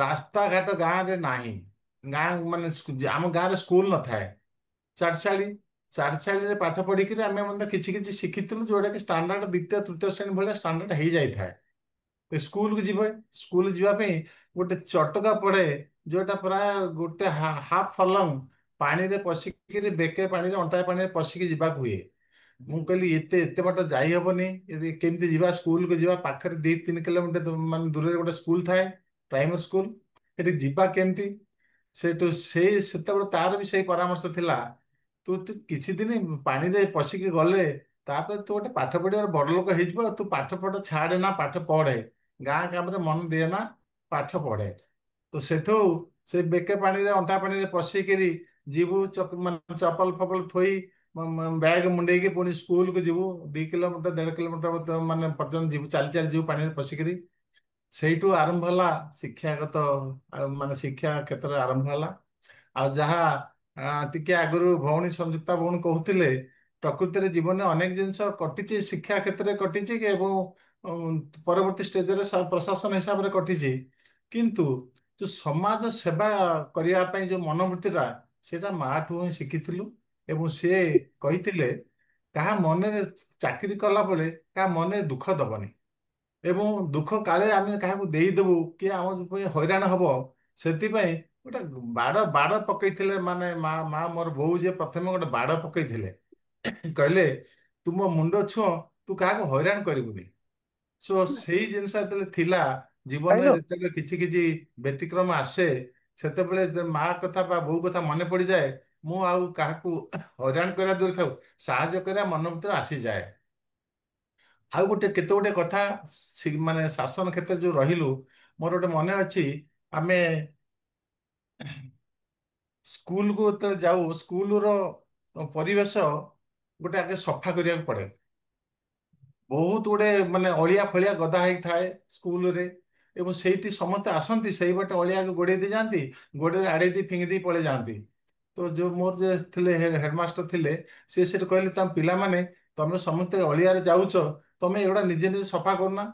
[SPEAKER 6] ରାସ୍ତାଘାଟ ଗାଁରେ ନାହିଁ ଗାଁ ମାନେ ଆମ ଗାଁରେ ସ୍କୁଲ ନଥାଏ ଚାଟଶାଳୀ ଚାଟଶାଳୀରେ ପାଠ ପଢ଼ିକିରି ଆମେ ମଧ୍ୟ କିଛି କିଛି ଶିଖିଥିଲୁ ଯୋଉଟାକି ଷ୍ଟାଣ୍ଡାର୍ଡ ଦ୍ୱିତୀୟ ତୃତୀୟ ଶ୍ରେଣୀ ଭଳିଆ ଷ୍ଟାଣ୍ଡାର୍ଡ ହେଇଯାଇଥାଏ ସ୍କୁଲକୁ ଯିବେ ସ୍କୁଲ ଯିବା ପାଇଁ ଗୋଟେ ଚଟକା ପଡ଼େ ଯୋଉଟା ପ୍ରାୟ ଗୋଟେ ହାଫ୍ ଫଲଙ୍ଗ ପାଣିରେ ପଶିକିରି ବେକେ ପାଣିରେ ଅଣ୍ଟାଏ ପାଣିରେ ପଶିକି ଯିବାକୁ ହୁଏ ମୁଁ କହିଲି ଏତେ ଏତେ ବାଟ ଯାଇ ହବନି କେମିତି ଯିବା ସ୍କୁଲକୁ ଯିବା ପାଖରେ 2-3 କିଲୋମିଟର ମାନେ ଦୂରରେ ଗୋଟେ ସ୍କୁଲ ଥାଏ ପ୍ରାଇମେରୀ ସ୍କୁଲ ସେଠି ଯିବା କେମିତି ସେତେବେଳେ ତାର ବି ସେଇ ପରାମର୍ଶ ଥିଲା ତୁ କିଛି ଦିନ ପାଣିରେ ପଶିକି ଗଲେ ତାପରେ ତୁ ଗୋଟେ ପାଠ ପଢ଼ିବାର ବଡ଼ ଲୋକ ହେଇଯିବ ତୁ ପାଠ ପଢ଼ ଛାଡ଼େ ନା ପାଠ ପଢ଼େ ଗାଁ କାମରେ ମନ ଦିଏ ନା ପାଠ ପଢ଼େ ତ ସେଠୁ ସେ ବେକେ ପାଣିରେ ଅଣ୍ଟା ପାଣିରେ ପଶିକିରି ଯିବୁ ମାନେ ଚପଲ ଫପଲ ଥୋଇ ବ୍ୟାଗ ମୁଣ୍ଡେଇକି ପୁଣି ସ୍କୁଲକୁ ଯିବୁ 2 କିଲୋମିଟର 1.5 କିଲୋମିଟର ମାନେ ପର୍ଯ୍ୟନ୍ତ ଯିବୁ ଚାଲି ଚାଲି ଯିବୁ ପାଣିରେ ପଶିକିରି ସେଇଠୁ ଆରମ୍ଭ ହେଲା ଶିକ୍ଷାଗତ ମାନେ ଶିକ୍ଷା କ୍ଷେତ୍ରରେ ଆରମ୍ଭ ହେଲା ଆଉ ଯାହା ଟିକେ ଆଗରୁ ଭଉଣୀ ସଂଯୁକ୍ତା ଭଉଣୀ କହୁଥିଲେ ପ୍ରକୃତିରେ ଜୀବନରେ ଅନେକ ଜିନିଷ କଟିଛି ଶିକ୍ଷା କ୍ଷେତ୍ରରେ କଟିଛି ଏବଂ ପରବର୍ତ୍ତୀ ଷ୍ଟେଜରେ ପ୍ରଶାସନ ହିସାବରେ କଟିଛି କିନ୍ତୁ ଯୋଉ ସମାଜ ସେବା କରିବା ପାଇଁ ଯୋଉ ମନୋବୃତ୍ତିଟା ସେଇଟା ମାଠୁ ହିଁ ଶିଖିଥିଲୁ। ଏବଂ ସେ କହିଥିଲେ କାହା ମନରେ ଚାକିରି କଲା ବେଳେ କାହା ମନରେ ଦୁଃଖ ଦବନି। ଏବଂ ଦୁଃଖ କାଳେ ଆମେ କାହାକୁ ଦେଇଦେବୁ କି ଆମ ପାଇଁ ହଇରାଣ ହବ, ସେଥିପାଇଁ ଗୋଟେ ବାଡ଼ ବାଡ଼ ପକେଇଥିଲେ। ମାନେ ମା ମୋର ବୋଉ ଯିଏ ପ୍ରଥମେ ଗୋଟେ ବାଡ଼ ପକେଇଥିଲେ, କହିଲେ ତୁ ମୋ ମୁଣ୍ଡ ଛୁଅଁ, ତୁ କାହାକୁ ହଇରାଣ କରିବୁନି। ସୋ ସେଇ ଜିନିଷ ଯେତେବେଳେ ଥିଲା ଜୀବନରେ,
[SPEAKER 4] କହିଲୁ
[SPEAKER 6] ଯେତେବେଳେ କିଛି କିଛି ବ୍ୟତିକ୍ରମ ଆସେ, ସେତେବେଳେ ମା କଥା ବା ବୋଉ କଥା ମନେ ପଡ଼ିଯାଏ। ମୁଁ ଆଉ କାହାକୁ ହଇରାଣ କରିବା ଦୂରେ ଥାଉ, ସାହାଯ୍ୟ କରିବା ମନ ଭିତରେ ଆସିଯାଏ। ଆଉ ଗୋଟେ କେତେ ଗୋଟେ କଥା ମାନେ ଶାସନ କ୍ଷେତ୍ରରେ ଯୋଉ ରହିଲୁ, ମୋର ଗୋଟେ ମନେ ଅଛି, ଆମେ ସ୍କୁଲକୁ ଯେତେବେଳେ ଯାଉ, ସ୍କୁଲର ପରିବେଶ ଗୋଟେ ଆଗେ ସଫା କରିବାକୁ ପଡ଼େ। ବହୁତ ଗୁଡେ ମାନେ ଅଳିଆ ଫଳିଆ ଗଦା ହେଇଥାଏ ସ୍କୁଲରେ। ଏବଂ ସେଇଠି ସମସ୍ତେ ଆସନ୍ତି, ସେଇ ବାଟେ ଅଳିଆକୁ ଗୋଡେଇ ଦେଇ ଯାଆନ୍ତି, ଗୋଡେରେ ଆଡେଇ ଦେଇ ଫିଙ୍ଗି ଦେଇ ପଳେଇ ଯାଆନ୍ତି। ତ ଯୋଉ ମୋର ଯେ ଥିଲେ ହେଡମାଷ୍ଟର ଥିଲେ, ସେ ସେଠି କହିଲେ ତମ ପିଲାମାନେ, ତମେ ସମସ୍ତେ ଅଳିଆରେ ଯାଉଛ, ତମେ ଏଗୁଡା ନିଜେ ନିଜେ ସଫା କରୁନା।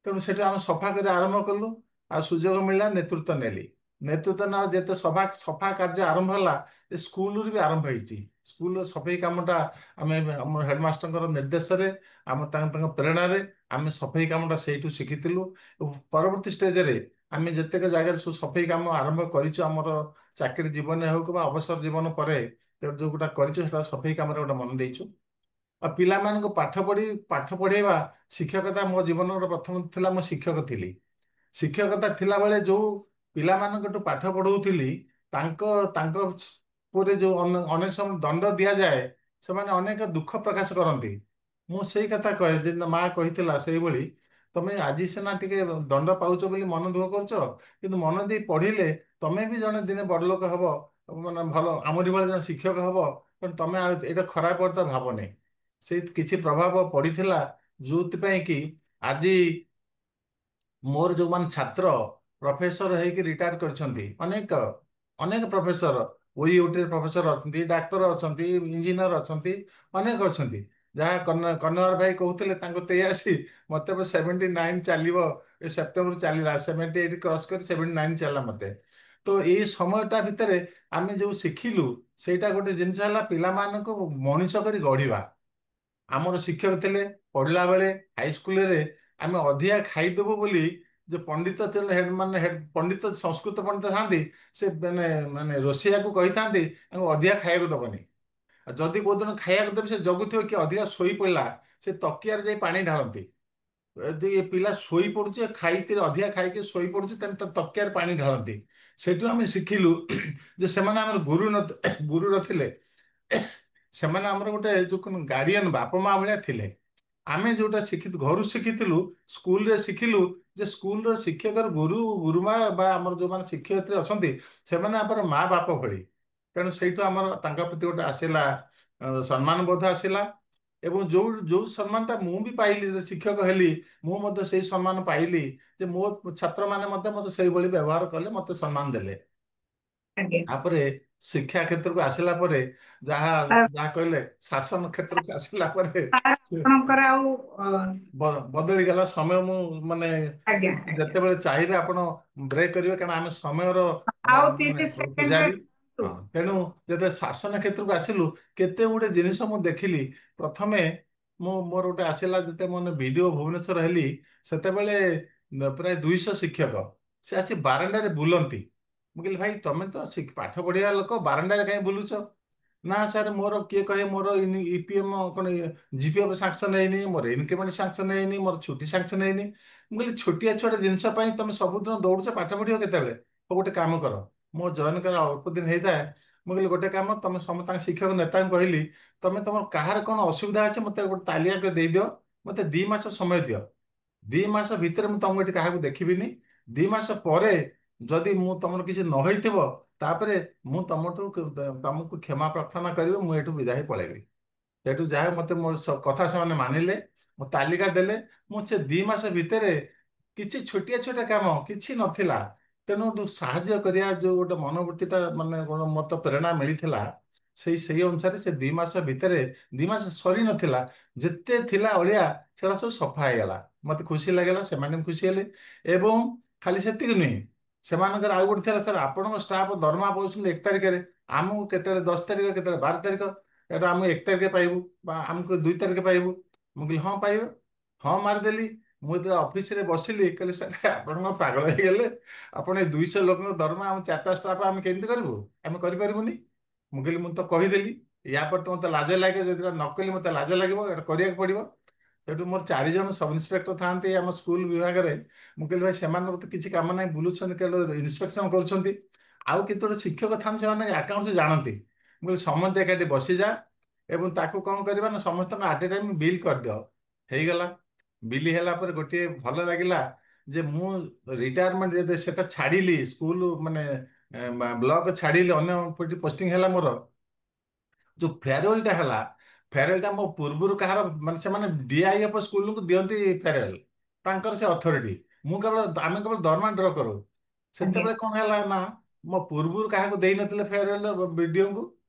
[SPEAKER 6] ତେଣୁ ସେଠି ଆମେ ସଫା କରି ଆରମ୍ଭ କଲୁ। ଆଉ ସୁଯୋଗ ମିଳିଲା, ନେତୃତ୍ୱ ନେଲି। ନେତୃତ୍ୱ ନେବା ଯେତେ ସଫା ସଫା କାର୍ଯ୍ୟ ଆରମ୍ଭ ହେଲା, ଏ ସ୍କୁଲରୁ ବି ଆରମ୍ଭ ହେଇଛି। ସ୍କୁଲର ସଫେଇ କାମଟା ଆମେ ଆମ ହେଡମାଷ୍ଟରଙ୍କର ନିର୍ଦ୍ଦେଶରେ, ଆମ ତାଙ୍କ ପ୍ରେରଣାରେ ଆମେ ସଫେଇ କାମଟା ସେଇଠୁ ଶିଖିଥିଲୁ। ଏବଂ ପରବର୍ତ୍ତୀ ଷ୍ଟେଜରେ ଆମେ ଯେତେକ ଜାଗାରେ ସବୁ ସଫେଇ କାମ ଆରମ୍ଭ କରିଛୁ, ଆମର ଚାକିରି ଜୀବନରେ ହଉ କିମ୍ବା ଅବସର ଜୀବନ ପରେ ଯୋଉ ଗୋଟା କରିଛୁ, ସେଟା ସଫେଇ କାମରେ ଗୋଟେ ମନ ଦେଇଛୁ। ଆଉ ପିଲାମାନଙ୍କୁ ପାଠ ପଢେଇବା, ଶିକ୍ଷକତା ମୋ ଜୀବନର ପ୍ରଥମ ଥିଲା। ମୁଁ ଶିକ୍ଷକ ଥିଲି। ଶିକ୍ଷକତା ଥିଲାବେଳେ ଯୋଉ ପିଲାମାନଙ୍କଠୁ ପାଠ ପଢଉଥିଲି, ତାଙ୍କ ତାଙ୍କ ଉପରେ ଯୋଉ ଅନେକ ସମୟ ଦଣ୍ଡ ଦିଆଯାଏ, ସେମାନେ ଅନେକ ଦୁଃଖ ପ୍ରକାଶ କରନ୍ତି। ମୁଁ ସେଇ କଥା କହେ, ଯେ ମା କହିଥିଲା ସେଇଭଳି, ତମେ ଆଜି ସିନା ଟିକେ ଦଣ୍ଡ ପାଉଛ ବୋଲି ମନ ଦୁଃଖ କରୁଛ, କିନ୍ତୁ ମନ ଦେଇ ପଢିଲେ ତମେ ବି ଜଣେ ଦିନେ ବଡ ଲୋକ ହବ, ମାନେ ଭଲ ଆମରି ଭଳି ଜଣେ ଶିକ୍ଷକ ହବ। କିନ୍ତୁ ତମେ ଆଉ ଏଇଟା ଖରାପ ଅର୍ଥ ଭାବନି। ସେଇ କିଛି ପ୍ରଭାବ ପଡିଥିଲା, ଯୋଉଥିପାଇଁ କି ଆଜି ମୋର ଯୋଉମାନେ ଛାତ୍ର ପ୍ରଫେସର ହେଇକି ରିଟାୟାର କରିଛନ୍ତି, ଅନେକ ଅନେକ ପ୍ରଫେସର, ଓଇଓଟିରେ ପ୍ରଫେସର ଅଛନ୍ତି, ଡାକ୍ତର ଅଛନ୍ତି, ଇଞ୍ଜିନିୟର ଅଛନ୍ତି, ଅନେକ ଅଛନ୍ତି। ଯାହା କନ୍ନର ଭାଇ କହୁଥିଲେ ତାଙ୍କୁ 83, ମତେ ଏବେ 79 ଚାଲିବ। ଏ ସେପ୍ଟେମ୍ବର ଚାଲିଲା, 78 କ୍ରସ୍ କରି 79 ଚାଲିଲା ମତେ। ତ ଏଇ ସମୟଟା ଭିତରେ ଆମେ ଯୋଉ ଶିଖିଲୁ, ସେଇଟା ଗୋଟେ ଜିନିଷ ହେଲା ପିଲାମାନଙ୍କୁ ମଣିଷ କରି ଗଢିବା। ଆମର ଶିକ୍ଷକ ଥିଲେ, ପଢିଲା ବେଳେ ହାଇସ୍କୁଲରେ ଆମେ ଅଧିକା ଖାଇଦେବୁ ବୋଲି, ଯେ ପଣ୍ଡିତ ଥିଲେ, ପଣ୍ଡିତ, ସଂସ୍କୃତ ପଣ୍ଡିତ ଥାନ୍ତି, ସେ ମାନେ ମାନେ ରୋଷେଇଆକୁ କହିଥାନ୍ତି ତାଙ୍କୁ ଅଧିକା ଖାଇବାକୁ ଦବନି। ଆଉ ଯଦି କୋଉଦିନ ଖାଇବାକୁ ଦେବେ, ସେ ଜଗୁଥିବ କି ଅଧିକା ଶୋଇ ପଡ଼ିଲା, ସେ ତକିଆରେ ଯାଇ ପାଣି ଢାଳନ୍ତି। ଯଦି ଏ ପିଲା ଶୋଇ ପଡୁଛି, ଖାଇକି ଅଧିକା ଖାଇକି ଶୋଇ ପଡୁଛି, ତାହେଲେ ତା ତକିଆରେ ପାଣି ଢାଳନ୍ତି। ସେଇଠୁ ଆମେ ଶିଖିଲୁ ଯେ ସେମାନେ ଆମର ଗୁରୁ ନଥିଲେ, ସେମାନେ ଆମର ଗୋଟେ ଯୋଉ ଗାର୍ଡିଆନ, ବାପା ମା ଭଳିଆ ଥିଲେ। ଆମେ ଯୋଉଟା ଘରୁ ଶିଖିଥିଲୁ, ସ୍କୁଲରେ ଶିଖିଲୁ, ଯେ ସ୍କୁଲର ଶିକ୍ଷକର ଗୁରୁମା ବା ଆମର ଯୋଉମାନେ ଶିକ୍ଷୟିତ୍ରୀ ଅଛନ୍ତି, ସେମାନେ ଆମର ମା ବାପ ଭଳି। ତେଣୁ ସେଇଠୁ ଆମର ତାଙ୍କ ପ୍ରତି ଗୋଟେ ଆସିଲା ସମ୍ମାନ ବୋଧ ଆସିଲା। ଏବଂ ଯୋଉ ଯୋଉ ସମ୍ମାନଟା ମୁଁ ବି ପାଇଲି, ଶିକ୍ଷକ ହେଲି, ମୁଁ ମଧ୍ୟ ସେଇ ସମ୍ମାନ ପାଇଲି, ଯେ ମୋ ଛାତ୍ରମାନେ ମଧ୍ୟ ମୋତେ ସେଇଭଳି ବ୍ୟବହାର କଲେ, ମୋତେ ସମ୍ମାନ ଦେଲେ।
[SPEAKER 2] ଆଜ୍ଞା।
[SPEAKER 6] ତାପରେ ଶିକ୍ଷା କ୍ଷେତ୍ରକୁ ଆସିଲା ପରେ, ଯାହା
[SPEAKER 2] ସାର୍
[SPEAKER 6] ଯାହା କହିଲେ, ଶାସନ କ୍ଷେତ୍ରକୁ ଆସିଲା ପରେ
[SPEAKER 2] ଆପଣଙ୍କର ଆଉ
[SPEAKER 6] ବଦଳିଗଲା ସମୟ। ମୁଁ ମାନେ
[SPEAKER 2] ଆଜ୍ଞା ଆଜ୍ଞା
[SPEAKER 6] ଯେତେବେଳେ ଚାହିଁବେ ଆପଣ ବ୍ରେକ୍ କରିବେ, କାରଣ ଆମେ ସମୟର
[SPEAKER 2] ଆଉ
[SPEAKER 6] ମାନେ
[SPEAKER 2] 30 ସେକେଣ୍ଡରେ
[SPEAKER 6] ପୂଜାରୀ। ହଁ, ତେଣୁ ଯେତେବେଳେ ଶାସନ କ୍ଷେତ୍ରକୁ ଆସିଲୁ, କେତେ ଗୋଟେ ଜିନିଷ ମୁଁ ଦେଖିଲି। ପ୍ରଥମେ ମୋର ଗୋଟେ ଆସିଲା, ଯେତେ ମୁଁ ବିଡିଓ ଭୁବନେଶ୍ୱର ହେଲି, ସେତେବେଳେ ପ୍ରାୟ 200 ଶିକ୍ଷକ ସେ ଆସି ବାରଣ୍ଡାରେ ବୁଲନ୍ତି। ମୁଁ କହିଲି, ଭାଇ ତମେ ତ ପାଠ ପଢିବା ଲୋକ, ବାରଣ୍ଡାରେ କାହିଁ ବୁଲୁଛ? ନା ସାର୍, ମୋର କିଏ କହେ ମୋର ଇପିଏମ୍ କଣ ଜିପିଏଫ୍ ସାଙ୍କସନ୍ ହେଇନି, ମୋର ଇନକ୍ରିମେଣ୍ଟ ସାଙ୍କସନ୍ ହେଇନି, ମୋର ଛୁଟି ସାଙ୍କସନ୍ ହେଇନି। ମୁଁ କହିଲି, ଛୋଟିଆ ଛୋଟ ଜିନିଷ ପାଇଁ ତମେ ସବୁଦିନ ଦୌଡୁଛ, ପାଠ ପଢିବ କେତେବେଳେ? ହଉ, ଗୋଟେ କାମ କର। ମୋ ଜଏନ୍ କର ଅଳ୍ପ ଦିନ ହେଇଥାଏ। ମୁଁ କହିଲି, ଗୋଟେ କାମ, ତମେ ସମସ୍ତଙ୍କ ଶିକ୍ଷକ ନେତାଙ୍କୁ କହିଲି, ତମେ ତମର କାହାର କଣ ଅସୁବିଧା ଅଛି ମତେ ଗୋଟେ ତାଲିକା କରି ଦେଇଦିଅ, ମତେ 2 ମାସ ସମୟ ଦିଅ। 2 ମାସ ଭିତରେ ମୁଁ ତମକୁ ଏଠି କାହାକୁ ଦେଖିବିନି। 2 ମାସ ପରେ ଯଦି ମୁଁ ତମର କିଛି ନ ହେଇଥିବ, ତାପରେ ମୁଁ ତମକୁ କ୍ଷମା ପ୍ରାର୍ଥନା କରିବି, ମୁଁ ଏଠୁ ବିଦାୟ ହେଇ ପଳେଇବି। ସେଠୁ ଯାହା ମତେ ମୋ କଥା ସେମାନେ ମାନିଲେ, ମୋ ତାଲିକା ଦେଲେ। ମୁଁ ସେ 2 ମାସ ଭିତରେ କିଛି ଛୋଟିଆ ଛୋଟିଆ କାମ କିଛି ନଥିଲା, ତେଣୁ ସାହାଯ୍ୟ କରିବା ଯୋଉ ଗୋଟେ ମନୋବୃତ୍ତିଟା, ମାନେ କଣ ମତେ ପ୍ରେରଣା ମିଳିଥିଲା, ସେଇ ଅନୁସାରେ ସେ 2 ମାସ ଭିତରେ, 2 ମାସ ସରି ନଥିଲା, ଯେତେ ଥିଲା ଅଳିଆ ସେଟା ସବୁ ସଫା ହେଇଗଲା। ମତେ ଖୁସି ଲାଗିଲା, ସେମାନେ ବି ଖୁସି ହେଲେ। ଏବଂ ଖାଲି ସେତିକି ନୁହେଁ, ସେମାନଙ୍କର ଆଉ ଗୋଟେ ଥିଲା ସାର୍ ଆପଣଙ୍କ ଷ୍ଟାଫ ଦରମା ପାଉଛନ୍ତି 1 ତାରିଖରେ, ଆମକୁ କେତେବେଳେ 10 ତାରିଖ କେତେବେଳେ 12 ତାରିଖ, ଏଟା ଆମକୁ 1 ତାରିଖ ପାଇବୁ ବା ଆମକୁ 2 ତାରିଖ ପାଇବୁ। ମୁଁ କହିଲି ହଁ ପାଇବ, ହଁ ମାରିଦେଲି। ମୁଁ ଯେତେବେଳେ ଅଫିସରେ ବସିଲି କହିଲି ସାର୍ ଆପଣ କଣ ପାଗଳ ହେଇଗଲେ, ଆପଣ ଏ 200 ଲୋକଙ୍କ ଦରମା ଆମ 4ଟା ଷ୍ଟାଫ ଆମେ କେମିତି କରିବୁ, ଆମେ କରିପାରିବୁନି। ମୁଁ କହିଲି ମୁଁ ତ କହିଦେଲି, ୟା ପରେ ତ ମତେ ଲାଜ ଲାଗିବ, ଯଦି ନ କଲି ମତେ ଲାଜ ଲାଗିବ, ଏଟା କରିବାକୁ ପଡିବ। ସେଠୁ ମୋର 4 ଜଣ ସବ୍ ଇନ୍ସପେକ୍ଟର ଥାନ୍ତି ଆମ ସ୍କୁଲ ବିଭାଗରେ। ମୁଁ କହିଲି ଭାଇ ସେମାନଙ୍କର ତ କିଛି କାମ ନାହିଁ, ବୁଲୁଛନ୍ତି କେବଳ ଇନ୍ସପେକ୍ସନ କରୁଛନ୍ତି। ଆଉ କେତେବେଳେ ଶିକ୍ଷକ ଥାନ୍ତି ସେମାନେ ଆକାଉଣ୍ଟ ଜାଣନ୍ତି। ମୁଁ କହିଲି ସମସ୍ତେ ଏକାଠି ବସିଯା ଏବଂ ତାକୁ କଣ କରିବା ନା ସମସ୍ତଙ୍କ ଆଟ ଏ ଟାଇମ୍ ବିଲ୍ କରିଦିଅ। ହେଇଗଲା। ବିଲ୍ ହେଲା ପରେ ଗୋଟିଏ ଭଲ ଲାଗିଲା ଯେ ମୁଁ ରିଟାୟାରମେଣ୍ଟ ଯେତେ ସେଟା ଛାଡ଼ିଲି ସ୍କୁଲ ମାନେ ବ୍ଲକ ଛାଡ଼ିଲି, ଅନ୍ୟ ପୋଷ୍ଟିଂ ହେଲା ମୋର। ଯୋଉ ଫେୟାରୱେଲଟା ହେଲା, ଫେୟାରୱେଲଟା ମୋ ପୂର୍ବରୁ କାହାର ମାନେ ସେମାନେ ଡିଆଇଏଫ୍ ସ୍କୁଲକୁ ଦିଅନ୍ତି ଫେୟାରୱେଲ, ତାଙ୍କର ସେ ଅଥରିଟି। ଆମେ କେବଳ ଦରମା ଡ୍ର କରୁ।
[SPEAKER 2] ଆଜ୍ଞା
[SPEAKER 6] ସେତେବେଳେ କଣ ହେଲା ନା ମୋ ପୂର୍ବରୁ କାହାକୁ ଦେଇନଥିଲେ ଫେୟାରୱେଲ ବିଡିଓଙ୍କୁ,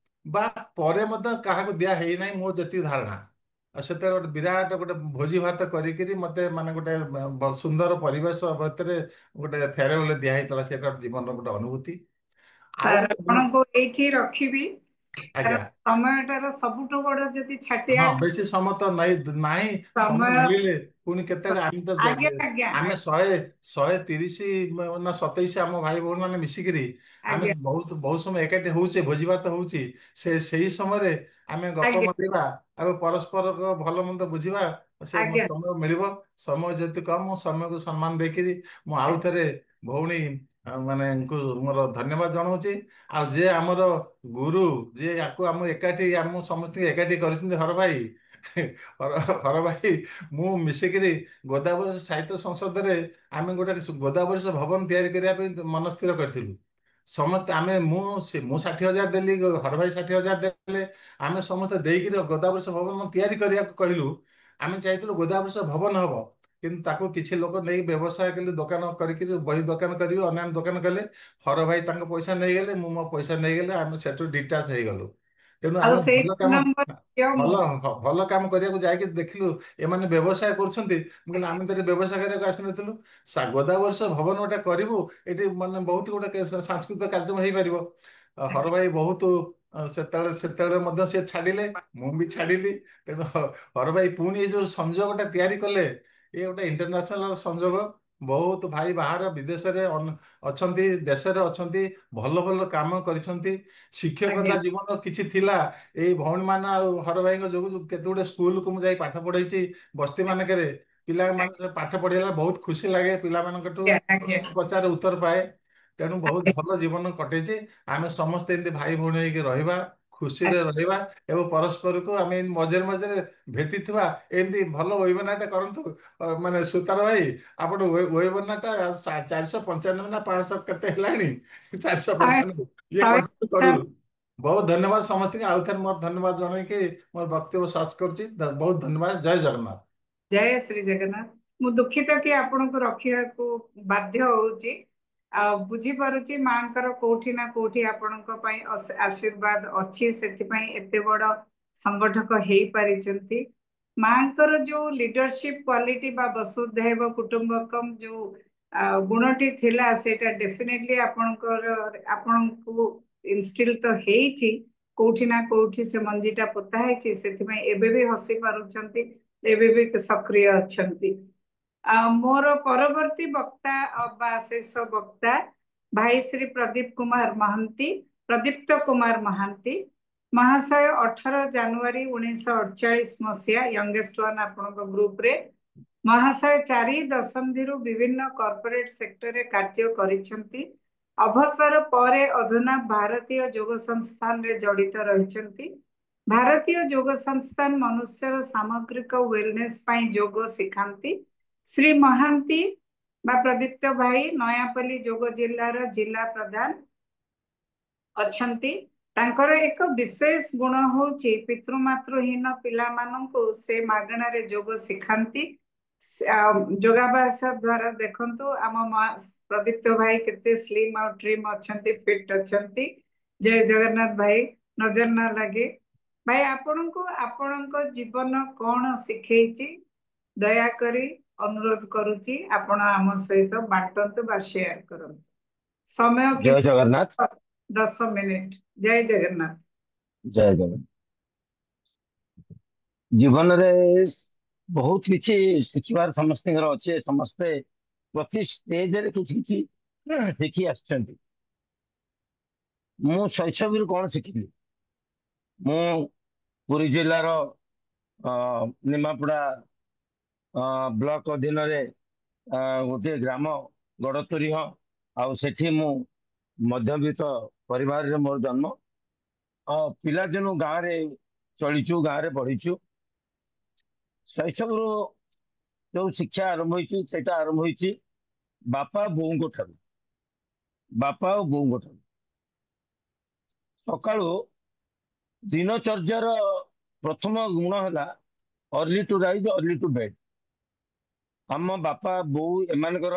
[SPEAKER 6] ବା ପରେ ମଧ୍ୟ କାହାକୁ ଦିଆ ହେଇନାହିଁ ମୋ ଯେତିକି ଧାରଣା। ଆଉ ସେତେବେଳେ ଗୋଟେ ବିରାଟ ଗୋଟେ ଭୋଜି ଭାତ କରିକିରି ମତେ ମାନେ ଗୋଟେ ସୁନ୍ଦର ପରିବେଶ ଭିତରେ ଗୋଟେ ଫେୟାରୱେଲ ଦିଆ ହେଇଥିଲା। ସେଟା ଗୋଟେ ଜୀବନର ଗୋଟେ ଅନୁଭୂତି। ଆଉ
[SPEAKER 2] ସାର୍
[SPEAKER 6] ଗୋଟେ
[SPEAKER 2] ଆପଣଙ୍କୁ ଏଇଠି ରଖିବି, କାରଣ
[SPEAKER 6] ଆଜ୍ଞା
[SPEAKER 2] ସମୟଟାର ସବୁଠୁ ବଡ ଯଦି
[SPEAKER 6] ହଁ
[SPEAKER 2] ଛାଟିଆ
[SPEAKER 6] ବେଶୀ ସମୟ ତ ନାହିଁ। ସମୟ
[SPEAKER 2] ସମୟ।
[SPEAKER 6] ମିଳିଲେ ପୁଣି କେତେବେଳେ ଆମେ ତ
[SPEAKER 2] ଆଜ୍ଞା ଆଜ୍ଞା
[SPEAKER 6] ଆମେ ଶହେ 30 ନା 27 ଆମ ଭାଇ ଭଉଣୀ ମାନେ ମିଶିକିରି ଆମେ
[SPEAKER 2] ଆଜ୍ଞା
[SPEAKER 6] ବହୁତ ସମୟ ଏକାଠି ହଉଛେ, ଭୋଜି ଭାତ ହଉଛି। ସେଇ ସମୟରେ ଆମେ ଗପ
[SPEAKER 2] ଆଜ୍ଞା
[SPEAKER 6] ମାରିବା ଆଉ ପରସ୍ପର ଭଲ ମନ୍ଦ ବୁଝିବା। ସେ
[SPEAKER 2] ଆଜ୍ଞା
[SPEAKER 6] ସମୟ ମିଳିବ। ସମୟ ଯେହେତୁ କମ, ମୁଁ ସମୟକୁ ସମ୍ମାନ ଦେଇକିରି ମୁଁ ଆଉ ଥରେ ଭଉଣୀ ମାନଙ୍କୁ ମୋର ଧନ୍ୟବାଦ ଜଣାଉଛି। ଆଉ ଯିଏ ଆମର ଗୁରୁ, ଯିଏ ୟାକୁ ଆମ ସମସ୍ତଙ୍କୁ ଏକାଠି କରିଛନ୍ତି, ହର ଭାଇ ହର ଭାଇ ମୁଁ ମିଶିକିରି ଗୋଦାବରୀ ସାହିତ୍ୟ ସଂସଦରେ ଆମେ ଗୋଟେ ଗୋଦାବରୀ ଭବନ ତିଆରି କରିବା ପାଇଁ ମନସ୍ଥିର କରିଥିଲୁ। ସମସ୍ତେ ମୁଁ 60,000 ଦେଲି, ହର ଭାଇ 60,000 ଦେଲେ। ଆମେ ସମସ୍ତେ ଦେଇକିରି ଗୋଦାବରୀ ଭବନ ତିଆରି କରିବାକୁ କହିଲୁ। ଆମେ ଚାହିଁଥିଲୁ ଗୋଦାବରୀ ଭବନ ହବ, କିନ୍ତୁ ତାକୁ କିଛି ଲୋକ ନେଇ ବ୍ୟବସାୟ କଲେ, ଦୋକାନ କରିକି ବହି ଦୋକାନ କରିବେ, ଅନ୍ୟାନ୍ୟ ଦୋକାନ କଲେ। ହର ଭାଇ ତାଙ୍କ ପଇସା ନେଇଗଲେ, ମୁଁ ମୋ ପଇସା ନେଇଗଲେ, ଆମେ ସେଠୁ ଡିଟାଚ ହେଇଗଲୁ। ତେଣୁ
[SPEAKER 2] ଆଉ
[SPEAKER 6] ଆମେ
[SPEAKER 2] ସେଇ
[SPEAKER 6] ଭଲ କାମ
[SPEAKER 2] 2 ନମ୍ବର ଝିଅ
[SPEAKER 6] ଭଲ
[SPEAKER 2] ମୁଁ।
[SPEAKER 6] ଭଲ କାମ କରିବାକୁ ଯାଇକି ଦେଖିଲୁ ଏମାନେ ବ୍ୟବସାୟ କରୁଛନ୍ତି। ମୁଁ କହିଲି ଆମେ ତ ଏଠି ବ୍ୟବସାୟ କରିବାକୁ ଆସିନଥିଲୁ। ଗୋଦାବରୀ ଭବନ ଗୋଟେ କରିବୁ, ଏଠି ମାନେ ବହୁତ ଗୋଟେ ସାଂସ୍କୃତିକ କାର୍ଯ୍ୟକ୍ରମ ହେଇପାରିବ। ହର ଭାଇ ବହୁତ ସେତେବେଳେ ମଧ୍ୟ ସେ ଛାଡ଼ିଲେ, ମୁଁ ବି ଛାଡ଼ିଲି। ତେଣୁ ହର ଭାଇ ପୁଣି ଏ ଯୋଉ ସଂଯୋଗଟା ତିଆରି କଲେ, ଏ ଗୋଟେ ଇଣ୍ଟରନ୍ୟାସନାଲ ସଂଯୋଗ। ବହୁତ ଭାଇ ବାହାର ବିଦେଶରେ ଅଛନ୍ତି, ଦେଶରେ ଅଛନ୍ତି, ଭଲ ଭଲ କାମ କରିଛନ୍ତି।
[SPEAKER 2] ଆଜ୍ଞା
[SPEAKER 6] ଶିକ୍ଷକତା ଜୀବନ କିଛି ଥିଲା, ଏଇ ଭଉଣୀମାନେ ଆଉ ହର ଭାଇଙ୍କ ଯୋଗୁଁ କେତେ ଗୁଡେ ସ୍କୁଲକୁ ମୁଁ ଯାଇ ପାଠ ପଢେଇଛି ବସ୍ତି ମାନଙ୍କରେ। ପିଲାମାନେ ପାଠ ପଢିଲା ବହୁତ ଖୁସି ଲାଗେ, ପିଲାମାନଙ୍କଠୁ
[SPEAKER 2] ଆଜ୍ଞା ଆଜ୍ଞା
[SPEAKER 6] ପ୍ରଶ୍ନ ପଚାରେ ଉତ୍ତର ପାଏ। ତେଣୁ ବହୁତ
[SPEAKER 2] ଆଜ୍ଞା
[SPEAKER 6] ଭଲ ଜୀବନ କଟେଇଛି। ଆମେ ସମସ୍ତେ ଏମିତି ଭାଇ ଭଉଣୀ ହେଇକି ରହିବା, ଖୁସିରେ ରହିବା ଏବଂ ପରସ୍ପରକୁ ଆମେ ଏମିତି ମଝିରେ ମଝିରେ ଭେଟିଥିବା। ଏମିତି ଭଲ ୱେବନାରଟେ କରନ୍ତୁ। ମାନେ ସୁତାର ଭାଇ ଆପଣ ୱେବନାରଟା 495 ନା 500 କେତେ ହେଲାଣି,
[SPEAKER 2] ଶହେ
[SPEAKER 6] 495 ଇଏ
[SPEAKER 2] ଶହେ
[SPEAKER 6] କଣ୍ଟିନ୍ୟୁ କରୁ। ବହୁତ ଧନ୍ୟବାଦ ସମସ୍ତଙ୍କୁ। ଆଉ ଥରେ ମୋର ଧନ୍ୟବାଦ ଜଣେଇକି ମୋର ବକ୍ତବ୍ୟ ଶେଷ କରୁଛି। ବହୁତ ଧନ୍ୟବାଦ। ଜୟ ଜଗନ୍ନାଥ।
[SPEAKER 2] ଜୟ ଶ୍ରୀ ଜଗନ୍ନାଥ। ମୁଁ ଦୁଃଖିତ କି ଆପଣଙ୍କୁ ରଖିବାକୁ ବାଧ୍ୟ ହଉଛି। ଆଉ ବୁଝିପାରୁଛି ମାଙ୍କର କୋଉଠି ନା କୋଉଠି ଆପଣଙ୍କ ପାଇଁ ଆଶୀର୍ବାଦ ଅଛି, ସେଥିପାଇଁ ଏତେ ବଡ ସଂଗଠକ ହେଇପାରିଛନ୍ତି। ମାଙ୍କର ଯୋଉ ଲିଡରସିପ କ୍ୱାଲିଟି ବା ବସୁଧୈବ କୁଟୁମ୍ବକମ୍ ଯୋଉ ଗୁଣଟି ଥିଲା, ସେଇଟା ଡେଫିନେଟଲି ଆପଣଙ୍କୁ ଇନଷ୍ଟିଲ ତ ହେଇଛି। କୋଉଠି ନା କୋଉଠି ସେ ମଞ୍ଜିଟା ପୋତା ହେଇଛି, ସେଥିପାଇଁ ଏବେ ବି ହସି ପାରୁଛନ୍ତି, ଏବେ ବି ସକ୍ରିୟ ଅଛନ୍ତି। ମୋର ପରବର୍ତ୍ତୀ ବକ୍ତା ବା ଶେଷ ବକ୍ତା ଭାଇ ଶ୍ରୀ ପ୍ରଦୀପ୍ତ କୁମାର ମହାନ୍ତି ମହାଶୟ। 18 ଜାନୁଆରୀ 1948 ମସିହା, ୟଙ୍ଗେଷ୍ଟ ୱାନ୍ ଆପଣଙ୍କ ଗ୍ରୁପରେ। ମହାଶୟ 4 ଦଶନ୍ଧିରୁ ବିଭିନ୍ନ କର୍ପୋରେଟ ସେକ୍ଟରରେ କାର୍ଯ୍ୟ କରିଛନ୍ତି। ଅବସର ପରେ ଅଧୁନା ଭାରତୀୟ ଯୋଗ ସଂସ୍ଥାନରେ ଜଡିତ ରହିଛନ୍ତି। ଭାରତୀୟ ଯୋଗ ସଂସ୍ଥାନ ମନୁଷ୍ୟର ସାମଗ୍ରିକ ୱେଲନେସ ପାଇଁ ଯୋଗ ଶିଖାନ୍ତି। ଶ୍ରୀ ମହାନ୍ତି ବା ପ୍ରଦୀପ୍ତ ଭାଇ ନୟାପଲ୍ଲୀ ଯୋଗ ଜିଲ୍ଲାର ଜିଲ୍ଲା ପ୍ରଧାନ ଅଛନ୍ତି। ତାଙ୍କର ଏକ ବିଶେଷ ଗୁଣ ହଉଛି ପିତୃମାତୃହୀନ ପିଲାମାନଙ୍କୁ ସେ ମାଗଣାରେ ଯୋଗ ଶିଖାନ୍ତି। ଯୋଗାଭ୍ୟାସ ଦ୍ଵାରା ଦେଖନ୍ତୁ ଆମ ପ୍ରଦୀପ୍ତ ଭାଇ କେତେ ସ୍ଲିମ୍ ଆଉ ଟ୍ରିମ୍ ଅଛନ୍ତି, ଫିଟ୍ ଅଛନ୍ତି। ଜୟ ଜଗନ୍ନାଥ ଭାଇ, ନଜର ନା ଲାଗେ। ଭାଇ ଆପଣଙ୍କୁ ଆପଣଙ୍କ ଜୀବନ କଣ ଶିଖେଇଛି, ଦୟାକରି ଅନୁରୋଧ କରୁଛି ଆପଣ ଆମ ସହିତ ବାଣ୍ଟନ୍ତୁ ବା ସେୟାର କରନ୍ତୁ। समय कि
[SPEAKER 7] जय जगन्नाथ।
[SPEAKER 2] 10 मिनिट। जय जगन्नाथ।
[SPEAKER 7] जय जगन्नाथ। जीवन रे बहुत किछि शिखिबार समस्तर अच्छे, समस्ते प्रति स्टेज रे किछि किछि शिखी आछंती। मु शैशव कौन शिखिली, मु पुरी जिलार निमापड़ा ब्लॉक अधीन रे गोटे ग्राम गड़तुरीह आउ सेठी मु मध्यवित्त परिवार रे मोर जन्म। पिलादिनु गाँव रे चलीचु, गाँव रे बढ़ीचु। शैशव जो शिक्षा आरंभ होइछि सेटा आरंभ होइछि बापा बोऊ ठाରୁ। बापा और बोऊ ठाରୁ सकाळु दिनचर्यार प्रथम गुण है early to rise early to bed. आम बापा बोऊ एमानकर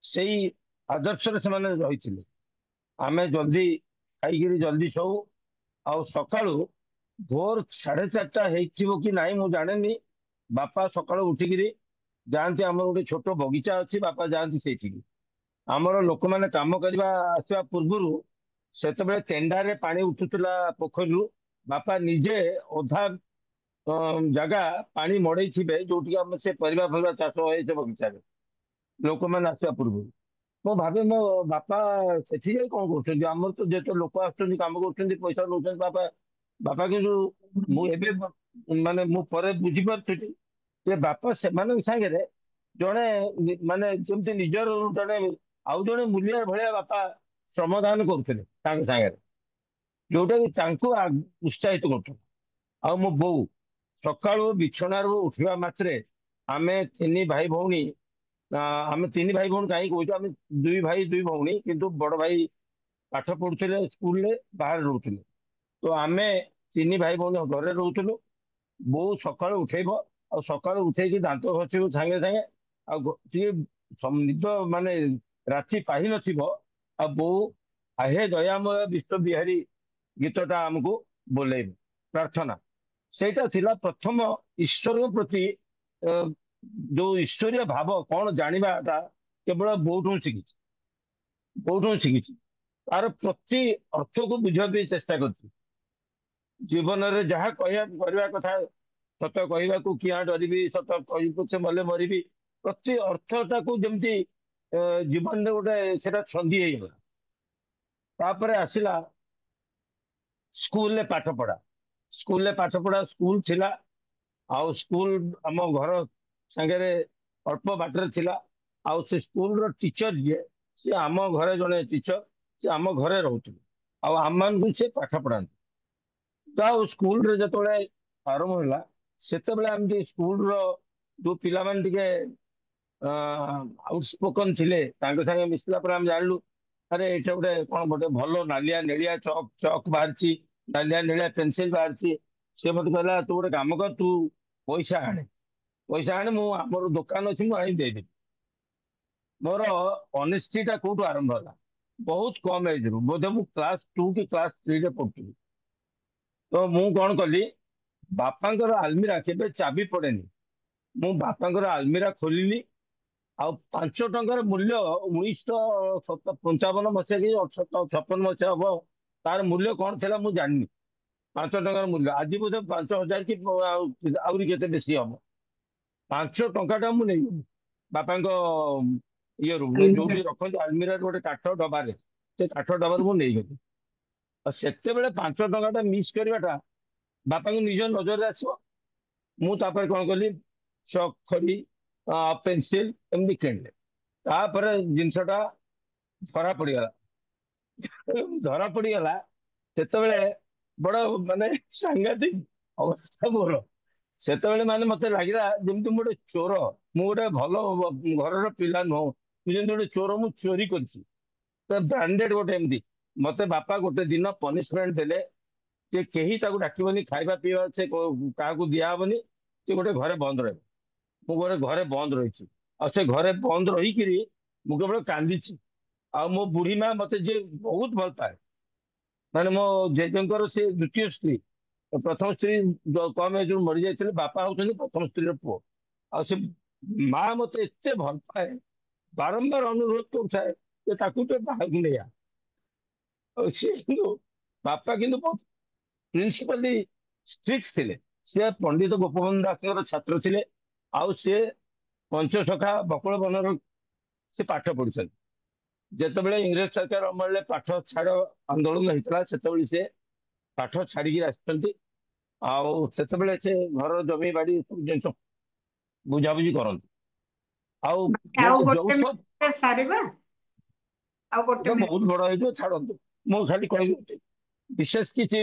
[SPEAKER 7] सेई आदर्श से रही। आमे जल्दी खाइकिरी जल्दी शो आउ सकाळु भोर 4:30 हो कि नाई मु जाने बापा सकाळु उठिकिरी जाती। आम गोटे छोट बगीचा अच्छी, बापा जाती से आमर लोक मैंने कम करने आसवा पूर्व से तेंडारे पानी उठुला पोखरी। बापा निजे अधा जगह पानी मड़े जो से परिवा फरिवा चाष हुए से बगीचा लोक मैंने आसवा पूर्व मो भावे मो बापा सेठी कौन कर आमर तो जो लोक आम कर पैसा नौ बापा बापा कि मुझे माने मु बुझी पार्टी जे बापा से सागे जड़े माने जमती निजर जड़े आउ जड़े मूल्य भाया बापा श्रमदान करते सागे जोटा कि उत्साहित कर। आ मो बोऊ सकाळु बिछणार उठा मात्रे आमे तीन भाई भौणी आमे तीन भाई भौणी कहीं कहूँ आम 2 भाई 2 भौणी किंतु बड़ भाई पाठ पढ़ुले स्कूल बाहर रोते। तो आमे तीन भाई भौणी घरे रोलु। बोऊ सकाळु उठेब आ सकाळु उठेकी दांत घषिबू सागे सागे निद माने राति पाहि नथिबो आ बोऊ आहे दयामय विश्व बिहारी गीतटा आमको बोलेब प्रार्थना सेटा थिला प्रथम ईश्वर प्रति जो ईश्वरीय भाव कौन जानिबाटा केवल बोऊठू शिखी। बोऊठू शिखी तार प्रति अर्थ को बुझा चेष्टा करती। जीवन में जहाँ कह कथा सत कहवा को किया डरबी सत कह मले मरबी प्रति अर्थटा को जमती जीवन में गोटे से छंदी होगा। तापर आसला स्कूल पाठ पढ़ा। स्कूल पाठ पढ़ा स्कूल थिला आउ स्कूल आम घर सांगे अल्प बाटर थिला। आउ से स्कूल रो टीचर जी सी आम घरे जड़े टीचर सी आम घरे रोते आम मान से पाठ पढ़ाते। स्कूल रे जो आरंभ है से स्कूल रो जो पिला आउटस्पोकन थिले संगे मिसला पर हम जानलु अरे ये गोटे कौन गोटे भल नालिया नेलिया चक चक बाहर नालिया नेलिया पेनसिल बाहर सी मत कहला तू गोटे कम कर तू पैसा आने मुझे दुकान अच्छी मुझे मोर अनेस्टीटा कौटू आरंभ है बहुत कम एज रू बोधे मु क्लास 2 कि क्लास 3 रे पढ़ुली। तो मु कौन कली बापांकर आलमीरा केबे चाबी पड़ेनी मु बापांकर आलमीरा खोलिली आ 5 टंकार मूल्य 1955 मसीहा कि 56 मसीहा हम तार मूल्य कौन थी मुझे जानी 5 टंकार मूल्य आज बोधे 5,000 कि आहरी केते बेसी हम 5 टंकाटा मु नहीं बापा ये जो रखते आलमीरा गोटे काठ डबारे से काठ डबार मुझे नहीं गली से 5 टंकाटा मिस करवाटा बापा को निज नजर आसो मुझे कौन कली चक खड़ी पेनसिल एमती किणले तापर जिनसटा धरा पड़गला। धरा पड़गला से बड़ माने सांघातिक अवस्था मोर से माने मत लगे जमी गोटे चोर मु गोटे भल घर पिला नुह मुझे गोटे चोर मु चोरी कर ब्रांडेड गोटे एमती मत बापा गोटे दिन पनिशमेंट देले जे कहीं डाकबनी खाଇବା पीवा से क्या दिहबनी से गोटे घरे बंद रहे मु गोटे घरे बंद रही से घरे बंद रहीकि मु केवल कांदी आ मो बुढ़ी माँ मत जे बहुत भल पाए माने मो जेजेंकर से द्वितीय स्त्री प्रथम स्त्री कम एज मरी जाते बापा होती प्रथम स्त्री पुओ आ से माँ मत एत भल पाए बारंबार अनुरोध कर ଯେ ତାକୁ ଟିକେ ବାହାରକୁ ନେଇଆ। ଆଉ ସିଏ କିନ୍ତୁ ବାପା କିନ୍ତୁ ବହୁତ ପ୍ରିନ୍ସିପାଲି ଷ୍ଟ୍ରିକ୍ଟ ଥିଲେ। ସେ ପଣ୍ଡିତ ଗୋପବନ୍ଧୁ ଦାସଙ୍କର ଛାତ୍ର ଥିଲେ। ଆଉ ସେ ପଞ୍ଚସଖା ବକୁଳ ବନର ସେ ପାଠ ପଢିଛନ୍ତି। ଯେତେବେଳେ ଇଂରେଜ ସରକାର ଅମଳରେ ପାଠ ଛାଡ଼ ଆନ୍ଦୋଳନ ହେଇଥିଲା ସେତେବେଳେ ସେ ପାଠ ଛାଡ଼ିକି ଆସିଛନ୍ତି। ଆଉ ସେତେବେଳେ ସେ ଘର ଜମି ବାଡି ସବୁ ଜିନିଷ ବୁଝାବୁଝି କରନ୍ତି। ଆଉ
[SPEAKER 2] ଆଉ
[SPEAKER 7] ଗୋଟେ
[SPEAKER 2] ଗୋଟେ
[SPEAKER 7] ଯୌଥ,
[SPEAKER 2] ମିନିଟ ସାରିବା, ଆଉ ଗୋଟେ
[SPEAKER 7] ଏଟା
[SPEAKER 2] ମିନିଟ।
[SPEAKER 7] ବହୁତ ବଡ ହେଇଯିବ, ଛାଡନ୍ତୁ। ମୁଁ ଖାଲି କହିବି ବିଶେଷ କିଛି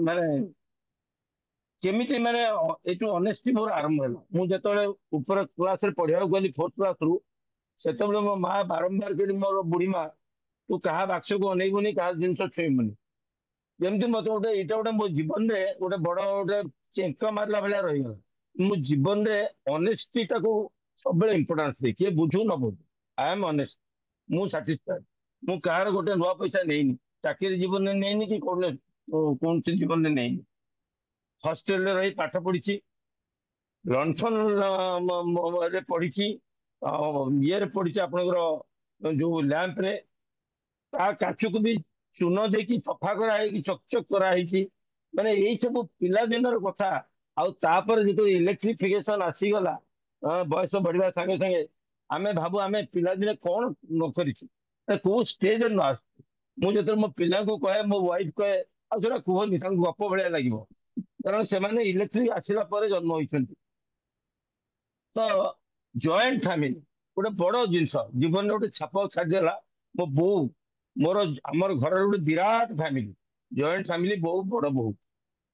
[SPEAKER 7] ମାନେ କେମିତି ମାନେ ଏଇଠୁ ଅନେଷ୍ଟି ମୋର ଆରମ୍ଭ ହେଲା। ମୁଁ ଯେତେବେଳେ ଉପର କ୍ଲାସରେ ପଢିବାକୁ ଗଲି 4th କ୍ଲାସରୁ, ସେତେବେଳେ ମୋ ମା ବାରମ୍ବାର କରି, ମୋର ବୁଢୀ ମା, ତୁ କାହା ବାକ୍ସକୁ ଅନେଇବୁନି, କାହା ଜିନିଷ ଛୁଇଁବୁନି। ଯେମିତି ମତେ ଗୋଟେ ଏଇଟା ଗୋଟେ ମୋ ଜୀବନରେ ଗୋଟେ ବଡ ଗୋଟେ ଚେଙ୍କ ମାରିଲା ଭଳିଆ ରହିଗଲା। ମୁଁ ଜୀବନରେ ଅନେଷ୍ଟିଟାକୁ ସବୁବେଳେ ଇମ୍ପୋର୍ଟାନ୍ସ ଦିଏ। କିଏ ବୁଝୁ ନ ବୁଝୁ, ଆଇ ଏମ୍ ଅନେଷ୍ଟ, ମୁଁ ସାଟିସ୍ଫାଏଡ। ମୁଁ କାହାର ଗୋଟେ ନୂଆ ପଇସା ନେଇନି, ଚାକିରି ଜୀବନରେ ନେଇନି କି କୌଣସି ଜୀବନରେ ନେଇନି। ହଷ୍ଟେଲରେ ରହି ପାଠ ପଢିଛି, ଲଣ୍ଠନରେ ପଢିଛି, ଇଏରେ ପଢିଛି ଆପଣଙ୍କର ଯୋଉ ଲ୍ୟାମ୍ପରେ, ତା କାଚକୁ ବି ଚୂନ ଦେଇକି ସଫା କରାହେଇକି ଚକଚକ କରାହେଇଛି। ମାନେ ଏଇ ସବୁ ପିଲାଦିନର କଥା। ଆଉ ତାପରେ ଯେତେବେଳେ ଇଲେକ୍ଟ୍ରିଫିକେସନ ଆସିଗଲା, ବୟସ ବଢିବା ସାଙ୍ଗେ ସାଙ୍ଗେ ଆମେ ଭାବୁ ଆମେ ପିଲାଦିନେ କଣ ନ କରିଛୁ, କୋଉ ଷ୍ଟେଜରେ ନ ଆସୁଛୁ। ମୁଁ ଯେତେବେଳେ ମୋ ପିଲାଙ୍କୁ କହେ, ମୋ ୱାଇଫ କହେ, ଆଉ ସେଟା କୁହନି, ତାଙ୍କୁ ଗପ ଭଳିଆ ଲାଗିବ, କାରଣ ସେମାନେ ଇଲେକ୍ଟ୍ରିକ ଆସିଲା ପରେ ଜନ୍ମ ହୋଇଛନ୍ତି। ତ ଜଏଣ୍ଟ ଫ୍ୟାମିଲି ଗୋଟେ ବଡ ଜିନିଷ, ଜୀବନରେ ଗୋଟେ ଛାପ ଛାଡ଼ିଦେଲା। ମୋ ବୋଉ, ଆମର ଘରର ଗୋଟେ ବିରାଟ ଫ୍ୟାମିଲି, ଜଏଣ୍ଟ ଫ୍ୟାମିଲି, ବୋଉ, ବଡ ବୋଉ,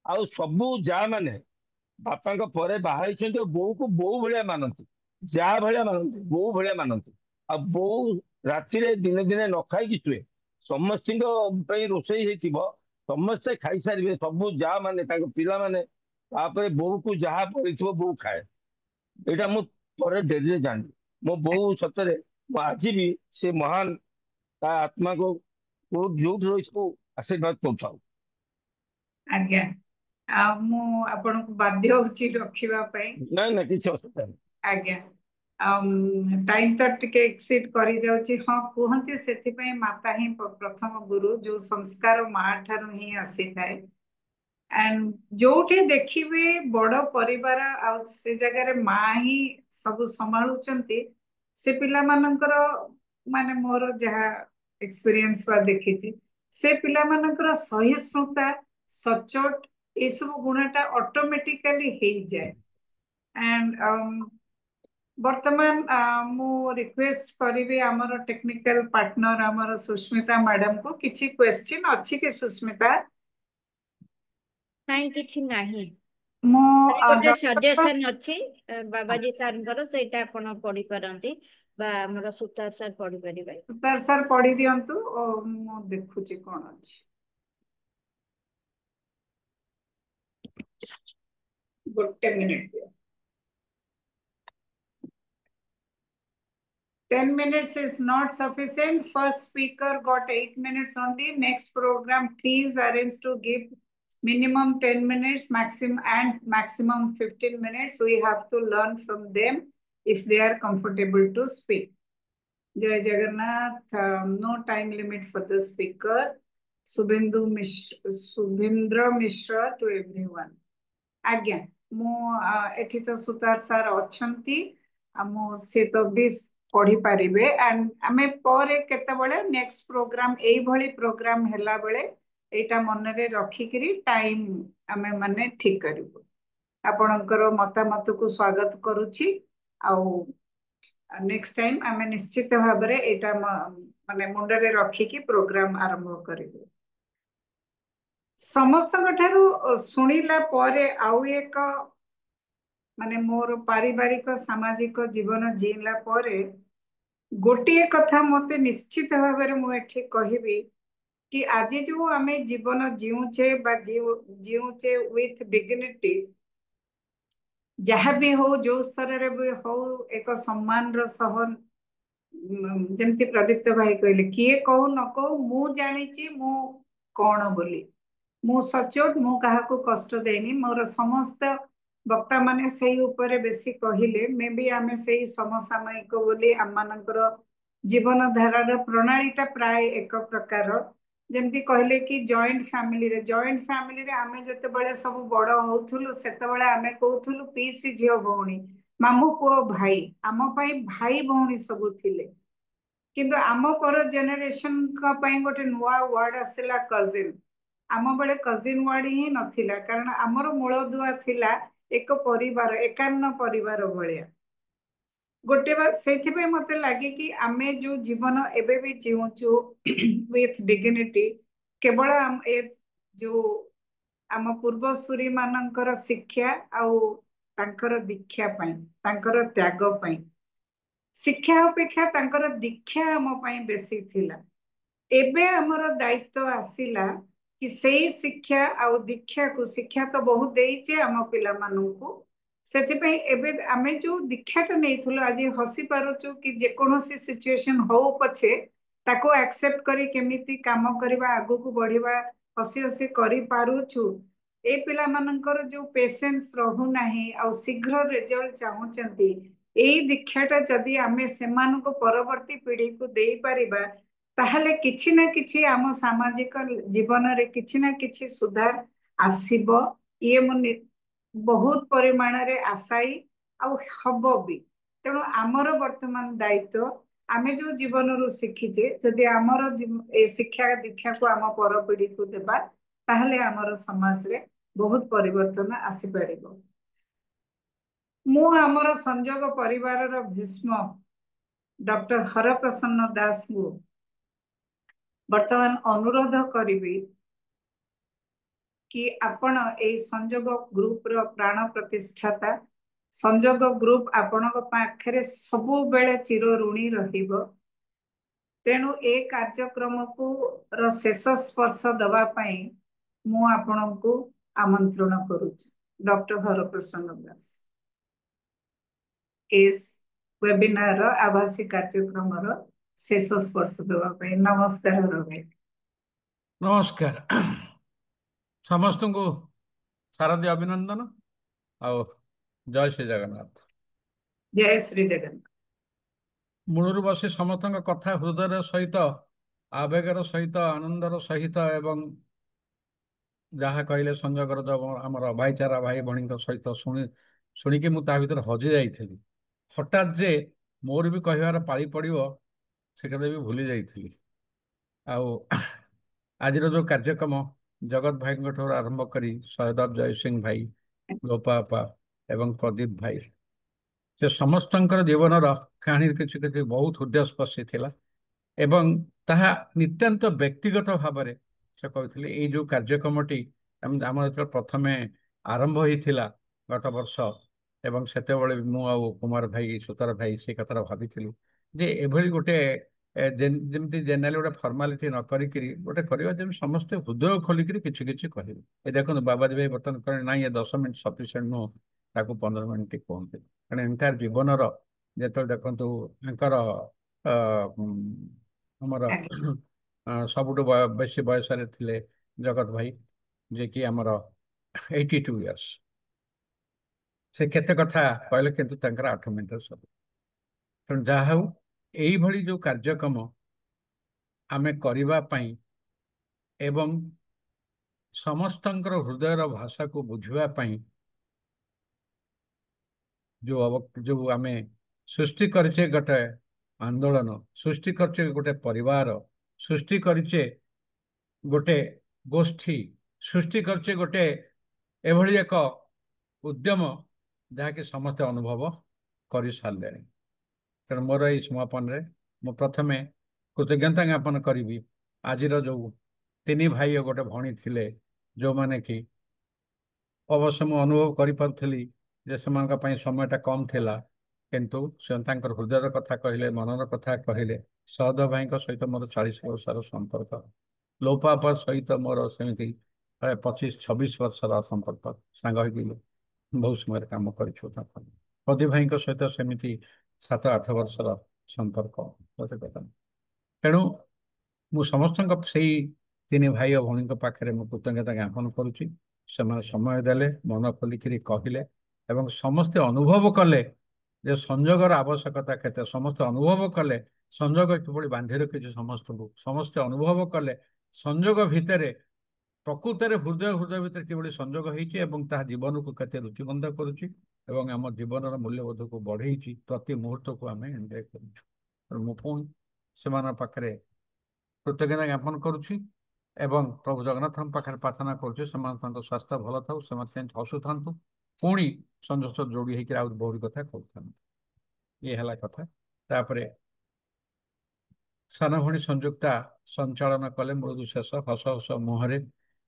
[SPEAKER 7] ଆଉ ସବୁ ଯା ମାନେ ବାପାଙ୍କ ପରେ ବାହା ହେଇଛନ୍ତି, ଆଉ ବୋଉକୁ ବୋଉ ଭଳିଆ ମାନନ୍ତି, ଯା ଭଳିଆ ମାନନ୍ତି, ବୋଉ ଭଳିଆ ମାନନ୍ତି। ଆଉ ବୋଉ ରାତିରେ ଦିନେ ଦିନେ ନ ଖାଇକି ଶୁଏ। ସମସ୍ତଙ୍କ ପାଇଁ ରୋଷେଇ ହେଇଥିବ, ସମସ୍ତେ ଖାଇସାରିବେ, ସବୁ ଯା ମାନେ, ତାଙ୍କ ପିଲାମାନେ, ତାପରେ ବୋଉକୁ ଯାହା ପଡିଥିବ ବୋଉ ଖାଏ। ଏଇଟା ମୁଁ ପରେ ଡେରିରେ ଜାଣିଲି। ମୋ ବୋଉ ସତରେ, ମୁଁ ଆଜି ବି ସେ ମହାନ, ତା ଆତ୍ମାକୁ ଯୋଉଠି ରହି ସବୁ ଆଶୀର୍ବାଦ କରୁଥାଉ।
[SPEAKER 2] ଆଜ୍ଞା, ଆଉ ମୁଁ ଆପଣଙ୍କୁ ବାଧ୍ୟ ହଉଛି ରଖିବା ପାଇଁ।
[SPEAKER 7] ନାଇଁ ନା, କିଛି ଅସୁବିଧା ନାହିଁ।
[SPEAKER 2] ଆଜ୍ଞା, ଟାଇମ ତ ଟିକେ ଏକ୍ସିଡ କରି ଯାଉଛି। ହଁ, କୁହନ୍ତି ସେଥିପାଇଁ ମାତା ହିଁ ପ୍ରଥମ ଗୁରୁ, ଯୋଉ ସଂସ୍କାର ମା ଠାରୁ ହିଁ ଆସିଥାଏ। ଆଣ୍ଡ ଯୋଉଠି ଦେଖିବେ ବଡ ପରିବାର, ଆଉ ସେ ଜାଗାରେ ମା ହିଁ ସବୁ ସମ୍ଭାଳୁଛନ୍ତି, ସେ ପିଲାମାନଙ୍କର, ମାନେ ମୋର ଯାହା ଏକ୍ସପିରିଏନ୍ସ ବା ଦେଖିଛି, ସେ ପିଲାମାନଙ୍କର ସହିଷ୍ଣୁତା, ସଚୋଟ, ଏସବୁ ଗୁଣଟା ଅଟୋମେଟିକାଲି ହେଇଯାଏ। ଆଣ୍ଡ ବର୍ତ୍ତମାନ ମୁଁ ରିକ୍ୱେଷ୍ଟ କରିବି ଆମର ଟେକ୍ନିକାଲ ପାର୍ଟନର, ଆମର ସୁସ୍ମିତା ମ୍ୟାଡାମକୁ, କିଛି କ୍ୱେଶ୍ଚିନ୍ ଅଛି କି ସୁସ୍ମିତା?
[SPEAKER 5] ନାଇଁ, କିଛି ନାହିଁ।
[SPEAKER 2] ମୁଁ
[SPEAKER 5] ଖାଲି ଗୋଟେ ସଜେସନ ଅଛି ବାବାଜୀ ସାର୍ଙ୍କର, ସେଇଟା ଆପଣ ପଢିପାରନ୍ତି, ବା ଆମର ସୁତାର ସାର୍ ପଢିପାରିବେ।
[SPEAKER 2] ସୁତାର ସାର୍ ପଢି ଦିଅନ୍ତୁ, ମୁଁ ଦେଖୁଛି କଣ ଅଛି। ଗୋଟେ ମିନିଟ ଦିଅ। 10 minutes is not sufficient. First speaker got 8 minutes only. Next program, please arrange to give minimum 10 minutes, maximum 15 minutes. We have to learn from them if they are comfortable to speak. Jai Jagannath. No time limit for the speaker. Subhendra Mishra to everyone. ଆଜ୍ଞା, ମୁଁ ଏଠି ତ ସୁତାର sir ଅଛନ୍ତି, ମୁଁ ସେ ତ ବି ପଢିପାରିବେ। And ଆମେ ପରେ କେତେବେଳେ ନେକ୍ସଟ ପ୍ରୋଗ୍ରାମ, ଏଇଭଳି ପ୍ରୋଗ୍ରାମ ହେଲା ବେଳେ ଏଇଟା ମନରେ ରଖିକିରି ଟାଇମ ଆମେ ମାନେ ଠିକ କରିବୁ। ଆପଣଙ୍କର ମତାମତକୁ ସ୍ୱାଗତ କରୁଛି। ଆଉ ନେକ୍ସଟ ଟାଇମ ଆମେ ନିଶ୍ଚିତ ଭାବରେ ଏଇଟା ମାନେ ମୁଣ୍ଡରେ ରଖିକି ପ୍ରୋଗ୍ରାମ ଆରମ୍ଭ କରିବୁ। ସମସ୍ତଙ୍କ ଠାରୁ ଶୁଣିଲା ପରେ ଆଉ ଏକ, ମାନେ ମୋର ପାରିବାରିକ ସାମାଜିକ ଜୀବନ ଜିଇଲା ପରେ ଗୋଟିଏ କଥା ମତେ ନିଶ୍ଚିତ ଭାବରେ ମୁଁ ଏଠି କହିବି କି ଆଜି ଯୋଉ ଆମେ ଜୀବନ ଜିଉଛେ ବା ଜିଉଛେ ୱିଥ ଡିଗ୍ନିଟି, ଯାହା ବି ହଉ, ଯୋଉ ସ୍ତରରେ ବି ହଉ, ଏକ ସମ୍ମାନର ସହ, ଯେମିତି ପ୍ରଦୀପ୍ତ ଭାଇ କହିଲେ, କିଏ କହୁ ନ କହୁ ମୁଁ ଜାଣିଛି ମୁଁ କଣ ବୋଲି, ମୁଁ ସଚୋଟ, ମୁଁ କାହାକୁ କଷ୍ଟ ଦେଇନି। ମୋର ସମସ୍ତ ବକ୍ତା ମାନେ ସେଇ ଉପରେ ବେଶୀ କହିଲେ, ମେ ବି ଆମେ ସେଇ ସମସାମୟିକ ବୋଲି ଆମମାନଙ୍କର जीवन धारार प्रणालीटा प्राय एक प्रकार जमती कहले कि जॉइंट फैमिली रे आमे जतेबेले सब बड़ होउथुलु सेतेबेले आमे कहउथुलु पीसी झियो भौणी मामू पुओ भाई आम पई भाई भौणी सब थिले किंतु आम पर जेनेरेशन का पई गोटे नुआ वर्ड आसिला कजिन आम बेले कजिन वर्ड ही नथिला कारण आमर मूलदुआ थिला एक परिवार एकान्न परिवार भलिया गोटे बार से मत लगे कि आमे जो जीवन एबे भी जीवुचु विथ डिग्निटी केवल जो आम पूर्वसूरी मानकर शिक्षा आउ तांकर दीक्षा पाई तांकर त्याग पाई शिक्षा अपेक्षा तांकर दीक्षा आम पाई बेसी थिला एबे हमर दायित्व आसिला कि सेई शिक्षा आउ दीक्षा को शिक्षा तो बहुत देइचे आम पिला माननकु सेथिपई एबे आमे जो दीक्षाटा नेइथुलो आज हसी पारुचु कि जेकोनोसी सिचुएशन हो पछे ताको एक्सेप्ट करी केमिति काम करबा आगु को बढ़िबा हसी हसी करी पारुचु ए पिला मानकर जो पेशेंस रहु नाही आ शीघ्र रिजल्ट चाहुचंती एई दीक्षाटा जदि आमे सेमानको परवर्ती पीढ़ी को देई परिबा ताहले किछि ना किछि आम सामाजिक जीवन रे किछि ना किछि सुधार आसीबो ये मु बहुत परिमाण रे आशाई आउ हब भी तेणु आमर वर्तमान दायित्व आमे जो जीवन रु शिखिचे जदि आमर ए शिक्षा दीक्षा को आम पर पीढ़ी को देबा ताहले आमर समाज रे बहुत परिवर्तन आसी परिबो मु आमर संजोग परिवार रो भीष्म डॉक्टर हरप्रसन्न दास को वर्तमान अनुरोध करिबी कि आपण ए संजोग ग्रुप रो प्राण प्रतिष्ठाता संजोग ग्रुप आपणक पाखरे सबु बेले चिर ऋणी रहिबो तेणु ए कार्यक्रम को रो शेष स्पर्श दवा पई मु आपणको आमंत्रण करूची डॉक्टर हरप्रसन्न दास इस वेबिनार आभासी कार्यक्रम रो शेष स्पर्श दवा पई नमस्कार रवि
[SPEAKER 8] नमस्कार समस्त को शारदीय अभिनंदन आओ जय श्री जगन्नाथ
[SPEAKER 2] जय श्री जगन्नाथ
[SPEAKER 8] मूलरू बसी समस्त कथा हृदय सहित आवेगर सहित आनंदर सहित एवं जहाँ कहले संजोगर जो आमर भाईचारा भाई भणी सहित शुणिकी मुझे भर हजि जाइली हठात जे मोर भी कहबार पाଳି पड़ो से भी भूली जाइली आज जो कार्यक्रम जगत भाई ठार आरंभ करी सहदेव जय सिंह भाई लोपापा एवं प्रदीप भाई से समस्त जीवन कहानी किसी किसी बहुत हृदयस्पर्शी थिला एवं ताहा नितांत व्यक्तिगत भाव से कहते ये जो कार्यक्रमटी आम जो प्रथम आरंभ होता गत वर्ष एवं सेतेबेले मु कुमार भाई सुतार भाई से कथा भाभी जे एभली गोटे जमी जेनेल गोटे फर्मालीटी न करी गोटे करवा जमी समस्ते हृदय खोलिक किसी किसी कहे ये देखो बाबाजी भाई बर्तमान कह ना ये 10 मिनट सफिसीयंट नुह ताकू 15 मिनट कहते कारण एंटायर जीवन जो देखर आमर सबुठ बेसी बयस थे जगत भाई जे कि आमर 82 इयर्स से केते कथा कहले किंतु 8 मिनट सब तेणु जहा हूँ यही जो कार्यक्रम आमे करिबा पई एवं समस्त हृदयर भाषा को बुझिबा पई जो आमे सृष्टि करछे गोटे आंदोलन सृष्टि करछे गोटे परिवार सृष्टि करछे गोटे गोष्ठी सृष्टि करछे गोटे एभली एक उद्यम जहाँकि समस्ते अनुभव कर सारे तेणु मोर ये समापन रे मु प्रथमे कृतज्ञता ज्ञापन करी आज जो 3 भाई गोटे भणी थिले जो माने कि अवश्य मु अनुभव करी जे सेमानका पई समयटा कम थिला किंतु से हृदय कथा कहले मनर कथा कहले सहदेव भाई सहित मोर 40 वर्षर संपर्क लोपापा सहित मोर सेमती 25-26 वर्षर संपर्क सांग बहुत समय कम कर प्रदीप भाई सहित सेमती 7-8 वर्षर संपर्क तेणु मु समस्त से 3 भाई और भौणी पाखे कृतज्ञता ज्ञापन करुच्ची समय देले मन खोलिक कहले एवं समस्ते अनुभव कले जे संजोगर आवश्यकता केते समस्त अनुभव कले ସଂଯୋଗ କିଭଳି ବାନ୍ଧି ରଖିଛି ସମସ୍ତଙ୍କୁ, ସମସ୍ତେ ଅନୁଭବ କଲେ ସଂଯୋଗ ଭିତରେ ପ୍ରକୃତରେ ହୃଦୟ ହୃଦୟ ଭିତରେ କିଭଳି ସଂଯୋଗ ହେଇଛି ଏବଂ ତାହା ଜୀବନକୁ କେତେ ରୁଚିବନ୍ଧ କରୁଛି ଏବଂ ଆମ ଜୀବନର ମୂଲ୍ୟବୋଧକୁ ବଢେଇଛି। ପ୍ରତି ମୁହୂର୍ତ୍ତକୁ ଆମେ ଏନ୍ଜୟ କରୁଛୁ। ମୁଁ ପୁଣି ସେମାନଙ୍କ ପାଖରେ କୃତଜ୍ଞତା ଜ୍ଞାପନ କରୁଛି ଏବଂ ପ୍ରଭୁ ଜଗନ୍ନାଥଙ୍କ ପାଖରେ ପ୍ରାର୍ଥନା କରୁଛି ସେମାନଙ୍କ ସ୍ୱାସ୍ଥ୍ୟ ଭଲ ଥାଉ, ସେମାନେ ସେମିତି ହସୁଥାନ୍ତୁ, ପୁଣି ସଂଯୋଗ ଯୋଡ଼ି ହେଇକି ଆଉ ବହୁ କଥା କହୁଥାନ୍ତୁ। ଇଏ ହେଲା କଥା। ତାପରେ ସାନ ଭଉଣୀ ସଂଯୁକ୍ତା ସଞ୍ଚାଳନ କଲେ ମୃଦୁ ଶେଷ ହସ ହସ ମୁହଁରେ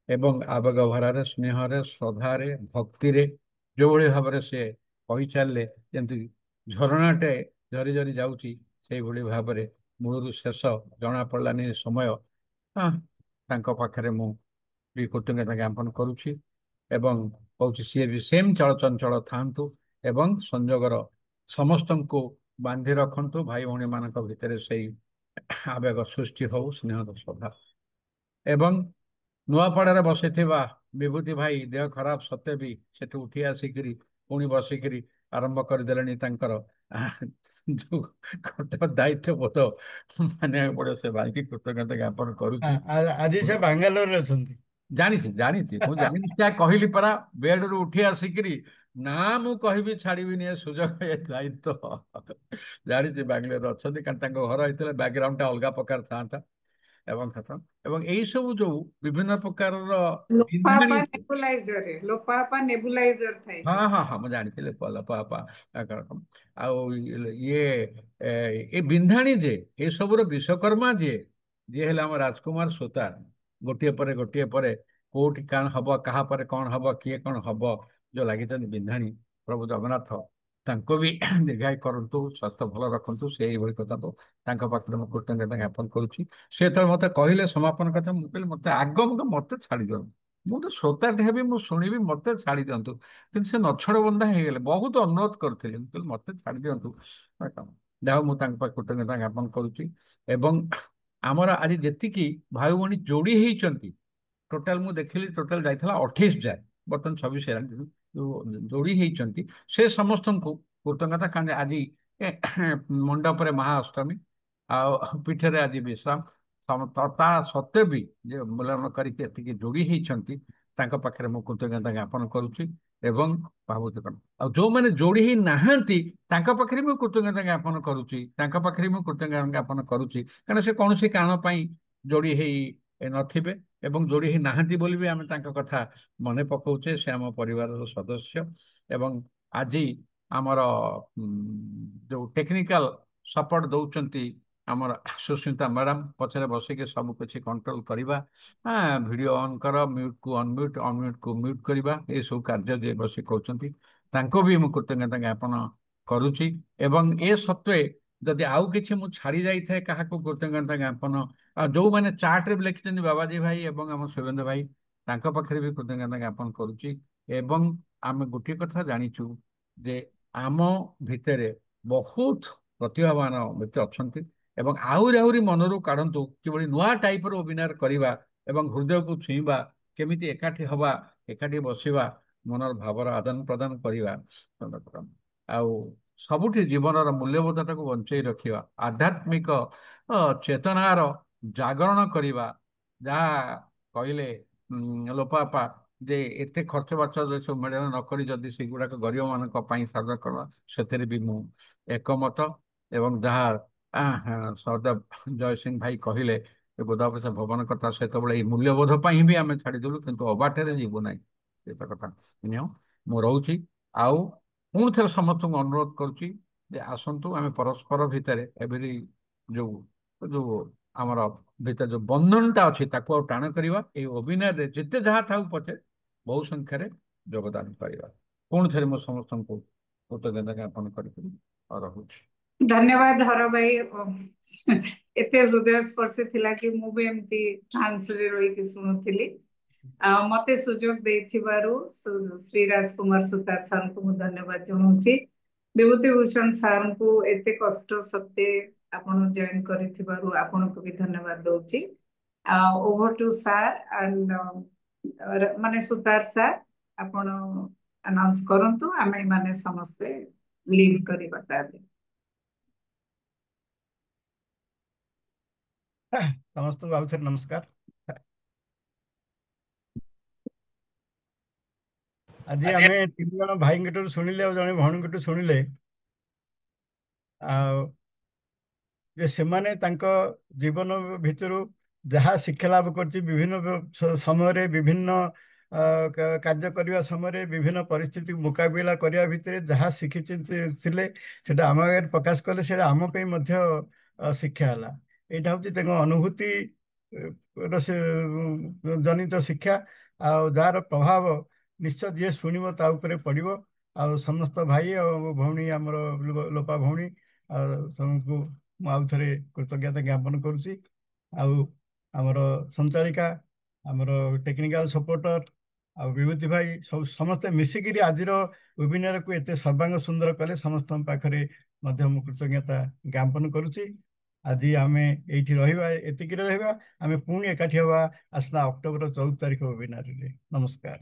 [SPEAKER 8] ଏବଂ ଆବେଗ ଭରାରେ, ସ୍ନେହରେ, ଶ୍ରଦ୍ଧାରେ, ଭକ୍ତିରେ ଯେଉଁଭଳି ଭାବରେ ସେ କହିଚାଲିଲେ ଯେମିତି ଝରଣାଟେ ଝରି ଝରି ଯାଉଛି ସେଇଭଳି ଭାବରେ ମୂଳରୁ ଶେଷ ଜଣା ପଡ଼ିଲାନି ସମୟ। ତାଙ୍କ ପାଖରେ ମୁଁ ବି କୃତଜ୍ଞତା ଜ୍ଞାପନ କରୁଛି ଏବଂ କହୁଛି ସିଏ ବି ସେମ୍ ଚଳଚଞ୍ଚଳ ଥାଆନ୍ତୁ ଏବଂ ସଂଯୋଗର ସମସ୍ତଙ୍କୁ ବାନ୍ଧି ରଖନ୍ତୁ। ଭାଇ ଭଉଣୀ ମାନଙ୍କ ଭିତରେ ସେଇ ଆବେଗ ସୃଷ୍ଟି ହଉ, ସ୍ନେହର ଶ୍ରଦ୍ଧା। ଏବଂ ନୂଆପଡ଼ାରେ ବସିଥିବା ବିଭୂତି ଭାଇ ଦେହ ଖରାପ ସତ୍ତ୍ୱେ ବି ସେଠୁ ଉଠି ଆସିକିରି ପୁଣି ବସିକିରି ଆରମ୍ଭ କରିଦେଲେଣି ତାଙ୍କର ଯୋଉ ଦାୟିତ୍ୱ ବୋଧ ମାନିବାକୁ ପଡ଼ିବ। ସେ ଭାଇକି କୃତଜ୍ଞତା ଜ୍ଞାପନ କରୁଛି।
[SPEAKER 6] ଆଜି ସେ ବାଙ୍ଗାଲୋରରେ ଅଛନ୍ତି।
[SPEAKER 8] ଜାଣିଛି ଜାଣିଛି ମୁଁ ଜାଣିଛି ସେୟା କହିଲି ପରା, ବେଡରୁ ଉଠି ଆସିକିରି ନା ମୁଁ କହିବି ଛାଡ଼ିବିନି ଏ ସୁଯୋଗ ଏ ଦାୟିତ୍ୱ। ଜାଣିଛି ବାଙ୍ଗାଲୋରରେ ଅଛନ୍ତି, କାରଣ ତାଙ୍କ ଘର ହେଇଥିଲେ ବ୍ୟାକଗ୍ରାଉଣ୍ଡଟା ଅଲଗା ପ୍ରକାର ଥାନ୍ତା ଏବଂ ଏବଂ ଏଇ ସବୁ ଯୋଉ ବିଭିନ୍ନ ପ୍ରକାରର ବିନ୍ଧାଣି।
[SPEAKER 2] ଲୋପାପା ନେବୁଲାଇଜର ଥାଏ।
[SPEAKER 8] ହଁ ହଁ ହଁ ମୁଁ ଜାଣିଥିଲି ଲୋପାପା ଆଉ ଇଏ ଏ ବିନ୍ଧାଣି ଯେ ଏସବୁର ବିଶ୍ୱକର୍ମା ଯିଏ ହେଲେ ଆମ ରାଜକୁମାର ସୁତାର, ଗୋଟିଏ ପରେ ଗୋଟିଏ ପରେ କୋଉଠି କଣ ହବ, କାହା ପରେ କଣ ହବ, କିଏ କଣ ହବ ଯୋଉ ଲାଗିଛନ୍ତି ବିନ୍ଧାଣି, ପ୍ରଭୁ ଜଗନ୍ନାଥ ତାଙ୍କୁ ବି ଦୀର୍ଘାୟୁ କରନ୍ତୁ, ସ୍ୱାସ୍ଥ୍ୟ ଭଲ ରଖନ୍ତୁ। ସେ ଏଇଭଳି କଥା ତ ତାଙ୍କ ପାଖରେ ମୁଁ କୃତଜ୍ଞତା ଜ୍ଞାପନ କରୁଛି। ସେ ଯେତେବେଳେ ମତେ କହିଲେ ସମାପନ କଥା, ମୁଁ କହିଲି ମତେ ମତେ ଛାଡ଼ି ଦିଅନ୍ତୁ, ମୁଁ ତ ଶ୍ରୋତାଟେ ହେବି, ମୁଁ ଶୁଣିବି, ମତେ ଛାଡ଼ି ଦିଅନ୍ତୁ। କିନ୍ତୁ ସେ ନଛଡ଼ ବନ୍ଧା ହେଇଗଲେ। ବହୁତ ଅନୁରୋଧ କରିଥିଲି, ମୁଁ କହିଲି ମତେ ଛାଡ଼ି ଦିଅନ୍ତୁ। ଯାହା ହଉ ମୁଁ ତାଙ୍କ ପାଖରେ କୃତଜ୍ଞତା ଜ୍ଞାପନ କରୁଛି। ଏବଂ ଆମର ଆଜି ଯେତିକି ଭାଇ ଭଉଣୀ ଯୋଡ଼ି ହେଇଛନ୍ତି, ଟୋଟାଲ ମୁଁ ଦେଖିଲି ଟୋଟାଲ ଯାଇଥିଲା 28 ଯାଏ, ବର୍ତ୍ତମାନ 26 ହେଲାଣି। ଯୋଡ଼ି ହେଇଛନ୍ତି ସେ ସମସ୍ତଙ୍କୁ କୃତଜ୍ଞତା, କାରଣ ଆଜି ମଣ୍ଡପରେ ମହା ଅଷ୍ଟମୀ ଆଉ ପୀଠରେ ଆଜି ବିଶ୍ରାମ, ତା ସତ୍ତ୍ୱେ ବି ଯେ ମିଳନ କରିକି ଏତିକି ଯୋଡ଼ି ହେଇଛନ୍ତି ତାଙ୍କ ପାଖରେ ମୁଁ କୃତଜ୍ଞତା ଜ୍ଞାପନ କରୁଛି। ଏବଂ ଭାବୁଛି କଣ ଆଉ ଯୋଉମାନେ ଯୋଡ଼ି ହେଇ ନାହାନ୍ତି ତାଙ୍କ ପାଖରେ ମୁଁ କୃତଜ୍ଞତା ଜ୍ଞାପନ କରୁଛି, ତାଙ୍କ ପାଖରେ ମୁଁ କୃତଜ୍ଞତା ଜ୍ଞାପନ କରୁଛି, କାରଣ ସେ କୌଣସି କାରଣ ପାଇଁ ଯୋଡ଼ି ହେଇ ନଥିବେ ଏବଂ ଯୋଡ଼ି ହେଇ ନାହାନ୍ତି ବୋଲି ବି ଆମେ ତାଙ୍କ କଥା ମନେ ପକାଉଛେ। ସେ ଆମ ପରିବାରର ସଦସ୍ୟ ଏବଂ ଆଜି ଆମର ଯୋଉ ଟେକ୍ନିକାଲ ସପୋର୍ଟ ଦଉଛନ୍ତି ଆମର ସୁସ୍ମିତା ମ୍ୟାଡାମ, ପଛରେ ବସିକି ସବୁ କିଛି କଣ୍ଟ୍ରୋଲ କରିବା, ଭିଡ଼ିଓ ଅନ୍ କର, ମ୍ୟୁଟ୍କୁ ଅନମ୍ୟୁଟ୍, ଅନମ୍ୟୁଟ୍କୁ ମ୍ୟୁଟ୍ କରିବା, ଏସବୁ କାର୍ଯ୍ୟ ଯିଏ ବସି କରୁଛନ୍ତି ତାଙ୍କୁ ବି ମୁଁ କୃତଜ୍ଞତା ଜ୍ଞାପନ କରୁଛି। ଏବଂ ଏ ସତ୍ତ୍ୱେ ଯଦି ଆଉ କିଛି ମୁଁ ଛାଡ଼ି ଯାଇଥାଏ କାହାକୁ କୃତଜ୍ଞତା ଜ୍ଞାପନ, ଆଉ ଯୋଉମାନେ ଚାର୍ଟରେ ବି ଲେଖିଛନ୍ତି ବାବାଜୀ ଭାଇ ଏବଂ ଆମ ଶିବେନ୍ଦ୍ର ଭାଇ, ତାଙ୍କ ପାଖରେ ବି କୃତଜ୍ଞତା ଜ୍ଞାପନ କରୁଛି। ଏବଂ ଆମେ ଗୋଟିଏ କଥା ଜାଣିଛୁ ଯେ ଆମ ଭିତରେ ବହୁତ ପ୍ରତିଭାବାନ ବ୍ୟକ୍ତି ଅଛନ୍ତି ଏବଂ ଆହୁରି ଆହୁରି ମନରୁ କାଢ଼ନ୍ତୁ କିଭଳି ନୂଆ ଟାଇପର ଅଭିନୟ କରିବା ଏବଂ ହୃଦୟକୁ ଛୁଇଁବା, କେମିତି ଏକାଠି ହବା, ଏକାଠି ବସିବା, ମନର ଭାବର ଆଦାନ ପ୍ରଦାନ କରିବା, ଆଉ ସବୁଠି ଜୀବନର ମୂଲ୍ୟବୋଧଟାକୁ ବଞ୍ଚେଇ ରଖିବା, ଆଧ୍ୟାତ୍ମିକ ଚେତନାର ଜାଗରଣ କରିବା। ଯାହା କହିଲେ ଲୋପାପା ଯେ ଏତେ ଖର୍ଚ୍ଚ ବାର୍ଚ୍ଚ ସବୁ ମେଳନ ନ କରି ଯଦି ସେଗୁଡ଼ାକ ଗରିବମାନଙ୍କ ପାଇଁ ସାଧନ କରିବା, ସେଥିରେ ବି ମୁଁ ଏକମତ। ଏବଂ ଯାହା ସହଦେବ ଜୟ ସିଂ ଭାଇ କହିଲେ ବୁଦ୍ଧାପ୍ରସାଦ ଭବନ କଥା, ସେତେବେଳେ ଏଇ ମୂଲ୍ୟବୋଧ ପାଇଁ ବି ଆମେ ଛାଡ଼ିଦେଲୁ, କିନ୍ତୁ ଅବାଟରେ ଯିବୁ ନାହିଁ, ସେ କଥା ନିଅ। ମୁଁ ରହୁଛି ଆଉ ପୁଣି ଥରେ ସମସ୍ତଙ୍କୁ ଅନୁରୋଧ କରୁଛି ଯେ ଆସନ୍ତୁ ଆମେ ପରସ୍ପର ଭିତରେ ଏଭଳି ଯୋଉ ଯୋଉ ଆମର ଭିତରେ ଯୋଉ ବନ୍ଧନଟା ଅଛି ତାକୁ ଆଉ ଟାଣ କରିବା। ଏଇ ଅଭିନୟରେ ଯେତେ ଯାହା ଥାଉ ପଛେ ବହୁ ସଂଖ୍ୟାରେ ଯୋଗଦାନ କରିବା। ପୁଣି ଥରେ ମୁଁ ସମସ୍ତଙ୍କୁ କୃତଜ୍ଞତା ଜ୍ଞାପନ କରିକି ରହୁଛି।
[SPEAKER 2] ଧନ୍ୟବାଦ ହର ଭାଇ, ଏତେ ହୃଦୟ ସ୍ପର୍ଶୀ ଥିଲା କି ମୁଁ ବି ଏମିତି ଫ୍ରାନ୍ସରେ ରହିକି ଶୁଣୁଥିଲି। ମତେ ସୁଯୋଗ ଦେଇଥିବାରୁ ଶ୍ରୀ ରାଜକୁମାର ସୁତାର ସାର୍ଙ୍କୁ ମୁଁ ଧନ୍ୟବାଦ ଜଣାଉଛି। ବିଭୂତି ଭୂଷଣ ସାର୍ଙ୍କୁ ଏତେ କଷ୍ଟ ସତ୍ତ୍ୱେ ଆପଣ ଜଏନ୍ କରିଥିବାରୁ ଆପଣଙ୍କୁ ବି ଧନ୍ୟବାଦ ଦଉଛି। ଓଭର ଟୁ ସାର୍ ଆଣ୍ଡ ମାନେ ସୁତାର ସାର୍, ଆପଣ ଆନାଉନ୍ସ କରନ୍ତୁ, ଆମେ ମାନେ ସମସ୍ତେ ଲିଭ୍ କରିବା ତାହେଲେ।
[SPEAKER 9] ସମସ୍ତଙ୍କୁ ଆଉ ଥରେ ନମସ୍କାର। ଆଜି ଆମେ 3 ଜଣ ଭାଇଙ୍କଠୁ ଶୁଣିଲେ ଆଉ ଜଣେ ଭଉଣୀଙ୍କଠୁ ଶୁଣିଲେ ଆଉ ଯେ ସେମାନେ ତାଙ୍କ ଜୀବନ ଭିତରୁ ଯାହା ଶିକ୍ଷା ଲାଭ କରିଛି ବିଭିନ୍ନ ସମୟରେ ବିଭିନ୍ନ କାର୍ଯ୍ୟ କରିବା ସମୟରେ ବିଭିନ୍ନ ପରିସ୍ଥିତି ମୁକାବିଲା କରିବା ଭିତରେ ଯାହା ଶିଖିଥିଲେ ସେଟା ଆମ ଆଗରେ ପ୍ରକାଶ କଲେ ସେଟା ଆମ ପାଇଁ ମଧ୍ୟ ଶିକ୍ଷା ହେଲା। ଏଇଟା ହଉଛି ତାଙ୍କ ଅନୁଭୂତି ର ଜନିତ ଶିକ୍ଷା ଆଉ ଯାହାର ପ୍ରଭାବ ନିଶ୍ଚୟ ଯିଏ ଶୁଣିବ ତା ଉପରେ ପଡ଼ିବ। ଆଉ ସମସ୍ତ ଭାଇ ଆଉ ଭଉଣୀ ଆମର ଲୋପା ଭଉଣୀ ଆଉ ସମସ୍ତଙ୍କୁ ମୁଁ ଆଉ ଥରେ କୃତଜ୍ଞତା ଜ୍ଞାପନ କରୁଛି। ଆଉ ଆମର ସଞ୍ଚାଳିକା ଆମର ଟେକ୍ନିକାଲ ସପୋର୍ଟର ଆଉ ବିଭୂତି ଭାଇ ସମସ୍ତେ ମିଶିକିରି ଆଜିର ୱେବିନାରକୁ ଏତେ ସର୍ବାଙ୍ଗ ସୁନ୍ଦର କଲେ ସମସ୍ତଙ୍କ ପାଖରେ ମଧ୍ୟ ମୁଁ କୃତଜ୍ଞତା ଜ୍ଞାପନ କରୁଛି। ଆଜି ଆମେ ଏଇଠି ରହିବା, ଏତିକିରେ ରହିବା। ଆମେ ପୁଣି ଏକାଠି ହେବା ଆସନ୍ତା ଅକ୍ଟୋବର 14 ତାରିଖ ୱେବିନାରରେ। ନମସ୍କାର।